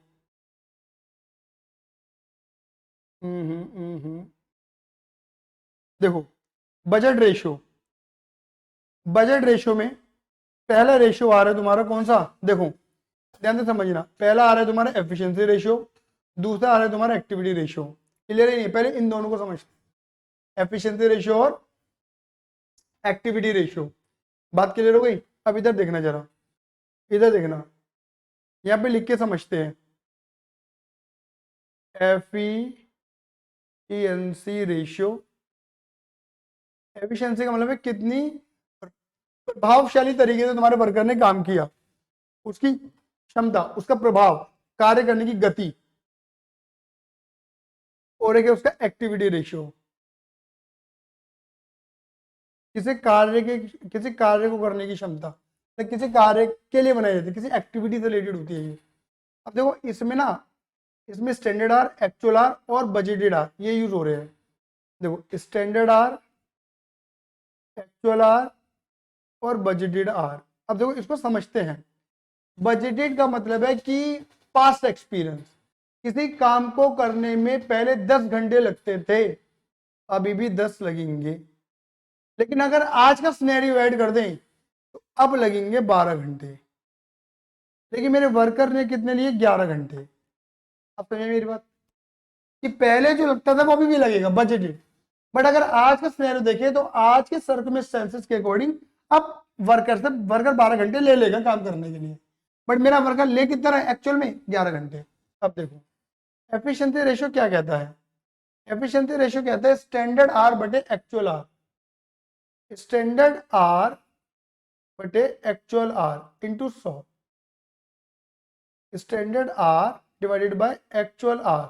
देखो, बजट रेशियो, बजट रेशियो में पहला रेशियो आ रहा है तुम्हारा कौन सा? देखो ध्यान से समझना, पहला आ रहा है तुम्हारा एफिशिएंसी रेशियो, दूसरा आ रहा है तुम्हारा एक्टिविटी रेशियो। क्लियर ही नहीं? पहले इन दोनों को समझ, एफिशिएंसी रेशियो और एक्टिविटी रेशियो। बात क्लियर हो गई? अब इधर देखना जरा, इधर देखना, यहाँ पे लिख के समझते हैं। एफिशिएंसी रेशियो, एफिशिएंसी का मतलब है कितनी प्रभावशाली तरीके से तुम्हारे वर्कर ने काम किया, उसकी क्षमता, उसका प्रभाव, कार्य करने की गति, और एक है उसका एक्टिविटी रेशियो, किसी कार्य को करने की क्षमता, तो किसी कार्य के लिए बनाई जाती है, किसी एक्टिविटी से रिलेटेड होती है ये। अब देखो इसमें ना, इसमें स्टैंडर्ड आर, एक्चुअल आर और बजटेड आर ये यूज हो रहे हैं। देखो स्टैंडर्ड आर, एक्चुअल आर और बजटेड आर। अब देखो इसको समझते हैं। बजटेड का मतलब है कि पास्ट एक्सपीरियंस, किसी काम को करने में पहले 10 घंटे लगते थे, अभी भी 10 लगेंगे, लेकिन अगर आज का सिनेरियो ऐड कर दें तो अब लगेंगे 12 घंटे, लेकिन मेरे वर्कर ने कितने लिए? 11 घंटे। अब समझे मेरी बात? कि पहले जो लगता था वो अभी भी लगेगा, बजटेड, बट अगर आज का सिनेरियो देखें तो आज के सर्कमस्टेंसेस के अकॉर्डिंग अब वर्कर 12 घंटे ले लेगा काम करने के लिए, बट मेरा वर्कर ले कितना है एक्चुअल में? 11 घंटे। अब देखो एफिशिएंसी रेशियो क्या कहता है? एफिशिएंसी रेशियो कहता है स्टैंडर्ड आर बटे एक्चुअल आर, स्टैंडर्ड आर बटे actual hour into 100, standard hour divided by actual hour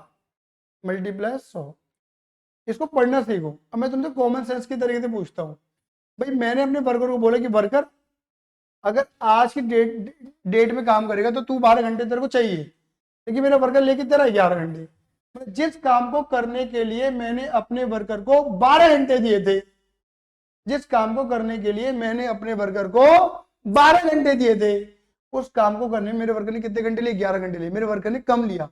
multiply 100। इसको पढ़ना सीखो। अब मैं तुमसे कॉमन सेंस की तरीके से पूछता हूँ, भाई मैंने अपने वर्कर को बोला कि वर्कर अगर आज की डेट में काम करेगा तो तू 12 घंटे तेरे को चाहिए, लेकिन मेरा वर्कर लेके तेरा 11 घंटे। जिस काम को करने के लिए मैंने अपने वर्कर को 12 घंटे दिए थे, जिस काम को करने के लिए मैंने अपने वर्कर को 12 घंटे दिए थे, उस काम को करने में मेरे वर्कर ने कितने घंटे लिए? 11 घंटे लिए। मेरे वर्कर ने कम लिया।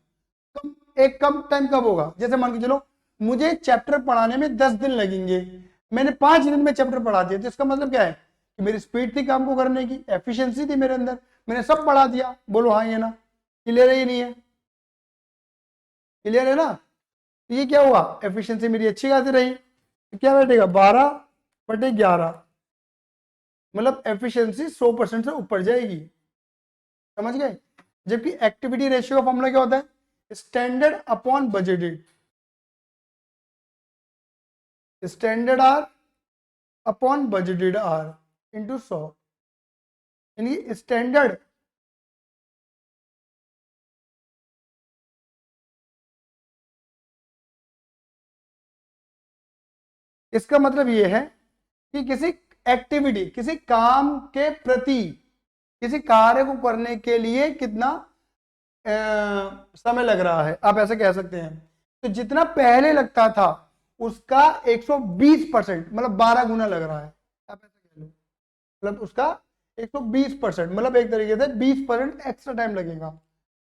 कम, एक कम टाइम कब होगा? जैसे मान के चलो मुझे चैप्टर पढ़ाने में 10 दिन लगेंगे, मैंने 5 दिन में चैप्टर पढ़ा दिया, तो इसका मतलब क्या है कि मेरी स्पीड थी काम को करने की, एफिशिएंसी थी मेरे अंदर, मैंने सब पढ़ा दिया। बोलो हाँ या ना? क्लियर है या नहीं है? क्लियर है ना? तो ये क्या हुआ? एफिशिएंसी मेरी अच्छी खासी रही, तो क्या बैठेगा? 12 बटे 11 मतलब एफिशिएंसी 100% से ऊपर जाएगी, समझ गए। जबकि एक्टिविटी रेशियो का फॉर्मूला क्या होता है, standard upon budgeted, standard hour upon budgeted hour into 100, यानी स्टैंडर्ड इसका मतलब ये है कि किसी एक्टिविटी, किसी काम के प्रति, किसी कार्य को करने के लिए कितना समय लग रहा है, आप ऐसे कह सकते हैं। तो जितना पहले लगता था उसका 120%, मतलब 12 गुना लग रहा है, आप ऐसे कह लो। मतलब उसका 120%, मतलब एक तरीके से 20% एक्स्ट्रा टाइम लगेगा।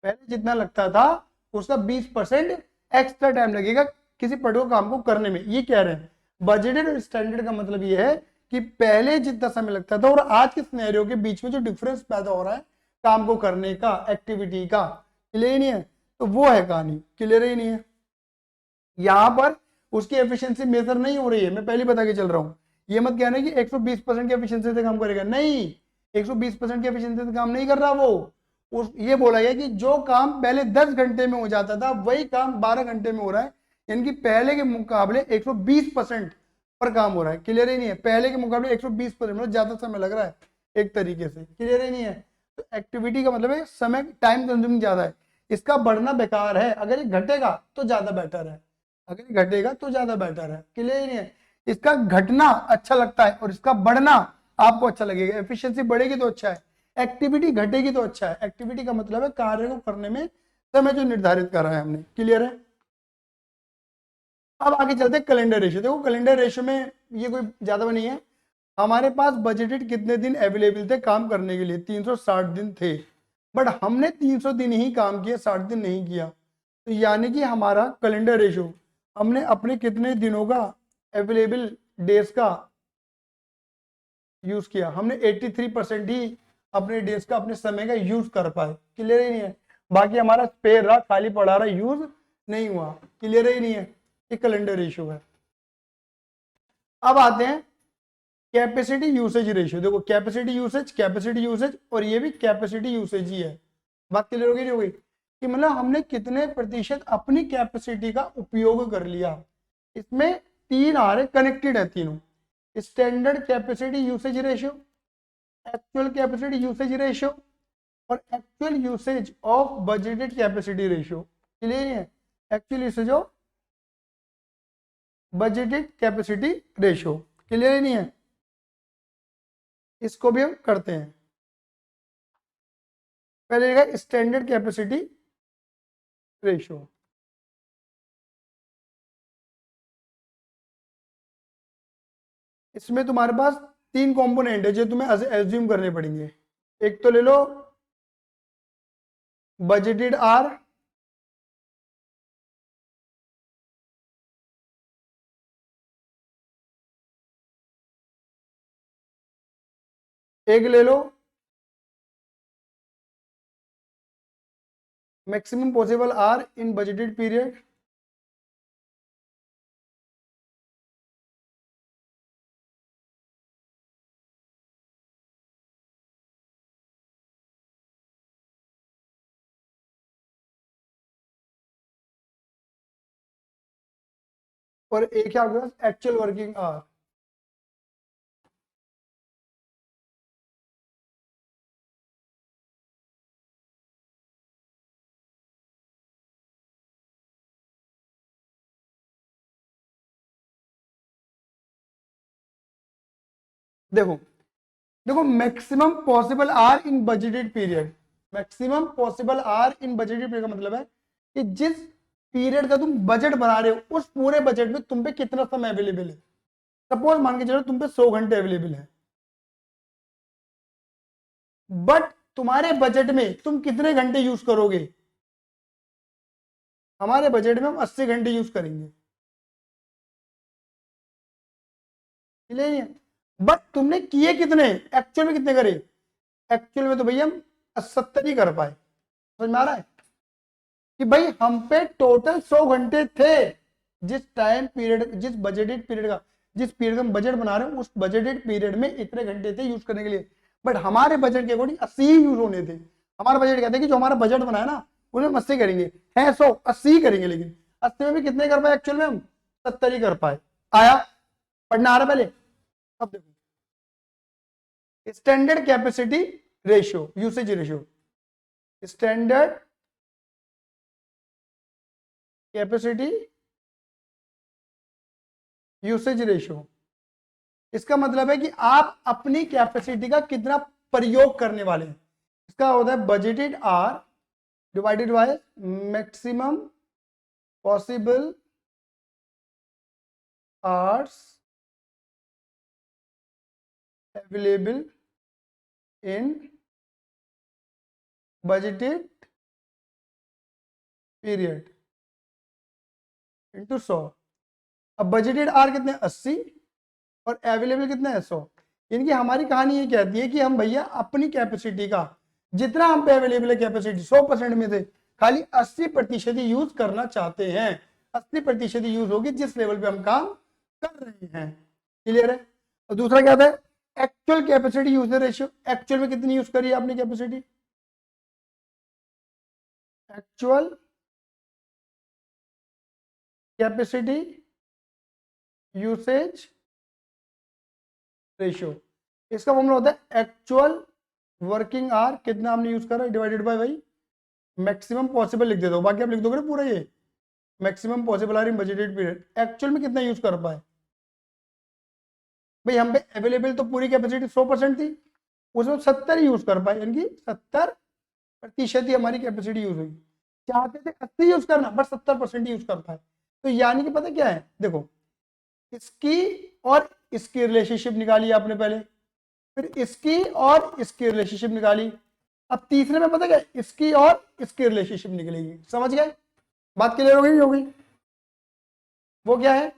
पहले जितना लगता था उसका 20% एक्स्ट्रा टाइम लगेगा किसी पर्टिकुलर काम को करने में, ये कह रहे हैं। बजटेड और स्टैंडर्ड का मतलब ये है कि पहले जितना समय लगता था और आज के सिनेरियो के बीच में जो डिफरेंस पैदा हो रहा है काम को करने का, एक्टिविटी का, क्लियर ही नहीं है, तो वो है कहानी, क्लियर ही नहीं है। यहां पर उसकी एफिशिएंसी मेजर नहीं हो रही है, मैं पहले बता के चल रहा हूं। ये मत कहना कि 120% की एफिशिएंसी से काम करेगा, नहीं, 120% की एफिशिएंसी से काम नहीं कर रहा वो। ये बोला गया कि जो काम पहले 10 घंटे में हो जाता था वही काम 12 घंटे में हो रहा है, यानी कि पहले के मुकाबले 120% पर काम हो रहा है, क्लियर ही नहीं है। पहले के मुकाबले 120%, मतलब ज्यादा समय लग रहा है एक तरीके से, क्लियर ही नहीं है। तो एक्टिविटी का मतलब है समय, टाइम कंज्यूमिंग ज्यादा है, इसका बढ़ना बेकार है। अगर ये घटेगा तो ज्यादा बेटर है, अगर घटेगा तो ज्यादा बेटर है, क्लियर ही नहीं है। इसका घटना अच्छा लगता है और इसका बढ़ना आपको अच्छा लगेगा। एफिशिएंसी बढ़ेगी तो अच्छा है, एक्टिविटी घटेगी तो अच्छा है। एक्टिविटी का मतलब है कार्य को करने में समय जो निर्धारित करा है हमने, क्लियर है। अब आगे चलते हैं कैलेंडर रेशियो। देखो कैलेंडर रेशियो में ये कोई ज्यादा नहीं है, हमारे पास बजटेड कितने दिन अवेलेबल थे काम करने के लिए, 360 दिन थे, बट हमने 300 दिन ही काम किया, 60 दिन नहीं किया। तो यानी कि हमारा कैलेंडर रेशियो, हमने अपने कितने दिनों का अवेलेबल डेज का यूज किया, हमने 83% ही अपने डेज का, अपने समय का यूज कर पाए, क्लियर ही नहीं है। बाकी हमारा स्पेयर रहा, खाली पड़ा रहा, यूज नहीं हुआ, क्लियर ही नहीं है। ये कैलेंडर रेशियो है। अब आते हैं कैपेसिटी यूसेज रेशियो। देखो कैपेसिटी यूसेज, कैपेसिटी यूसेज, और ये भी कैपेसिटी यूसेज ही है। बात क्लियर होगी नहीं होगी, कि मतलब हमने कितने प्रतिशत अपनी कैपेसिटी का उपयोग कर लिया। इसमें तीन आ रहे, कनेक्टेड है तीनों, standard capacity usage ratio, actual capacity usage ratio, और actual usage of budgeted capacity ratio, clear है। Actual usage of budgeted capacity ratio, clear नहीं है। इसको भी हम करते हैं। पहले स्टैंडर्ड कैपेसिटी रेशियो, इसमें तुम्हारे पास तीन कंपोनेंट है जो तुम्हें एज्यूम करने पड़ेंगे। एक तो ले लो बजटेड आर, एक ले लो maximum possible hour in budgeted period, और एक है आपके पास एक्चुअल वर्किंग आवर। देखो देखो maximum possible hour in budgeted period, maximum possible hour in budgeted period का मतलब है कि जिस पीरियड का तुम बजट बना रहे हो उस पूरे बजट में तुम पे कितना समय अवेलेबल है। सपोज मान के चलो तुम पे 100 घंटे अवेलेबल है, बट तुम्हारे बजट में तुम कितने घंटे यूज करोगे। हमारे बजट में हम 80 घंटे यूज करेंगे, नहीं, बट तुमने किए कितने, एक्चुअल में कितने करे। एक्चुअल में तो भैया हम 70 ही कर पाए, समझ में आ रहा है कि भाई हम पे टोटल 100 घंटे थे जिस टाइम पीरियड, जिस बजटेड पीरियड का, जिस पीरियड का हम बजट बना रहे हैं उस बजटेड पीरियड में इतने घंटे थे यूज करने के लिए, बट हमारे बजट के अकॉर्डिंग 80 यूज होने थे। हमारा बजट कहते हैं कि जो हमारा बजट बनाया ना उसमें 80 करेंगे, है 100, 80 करेंगे, लेकिन 80 में भी कितने कर पाए एक्चुअल में हम 70 ही कर पाए। आया पढ़ना आ रहा पहले? अब देखो standard capacity ratio, usage ratio, standard capacity usage ratio, इसका मतलब है कि आप अपनी कैपेसिटी का कितना प्रयोग करने वाले हैं। इसका होता है budgeted hour divided by maximum possible hours available in budgeted period into 100। अब बजटेड आर कितने 80 और अवेलेबल कितने है 100। इनकी हमारी कहानी ये कहती है कि हम भैया अपनी कैपेसिटी का जितना हम पे अवेलेबल है कैपेसिटी 100% में से खाली 80% ही यूज करना चाहते हैं। 80% ही यूज होगी जिस लेवल पे हम काम कर रहे हैं। क्लियर है? और दूसरा क्या था? Actual capacity user ratio, actual में कितनी यूज करी आपने capacity, actual capacity usage ratio. इसका फॉर्मूला होता है एक्चुअल वर्किंग आवर कितना हमने यूज करा डिवाइडेड बाय भाई मैक्सिमम पॉसिबल लिख देता हूं, बाकी आप लिख दोगे ना पूरा ये maximum possible hour in budgeted period. Actual में कितना यूज कर पाए भाई, हम पे अवेलेबल तो पूरी कैपेसिटी 100% थी, उसमें 70 ही यूज कर पाए, यानी कि 70% ही हमारी कैपेसिटी यूज हुई। चाहते थे 80 यूज करना बट 70% ही यूज कर पाए। तो यानी कि पता क्या है, देखो इसकी और इसकी रिलेशनशिप निकाली आपने पहले, फिर इसकी और इसकी रिलेशनशिप निकाली, अब तीसरे में पता क्या इसकी और इसकी रिलेशनशिप निकलेगी। समझ गए? बात क्लियर हो गई? वो क्या है?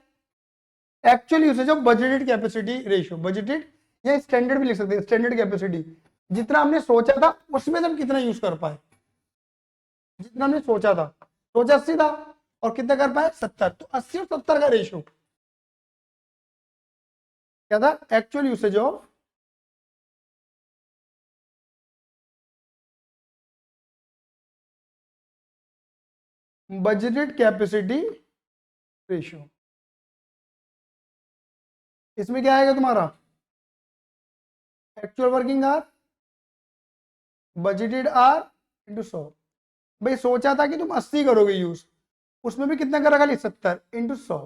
Actual usage of budgeted capacity ratio. Budgeted या स्टैंडर्ड भी लिख सकते हैं, स्टैंडर्ड कैपेसिटी, जितना हमने सोचा था उसमें से हम कितना यूज कर पाए। जितना हमने सोचा था, सोचा 80 था और कितना कर पाए 70, तो 80 और 70 का रेशियो क्या था? Actual usage of budgeted capacity ratio. इसमें क्या आएगा तुम्हारा? Actual working hour budgeted our into 100। भाई सोचा था कि तुम 80 करोगे यूज, उसमें भी कितना करा खाली 70 इंटू 100।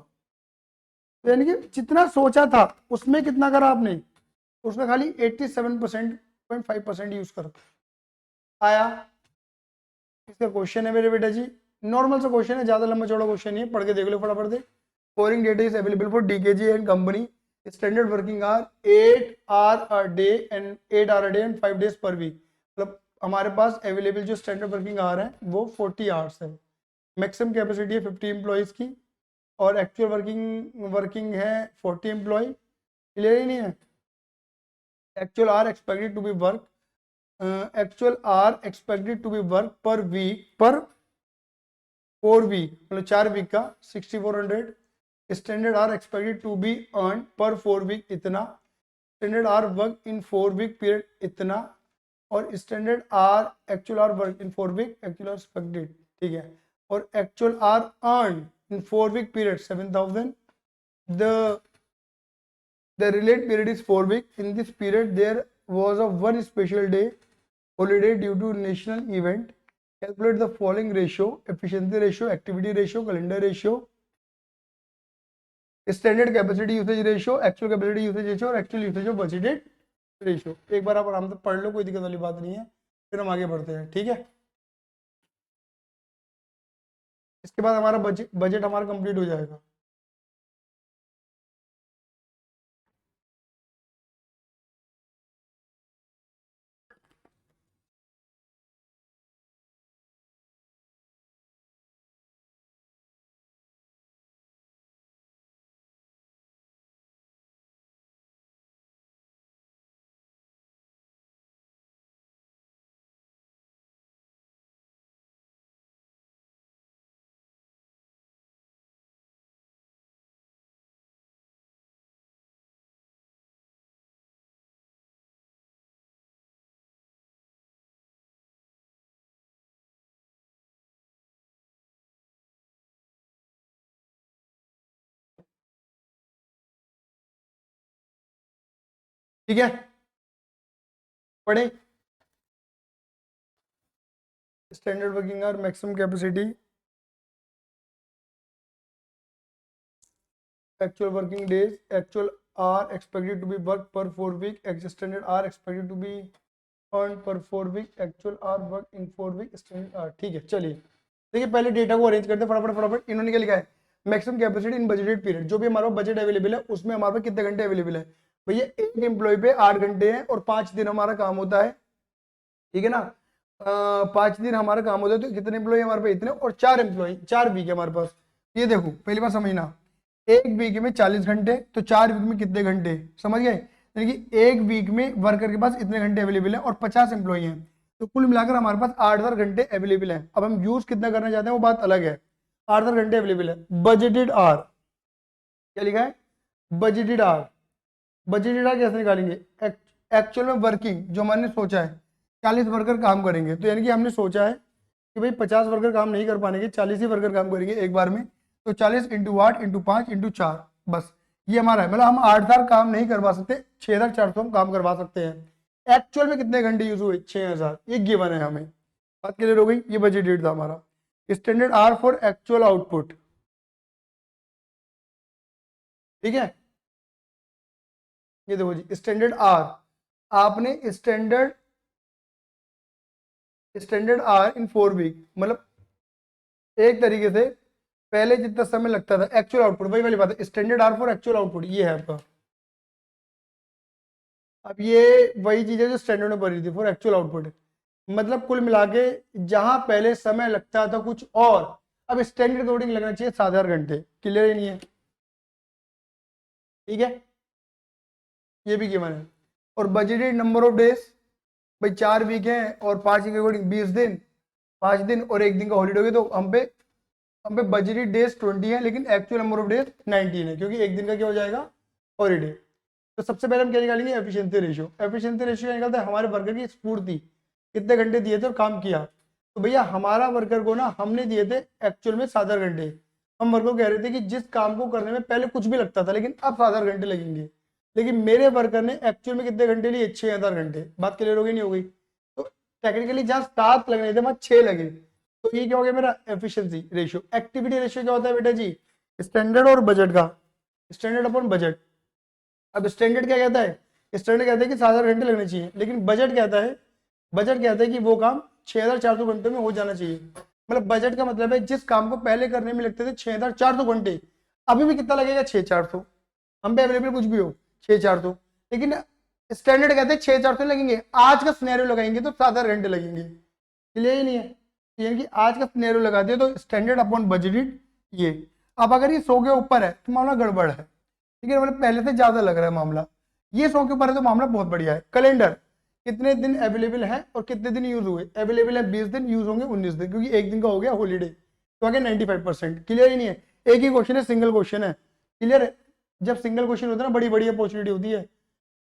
तो यानी कि जितना सोचा था उसमें कितना करा आपने, उसमें खाली 87.5% यूज कर आया। इसका क्वेश्चन है मेरे बेटा जी, नॉर्मल सा क्वेश्चन है, ज्यादा लंबा चौड़ा क्वेश्चन नहीं है, पढ़ के देख लो फटाफट से। Scoring data is available for DKG and company, standard working hour 8 hour a day and 8 hour a day and 5 days per week. मतलब हमारे पास अवेलेबल जो स्टैंडर्ड वर्किंग आवर है वो 40 आवर्स है। मैक्सिमम कैपेसिटी है 50 एम्प्लॉयज की और एक्चुअल वर्किंग वर्किंग है 40 एम्प्लॉय। क्लियर ही नहीं है? Actual hour expected to be work, actual hour expected to be work per week per 4 week, मतलब 4 वीक का 6400। Standard hour expected to be earn per 4 week इतना, standard hour work in 4 week period इतना, और standard hour actual hour work in 4 week actual hour expected, ठीक है, और actual hour earn in 4 week period 7000। the the relate period is 4 week. In this period there was a one special day holiday due to national event. Calculate the following ratio: efficiency ratio, activity ratio, calendar ratio, standard capacity usage ratio, actual capacity usage ratio और actual usage of budgeted ratio. एक बार आप आराम से पढ़ लो, कोई दिक्कत वाली बात नहीं है, फिर हम आगे बढ़ते हैं। ठीक है, इसके बाद हमारा बजट हमारा कंप्लीट हो जाएगा। ठीक है, पढ़े। Standard working our, maximum capacity, actual working days, actual hour expected to be worked per 4 week, extended hour expected to be earned per 4 week, actual hour worked in 4 week, extended hour। ठीक है, चलिए देखिए पहले data को arrange करते हैं फटाफट फटाफट। इन्होंने क्या लिखा है, maximum capacity in budgeted period, जो भी हमारे पास बजट अवेलेबल है उसमें हमारे पास कितने घंटे अवेलेबल है भैया, एक एम्प्लॉय पे 8 घंटे हैं और 5 दिन हमारा काम होता है, ठीक है ना। 5 दिन हमारा काम होता है, तो कितने एम्प्लॉय हमारे पास, इतने, और 4 एम्प्लॉय, 4 वीक है हमारे पास। ये देखो पहली बार समझना, एक वीक में 40 घंटे, तो 4 वीक में कितने घंटे, समझ गए। यानी कि एक वीक में वर्कर के पास इतने घंटे अवेलेबल है और 50 एम्प्लॉय हैं, तो कुल मिलाकर हमारे पास 8,000 घंटे अवेलेबल है। अब हम यूज कितना करना चाहते हैं वो बात अलग है। 8,000 घंटे अवेलेबल है। बजटेड आवर क्या लिखा है, बजटेड आवर। बजटेड आवर कैसे निकालेंगे, एक्चुअल में वर्किंग जो हमने सोचा है 40 वर्कर काम करेंगे, तो यानी कि हमने सोचा है कि भाई 50 वर्कर काम नहीं कर पाएंगे, 40 ही वर्कर काम करेंगे एक बार में, तो 40 इंटू 8 इंटू 5 इंटू 4, बस ये हमारा है। मतलब हम 8,000 काम नहीं करवा सकते, 6,400 हम काम करवा सकते हैं। एक्चुअल में कितने घंटे यूज हुए, 6,000, ये गिवन है हमें। बात क्लियर हो गई, ये बजट डेट था हमारा। Standard hour for actual output, ठीक है। ये देखो जी, स्टैंडर्ड आर, आपने स्टैंडर्ड आर इन 4 वीक, मतलब एक तरीके से पहले जितना समय लगता था एक्चुअल आउटपुट, वही वाली बात है, standard hour for actual output, ये है आपका। अब ये वही चीज है जो स्टैंडर्ड में पड़ी थी, फॉर एक्चुअल आउटपुट, मतलब कुल मिला के जहां पहले समय लगता था कुछ और, अब स्टैंडर्ड कोडिंग लगना चाहिए 7,000 घंटे। क्लियर ही नहीं है, ठीक है, ये भी गिवन है। और बजटेड नंबर ऑफ डेज, भाई 4 वीक है और 5 के अकॉर्डिंग 20 दिन, 5 दिन और एक दिन का हॉलीडे हो गया, तो हम पे बजटेड डेज 20 है, लेकिन एक्चुअल नंबर ऑफ डेज 19 है, क्योंकि एक दिन का क्या हो जाएगा, हॉलीडे। तो सबसे पहले हम क्या निकालेंगे, एफिशिएंसी रेशियो। एफिशिएंसी रेशियो क्या निकलता है, हमारे वर्कर की स्फूर्ति, कितने घंटे दिए थे और काम किया। तो भैया हमारा वर्कर को ना हमने दिए थे एक्चुअल में 7,000 घंटे, हम वर्कर को कह रहे थे कि जिस काम को करने में पहले कुछ भी लगता था लेकिन अब 7,000 घंटे लगेंगे, लेकिन मेरे वर्कर ने एक्चुअल में कितने घंटे लिए, 6,000 घंटे। बात क्लियर हो गई नहीं हो गई, तो टेक्निकली जहाँ 7 लगने थे वहां 6 लगे, तो ये क्या हो गया मेरा एफिशिएंसी रेशियो। एक्टिविटी रेशियो क्या होता है बेटा जी, स्टैंडर्ड और बजट का, स्टैंडर्ड अपॉन बजट। अब स्टैंडर्ड क्या कहता है, स्टैंडर्ड कहता है कि 7,000 घंटे लगने चाहिए, लेकिन बजट कहता है कि वो काम 6,400 घंटे में हो जाना चाहिए। मतलब बजट का मतलब है जिस काम को पहले करने में लगते थे 6,400 घंटे, अभी भी कितना लगेगा, 6,400। हम पे अवेलेबल कुछ भी हो 6,400, लेकिन स्टैंडर्ड कहते हैं 6,400 लगेंगे, आज का सिनेरियो लगाएंगे तो 7,000 घंटे लगेंगे। क्लियर ही नहीं है, यानी कि आज का सिनेरियो लगा दिया तो स्टैंडर्ड अपॉन बजटेड ये। अब अगर ये 100 के ऊपर है तो मामला गड़बड़ है, ठीक है, मतलब पहले से ज्यादा लग रहा है मामला। ये 100 के ऊपर है तो मामला बहुत बढ़िया है। कैलेंडर, कितने दिन अवेलेबल है और कितने दिन यूज हुए, अवेलेबल है 20 दिन, यूज होंगे 19 दिन, क्योंकि एक दिन का हो गया हॉलीडे, तो आगे 95%। क्लियर ही नहीं है, एक ही क्वेश्चन है, सिंगल क्वेश्चन है। क्लियर है, जब सिंगल क्वेश्चन होता है ना बड़ी बड़ी अपॉर्चुनिटी होती है।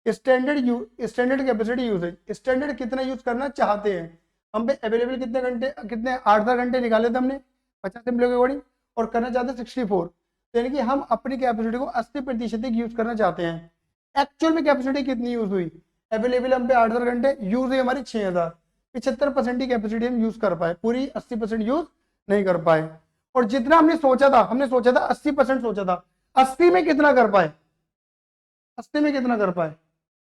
स्टैंडर्ड कैपेसिटी यूजेज, स्टैंडर्ड कितना यूज करना चाहते हैं, हम पे अवेलेबल कितने घंटे, कितने 8,000 घंटे निकाले थे हमने 50 एम्प्लॉय के अकॉर्डिंग, और करना चाहते हैं 64, यानी कि हम अपनी कैपेसिटी को 80% यूज करना चाहते हैं। एक्चुअल में कैपेसिटी कितनी यूज हुई, अवेलेबल हम पे 8,000 घंटे, यूज हुई हमारी 6,000, 75% की कैपेसिटी हम यूज कर पाए, पूरी 80% यूज नहीं कर पाए। और जितना हमने सोचा था 80% सोचा था, 80 में कितना कर पाए, 80 में कितना कर पाए,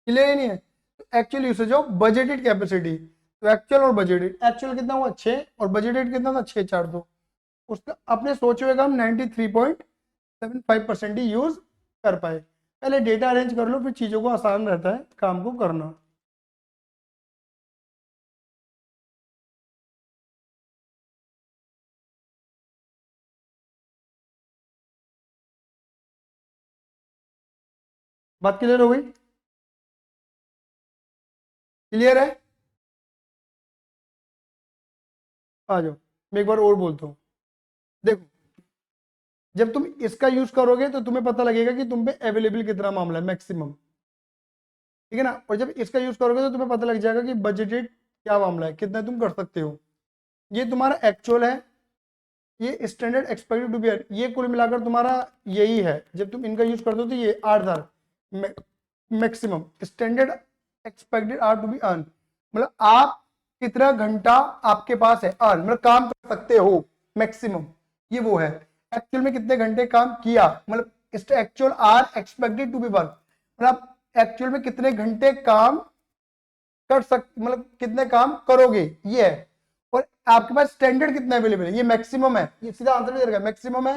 क्लियर ही नहीं है। तो actual usage of budgeted capacity, तो एक्चुअल और बजटेड, एक्चुअल कितना हुआ 6 और बजटेड कितना था 6,400, उसका अपने सोचे हुए हम 93.75% ही यूज कर पाए। पहले डेटा अरेंज कर लो, फिर चीजों को आसान रहता है काम को करना। बात क्लियर हो गई, क्लियर है, आ जाओ मैं एक बार और बोलता हूँ। देखो, जब तुम इसका यूज करोगे तो तुम्हें पता लगेगा कि तुम पे अवेलेबल कितना मामला है, मैक्सिमम, ठीक है ना। और जब इसका यूज करोगे तो तुम्हें पता लग जाएगा कि बजटेड क्या मामला है, कितना तुम कर सकते हो। ये तुम्हारा एक्चुअल है, ये स्टैंडर्ड एक्सपेक्टेड टू बी, ये कुल मिलाकर तुम्हारा यही है। जब तुम इनका यूज करते हो तो ये 8,000, maximum standard expected hour to be earn, मतलब आप कितना घंटा आपके पास है अर्न, मतलब काम कर सकते हो मैक्सिमम, ये वो है। एक्चुअल में कितने घंटे काम किया, मतलब actual hour expected to be work, मतलब एक्चुअल में कितने घंटे काम कर मतलब कितने काम करोगे ये है। और आपके पास स्टैंडर्ड कितना अवेलेबल है, ये मैक्सिमम है, ये सीधा आंसर नहीं देगा, मैक्सिमम है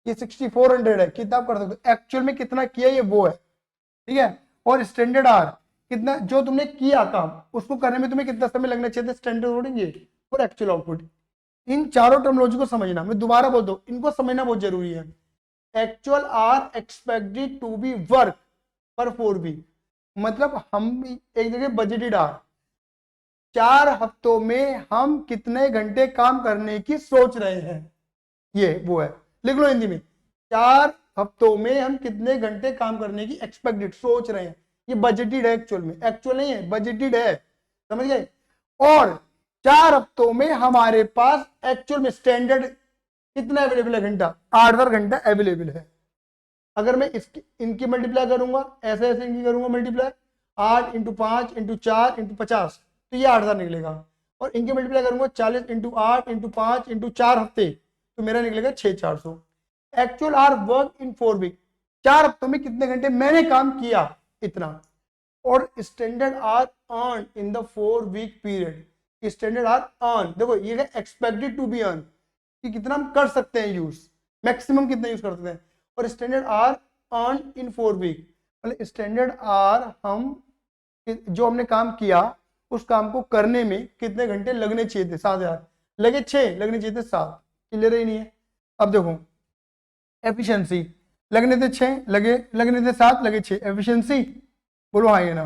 ये 6400 है, कितना आप कर सकते हो, एक्चुअल में कितना किया ये वो है, ठीक है। और स्टैंडर्ड आर कितना जो तुमने किया काम उसको करने में तुम्हें कितना समय लगना चाहिए, स्टैंडर्ड लोडिंग ये और एक्चुअल आउटपुट। इन चारों टर्मोलॉजी को समझना, मैं दोबारा बोल दूं, इनको समझना बहुत जरूरी है। Actual hour expected to be work per 4 week, मतलब हम एक जगह बजटेड आर 4 हफ्तों में हम कितने घंटे काम करने की सोच रहे हैं, ये वो है। लिख लो हिंदी में, 4 हफ्तों में हम कितने घंटे काम करने की एक्सपेक्टेड सोच रहे हैं, ये बजटेड है, एक्चुअल में एक्चुअल नहीं है, बजटेड है, समझ गए। और 4 हफ्तों में हमारे पास एक्चुअल में स्टैंडर्ड कितना अवेलेबल है घंटा, 8 घंटा अवेलेबल है। अगर मैं इसकी इनकी मल्टीप्लाई करूंगा, ऐसे ऐसे इनकी करूंगा मल्टीप्लाई, 8 × 5 × 4 × 50, तो ये 8000 निकलेगा। और इनकी मल्टीप्लाई करूंगा 40 × 8 × 5 × 4 हफ्ते, तो मेरा निकलेगा 6400। Actual hour work in 4 week, 4 हफ्तों में कितने घंटे मैंने काम किया, इतना। और standard hour earn in the 4 week period, standard hour earn, देखो ये है एक्सपेक्टेड टू बी अर्न, कि कितना हम कर सकते हैं यूज, मैक्सिमम कितना यूज कर सकते हैं। और standard hour earn in 4 week, मतलब स्टैंडर्ड आर हम जो हमने काम किया उस काम को करने में कितने घंटे लगने चाहिए थे, 7000 लगे, 6 लगने चाहिए थे, 7, क्लियर ही नहीं है। अब देखो एफिशिएंसी, लगने थे 6 लगे, लगने थे 7 लगे 6, एफिशिएंसी बोलो हाँ ये ना,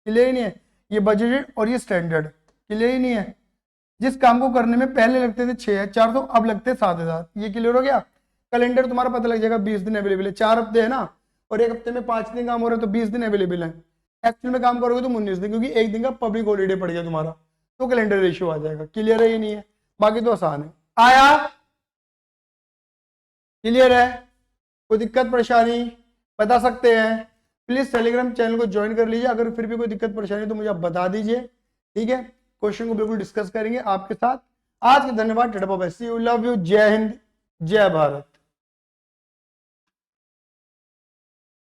क्लियर ही नहीं है। ये बजटेड और ये स्टैंडर्ड, क्लियर ही नहीं है। जिस काम को करने में पहले लगते थे 6400, अब लगते 7000, ये क्लियर हो गया। कैलेंडर तुम्हारा पता लग जाएगा, 20 दिन अवेलेबल है, 4 हफ्ते है ना, और एक हफ्ते में 5 दिन काम हो रहा है, तो 20 दिन अवेलेबल है। एक्चुअल में काम करोगे तो 19 दिन, क्योंकि एक दिन का पब्लिक हॉलीडे पड़ गया तुम्हारा, तो कैलेंडर रेशियो आ जाएगा। क्लियर है ये नहीं है, बाकी तो आसान है। आया, क्लियर है, कोई दिक्कत परेशानी बता सकते हैं, प्लीज टेलीग्राम चैनल को ज्वाइन कर लीजिए। अगर फिर भी कोई दिक्कत परेशानी तो मुझे आप बता दीजिए, ठीक है। क्वेश्चन को बिल्कुल डिस्कस करेंगे आपके साथ। आज के धन्यवाद, tata bye bye, see you, love you, जय हिंद, जय भारत।